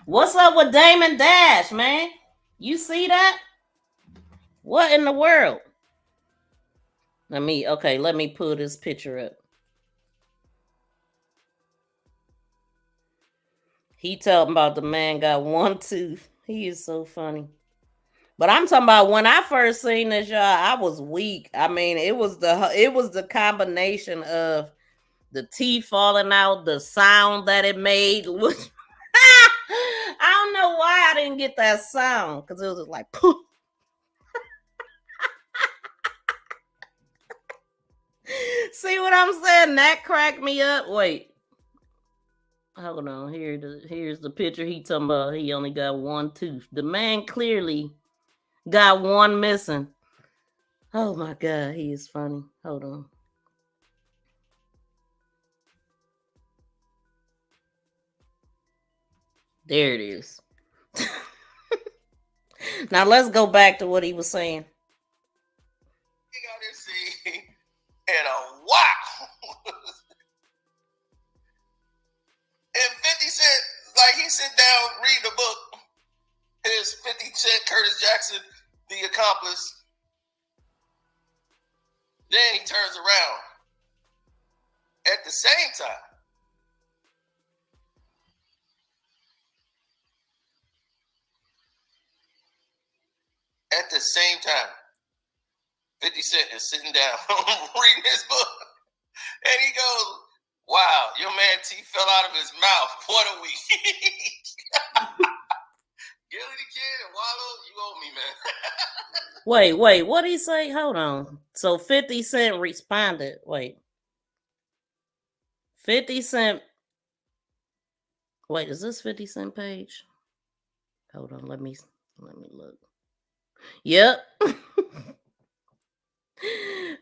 S3: What's up with Damon Dash, man? You see that? What in the world? Let me pull this picture up. He talking about the man got one tooth. He is so funny. But I'm talking about when I first seen this, y'all, I was weak. I mean, it was the combination of the teeth falling out, the sound that it made. I don't know why I didn't get that sound, because it was just like poof. See what I'm saying? That cracked me up. Wait. Hold on. Here's the picture he talking about. He only got one tooth. The man clearly got one missing. Oh my God, he is funny. Hold on. There it is. Now let's go back to what he was saying.
S4: You got to see, and a wow. And 50 Cent, like he sit down, read the book. His 50 Cent, Curtis Jackson, The Accomplice. Then he turns around. At the same time, At the same time, 50 Cent is sitting down reading his book, and he goes, "Wow, your man teeth fell out of his mouth. What a week." Gilly the Kid and Wallow, you owe me, man.
S3: Wait, what did he say? Hold on. So 50 Cent responded. Wait. 50 Cent. Wait, is this 50 Cent page? Hold on, let me look. Yep.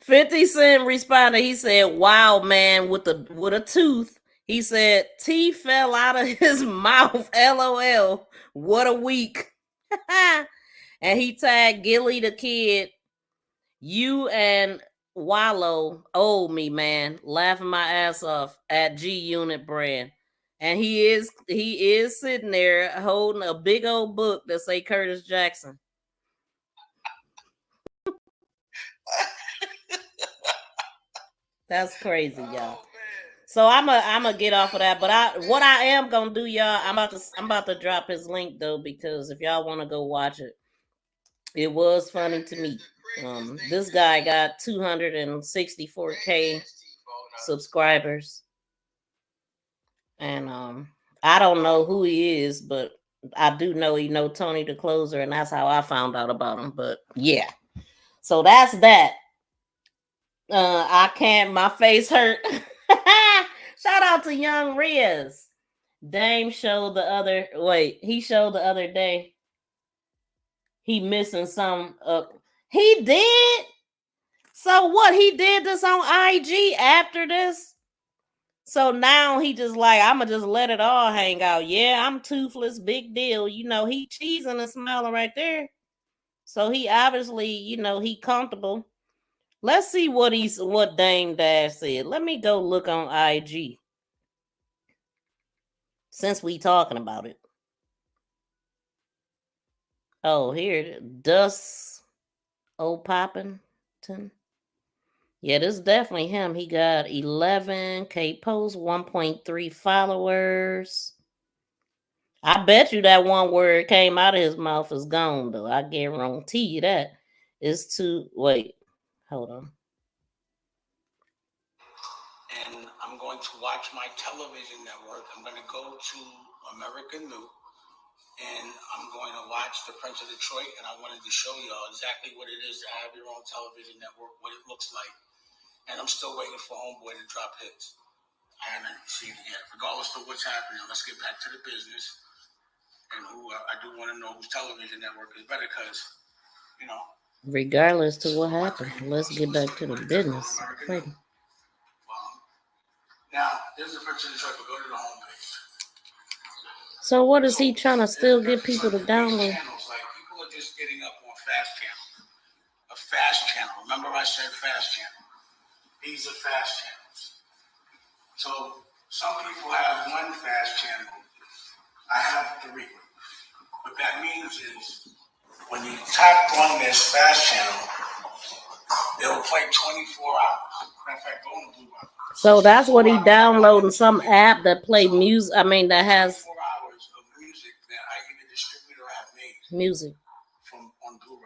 S3: 50 Cent responded. He said, "Wow, man, with a tooth." He said, "Teeth fell out of his mouth. LOL. What a week." And he tagged Gilly the Kid. "You and Wallow owe me, man. Laughing my ass off at G Unit Brand." And he is sitting there holding a big old book that say Curtis Jackson. That's crazy, y'all. So I'm a get off of that. But what I am gonna do, y'all, I'm about to drop his link though, because if y'all want to go watch it, it was funny to me. This guy got 264K subscribers, and I don't know who he is, but I do know he know Tony the Closer, and that's how I found out about him. But yeah, so that's that. I can't. My face hurt. Shout out to Young Riz. Dame showed the other. Wait, he showed the other day. He missing some. He did. So what? He did this on IG after this. So now he just like, I'ma just let it all hang out. Yeah, I'm toothless. Big deal. You know, he cheesing and smiling right there. So he obviously, you know, he comfortable. Let's see what Dame Dash said. Let me go look on IG. Since we talking about it. Oh, here, Dust O'Poppington. Yeah, this is definitely him. He got 11K posts, 1.3 followers. I bet you that one word came out of his mouth is gone, though. I guarantee you that. It's too. Wait, hold on.
S5: And I'm going to watch my television network. I'm going to go to American New, and I'm going to watch The Prince of Detroit, and I wanted to show y'all exactly what it is to have your own television network, what it looks like. And I'm still waiting for Homeboy to drop hits. I haven't seen it yet. Regardless of what's happening, let's get back to the business. And I do want to know whose television network is better, because, you know.
S3: Regardless to what happened, let's get back to the business. Wait.
S5: Now, there's the Prince of Detroit, but go to the homepage.
S3: So what is he trying to still get people to download?
S5: Channels, like, people are just getting up on fast channel. A fast channel. Remember I said fast channel. These are fast channels. So some people have one fast channel. I have 3. What that means is when you tap on this fast channel, it'll play 24 hours. Matter of fact, go on Blue Rock.
S3: So that's what he downloading, some app that play music. I mean, that has
S5: 4 hours of music that I either distribute or have made
S3: music
S5: from on Blue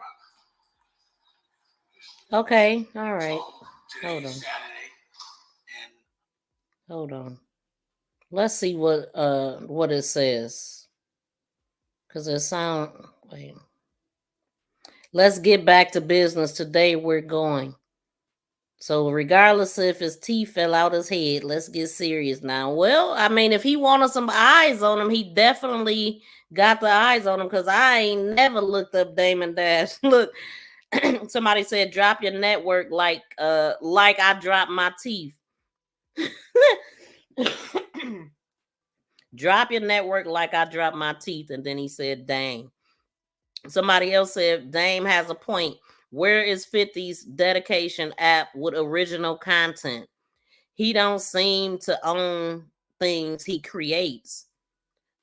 S5: Rock.
S3: Okay, all right.
S5: So
S3: Hold on.
S5: Saturday, and
S3: Hold on. Let's see what it says. Cause it sound. Wait. Let's get back to business. Today we're going. So regardless if his teeth fell out his head, let's get serious now. Well, I mean, if he wanted some eyes on him, he definitely got the eyes on him, because I ain't never looked up Damon Dash. Look, somebody said drop your network like I dropped my teeth. Drop your network like I dropped my teeth. And then he said, dang. Somebody else said, Dame has a point. Where is 50's dedication app with original content? He don't seem to own things he creates.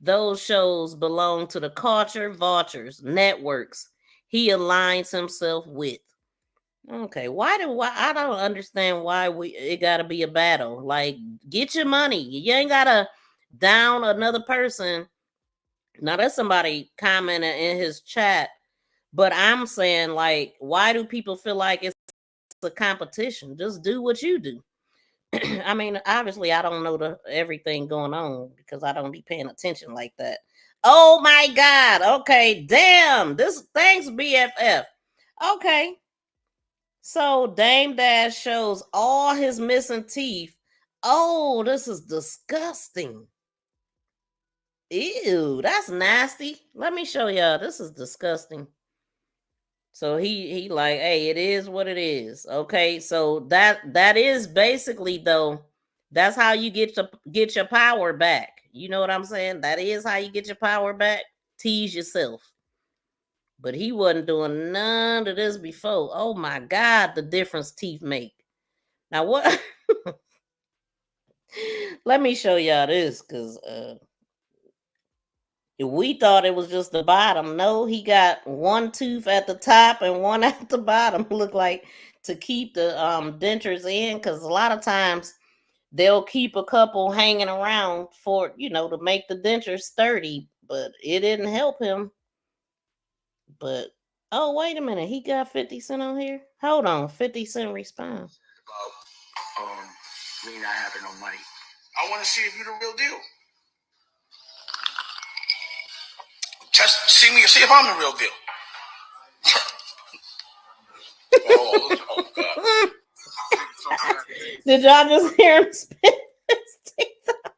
S3: Those shows belong to the culture vultures, networks he aligns himself with. Okay, why I don't understand why it gotta be a battle. Like, get your money. You ain't gotta down another person. Now, there's somebody commenting in his chat. But I'm saying, like, why do people feel like it's a competition? Just do what you do. I mean, obviously, I don't know everything going on because I don't be paying attention like that. Oh my God. Okay, damn. Thanks, BFF. Okay. So Dame Dash shows all his missing teeth. Oh, this is disgusting. Ew, that's nasty. Let me show y'all. This is disgusting. So he like, hey, it is what it is. Okay, so that is basically, though, that's how you get your power back. You know what I'm saying? That is how you get your power back. Tease yourself. But he wasn't doing none of this before. Oh my God, the difference teeth make. Now what? Let me show y'all this, because we thought it was just the bottom. No, he got one tooth at the top and one at the bottom. Look like to keep the dentures in, because a lot of times they'll keep a couple hanging around for, to make the dentures sturdy, but it didn't help him. But oh, wait a minute, he got 50 Cent on here. Hold on, 50 Cent response.
S5: About me not having no money. I want to see if you're the real deal. Just see me and see if I'm the real deal. Oh God.
S3: Did y'all just hear him spit his teeth out?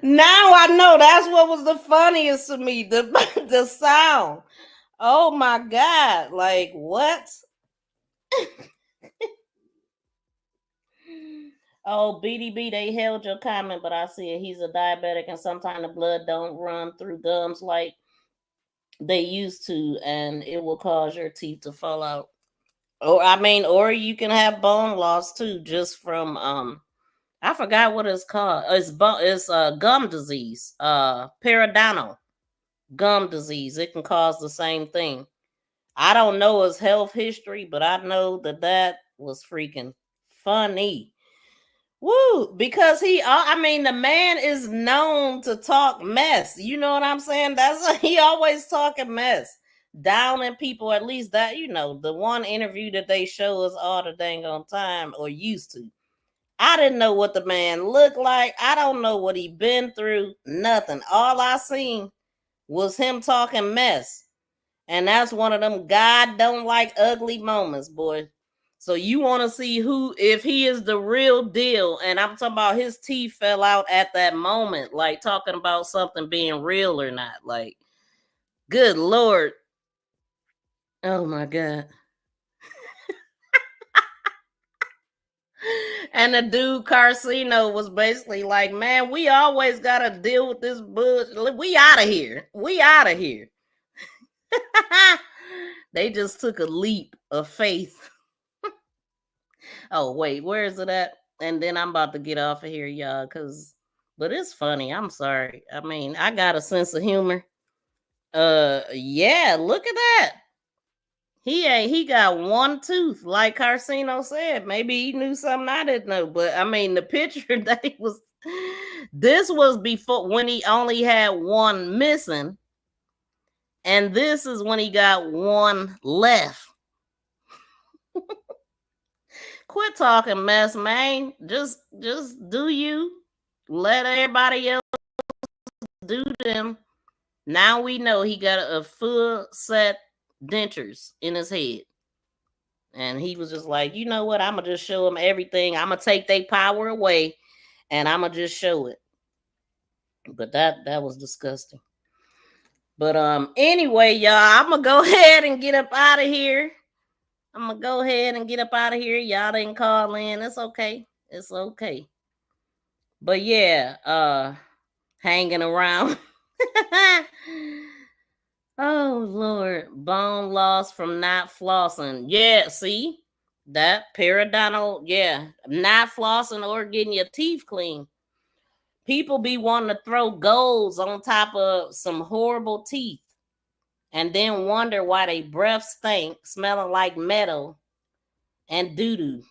S3: Now I know that's what was the funniest to me, the sound. Oh my God, like what? Oh, BDB, they held your comment, but I see it. He's a diabetic, and sometimes the blood don't run through gums like they used to, and it will cause your teeth to fall out. Or you can have bone loss too, just from I forgot what it's called. It's gum disease, periodontal gum disease. It can cause the same thing. I don't know his health history, but I know that was freaking funny. Woo! Because the man is known to talk mess. You know what I'm saying? He always talking mess, downing people. At least that, the one interview that they show us all the dang on time, or used to. I didn't know what the man looked like. I don't know what he been through. Nothing. All I seen was him talking mess. And that's one of them God don't like ugly moments, boy. So you want to see if he is the real deal. And I'm talking about his teeth fell out at that moment, like talking about something being real or not. Like, good Lord. Oh my God. And the dude Carcino was basically like, man, we always got to deal with this bullshit. We out of here. We out of here. They just took a leap of faith. Oh, wait, where is it at? And then I'm about to get off of here, y'all, but it's funny. I'm sorry. I got a sense of humor. Yeah, look at that. He got one tooth, like Carcino said. Maybe he knew something I didn't know. But the picture this was before, when he only had one missing. And this is when he got one left. Quit talking mess, man. Just do you. Let everybody else do them. Now we know he got a full set dentures in his head. And he was just like, you know what? I'm going to just show them everything. I'm going to take their power away, and I'm going to just show it. But that was disgusting. But anyway, y'all, I'm going to go ahead and get up out of here. Y'all didn't call in. It's okay. It's okay. But yeah, hanging around. Oh, Lord. Bone loss from not flossing. Yeah, see? That periodontal, not flossing or getting your teeth clean. People be wanting to throw golds on top of some horrible teeth and then wonder why they breath stink, smelling like metal and doo-doo.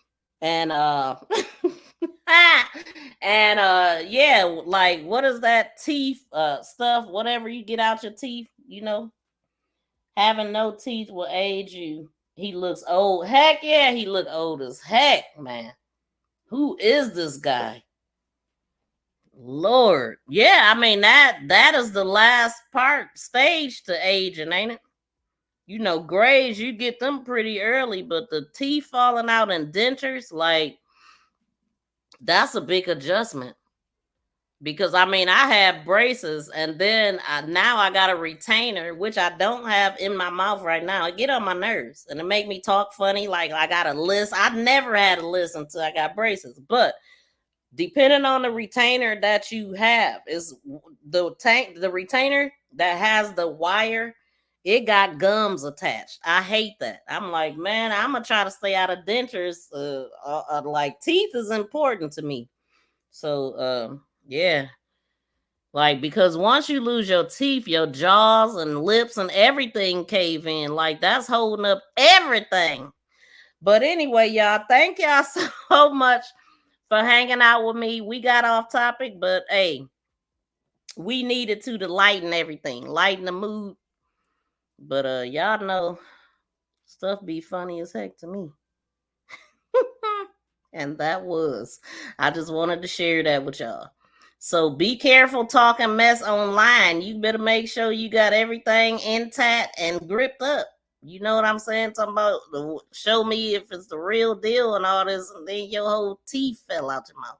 S3: And yeah, like what is that teeth stuff? Whatever you get out your teeth, you know, having no teeth will age you. He looks old. Heck yeah, he look old as heck, man. Who is this guy? Lord. Yeah, I mean that is the last stage to aging, ain't it? You know, grays, you get them pretty early, but the teeth falling out and dentures, like, that's a big adjustment. Because I mean, I have braces, and then now I got a retainer, which I don't have in my mouth right now. It get on my nerves, and it make me talk funny. Like I got a list. I never had a list until I got braces. But depending on the retainer that you have, is the retainer that has the wire, it got gums attached. I hate that. I'm like, man, I'm gonna try to stay out of dentures. Like teeth is important to me. So yeah. Like, because once you lose your teeth, your jaws and lips and everything cave in. Like, that's holding up everything. But anyway, y'all, thank y'all so much for hanging out with me. We got off topic, but hey, we needed to lighten everything, lighten the mood. But y'all know stuff be funny as heck to me. And I just wanted to share that with y'all. So be careful talking mess online. You better make sure you got everything intact and gripped up. You know what I'm saying? Talking about show me if it's the real deal and all this, and then your whole teeth fell out your mouth.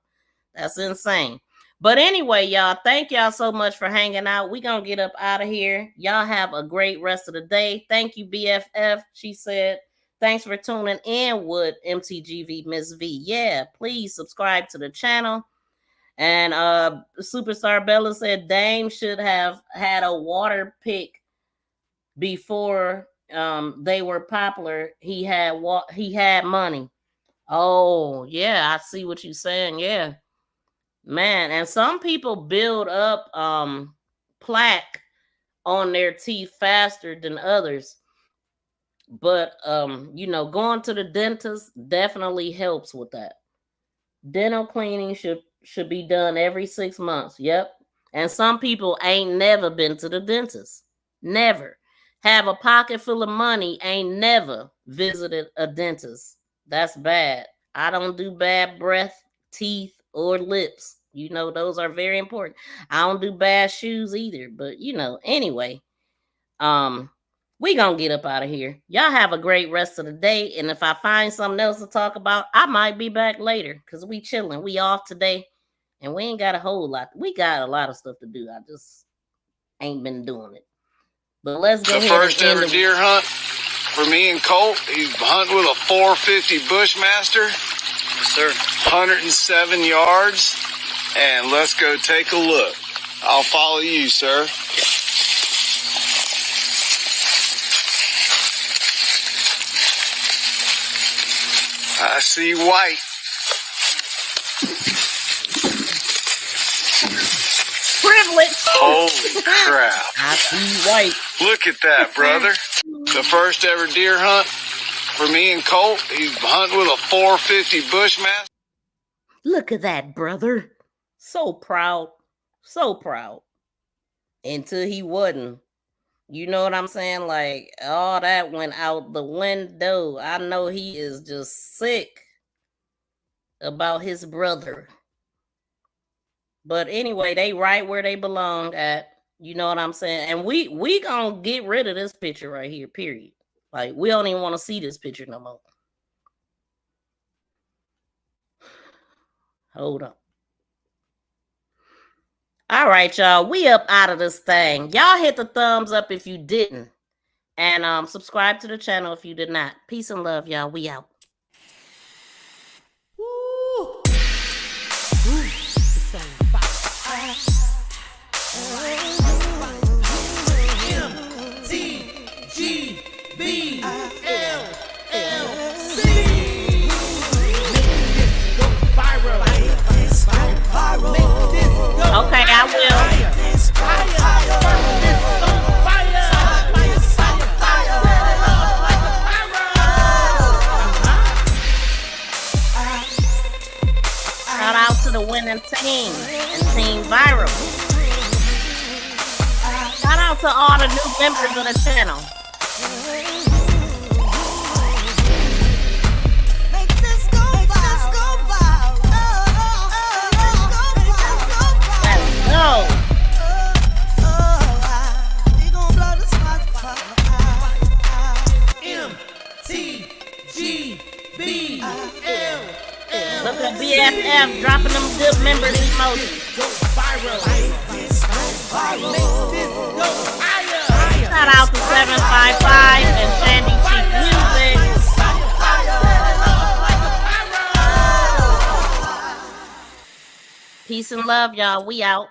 S3: That's insane. But anyway, y'all, thank y'all so much for hanging out. We gonna get up out of here. Y'all have a great rest of the day. Thank you, BFF. She said, thanks for tuning in with MTGV Miss V. Yeah, please subscribe to the channel. And Superstar Bella said Dame should have had a water pick before they were popular. He had money. Oh, yeah, I see what you're saying. Yeah. Man, and some people build up plaque on their teeth faster than others. But you know, going to the dentist definitely helps with that. Dental cleaning should be done every 6 months. Yep. And some people ain't never been to the dentist. Never. Have a pocket full of money, ain't never visited a dentist. That's bad. I don't do bad breath, teeth, or lips. You know, those are very important. I don't do bad shoes either. But, you know, anyway, we gonna get up out of here. Y'all have a great rest of the day. And if I find something else to talk about, I might be back later because we chilling. We off today. And we ain't got a whole lot. We got a lot of stuff to do. I just ain't been doing it. But let's go ahead.
S12: The first ever deer hunt for me and Colt. He's hunting with a 450 Bushmaster. Yes, sir. 107 yards. And let's go take a look. I'll follow you, sir. I see white.
S3: Privilege.
S12: Holy crap.
S3: I see white.
S12: Look at that, brother. The first ever deer hunt for me and Colt. He's hunting with a 450 Bushmaster.
S3: Look at that, brother. So proud. So proud. Until he wasn't. You know what I'm saying? Like, all that went out the window. I know he is just sick about his brother. But anyway, they right where they belong at. You know what I'm saying? And we gonna get rid of this picture right here, period. Like, we don't even want to see this picture no more. Hold on. All right, y'all. We up out of this thing. Y'all hit the thumbs up if you didn't. And subscribe to the channel if you did not. Peace and love, y'all. We out. Okay, I will. out to all the new members of the channel. Let's go. Look at BFF dropping them good member emojis. Shout out to 755 and Sandy Chief Music. Peace and love, y'all. We out.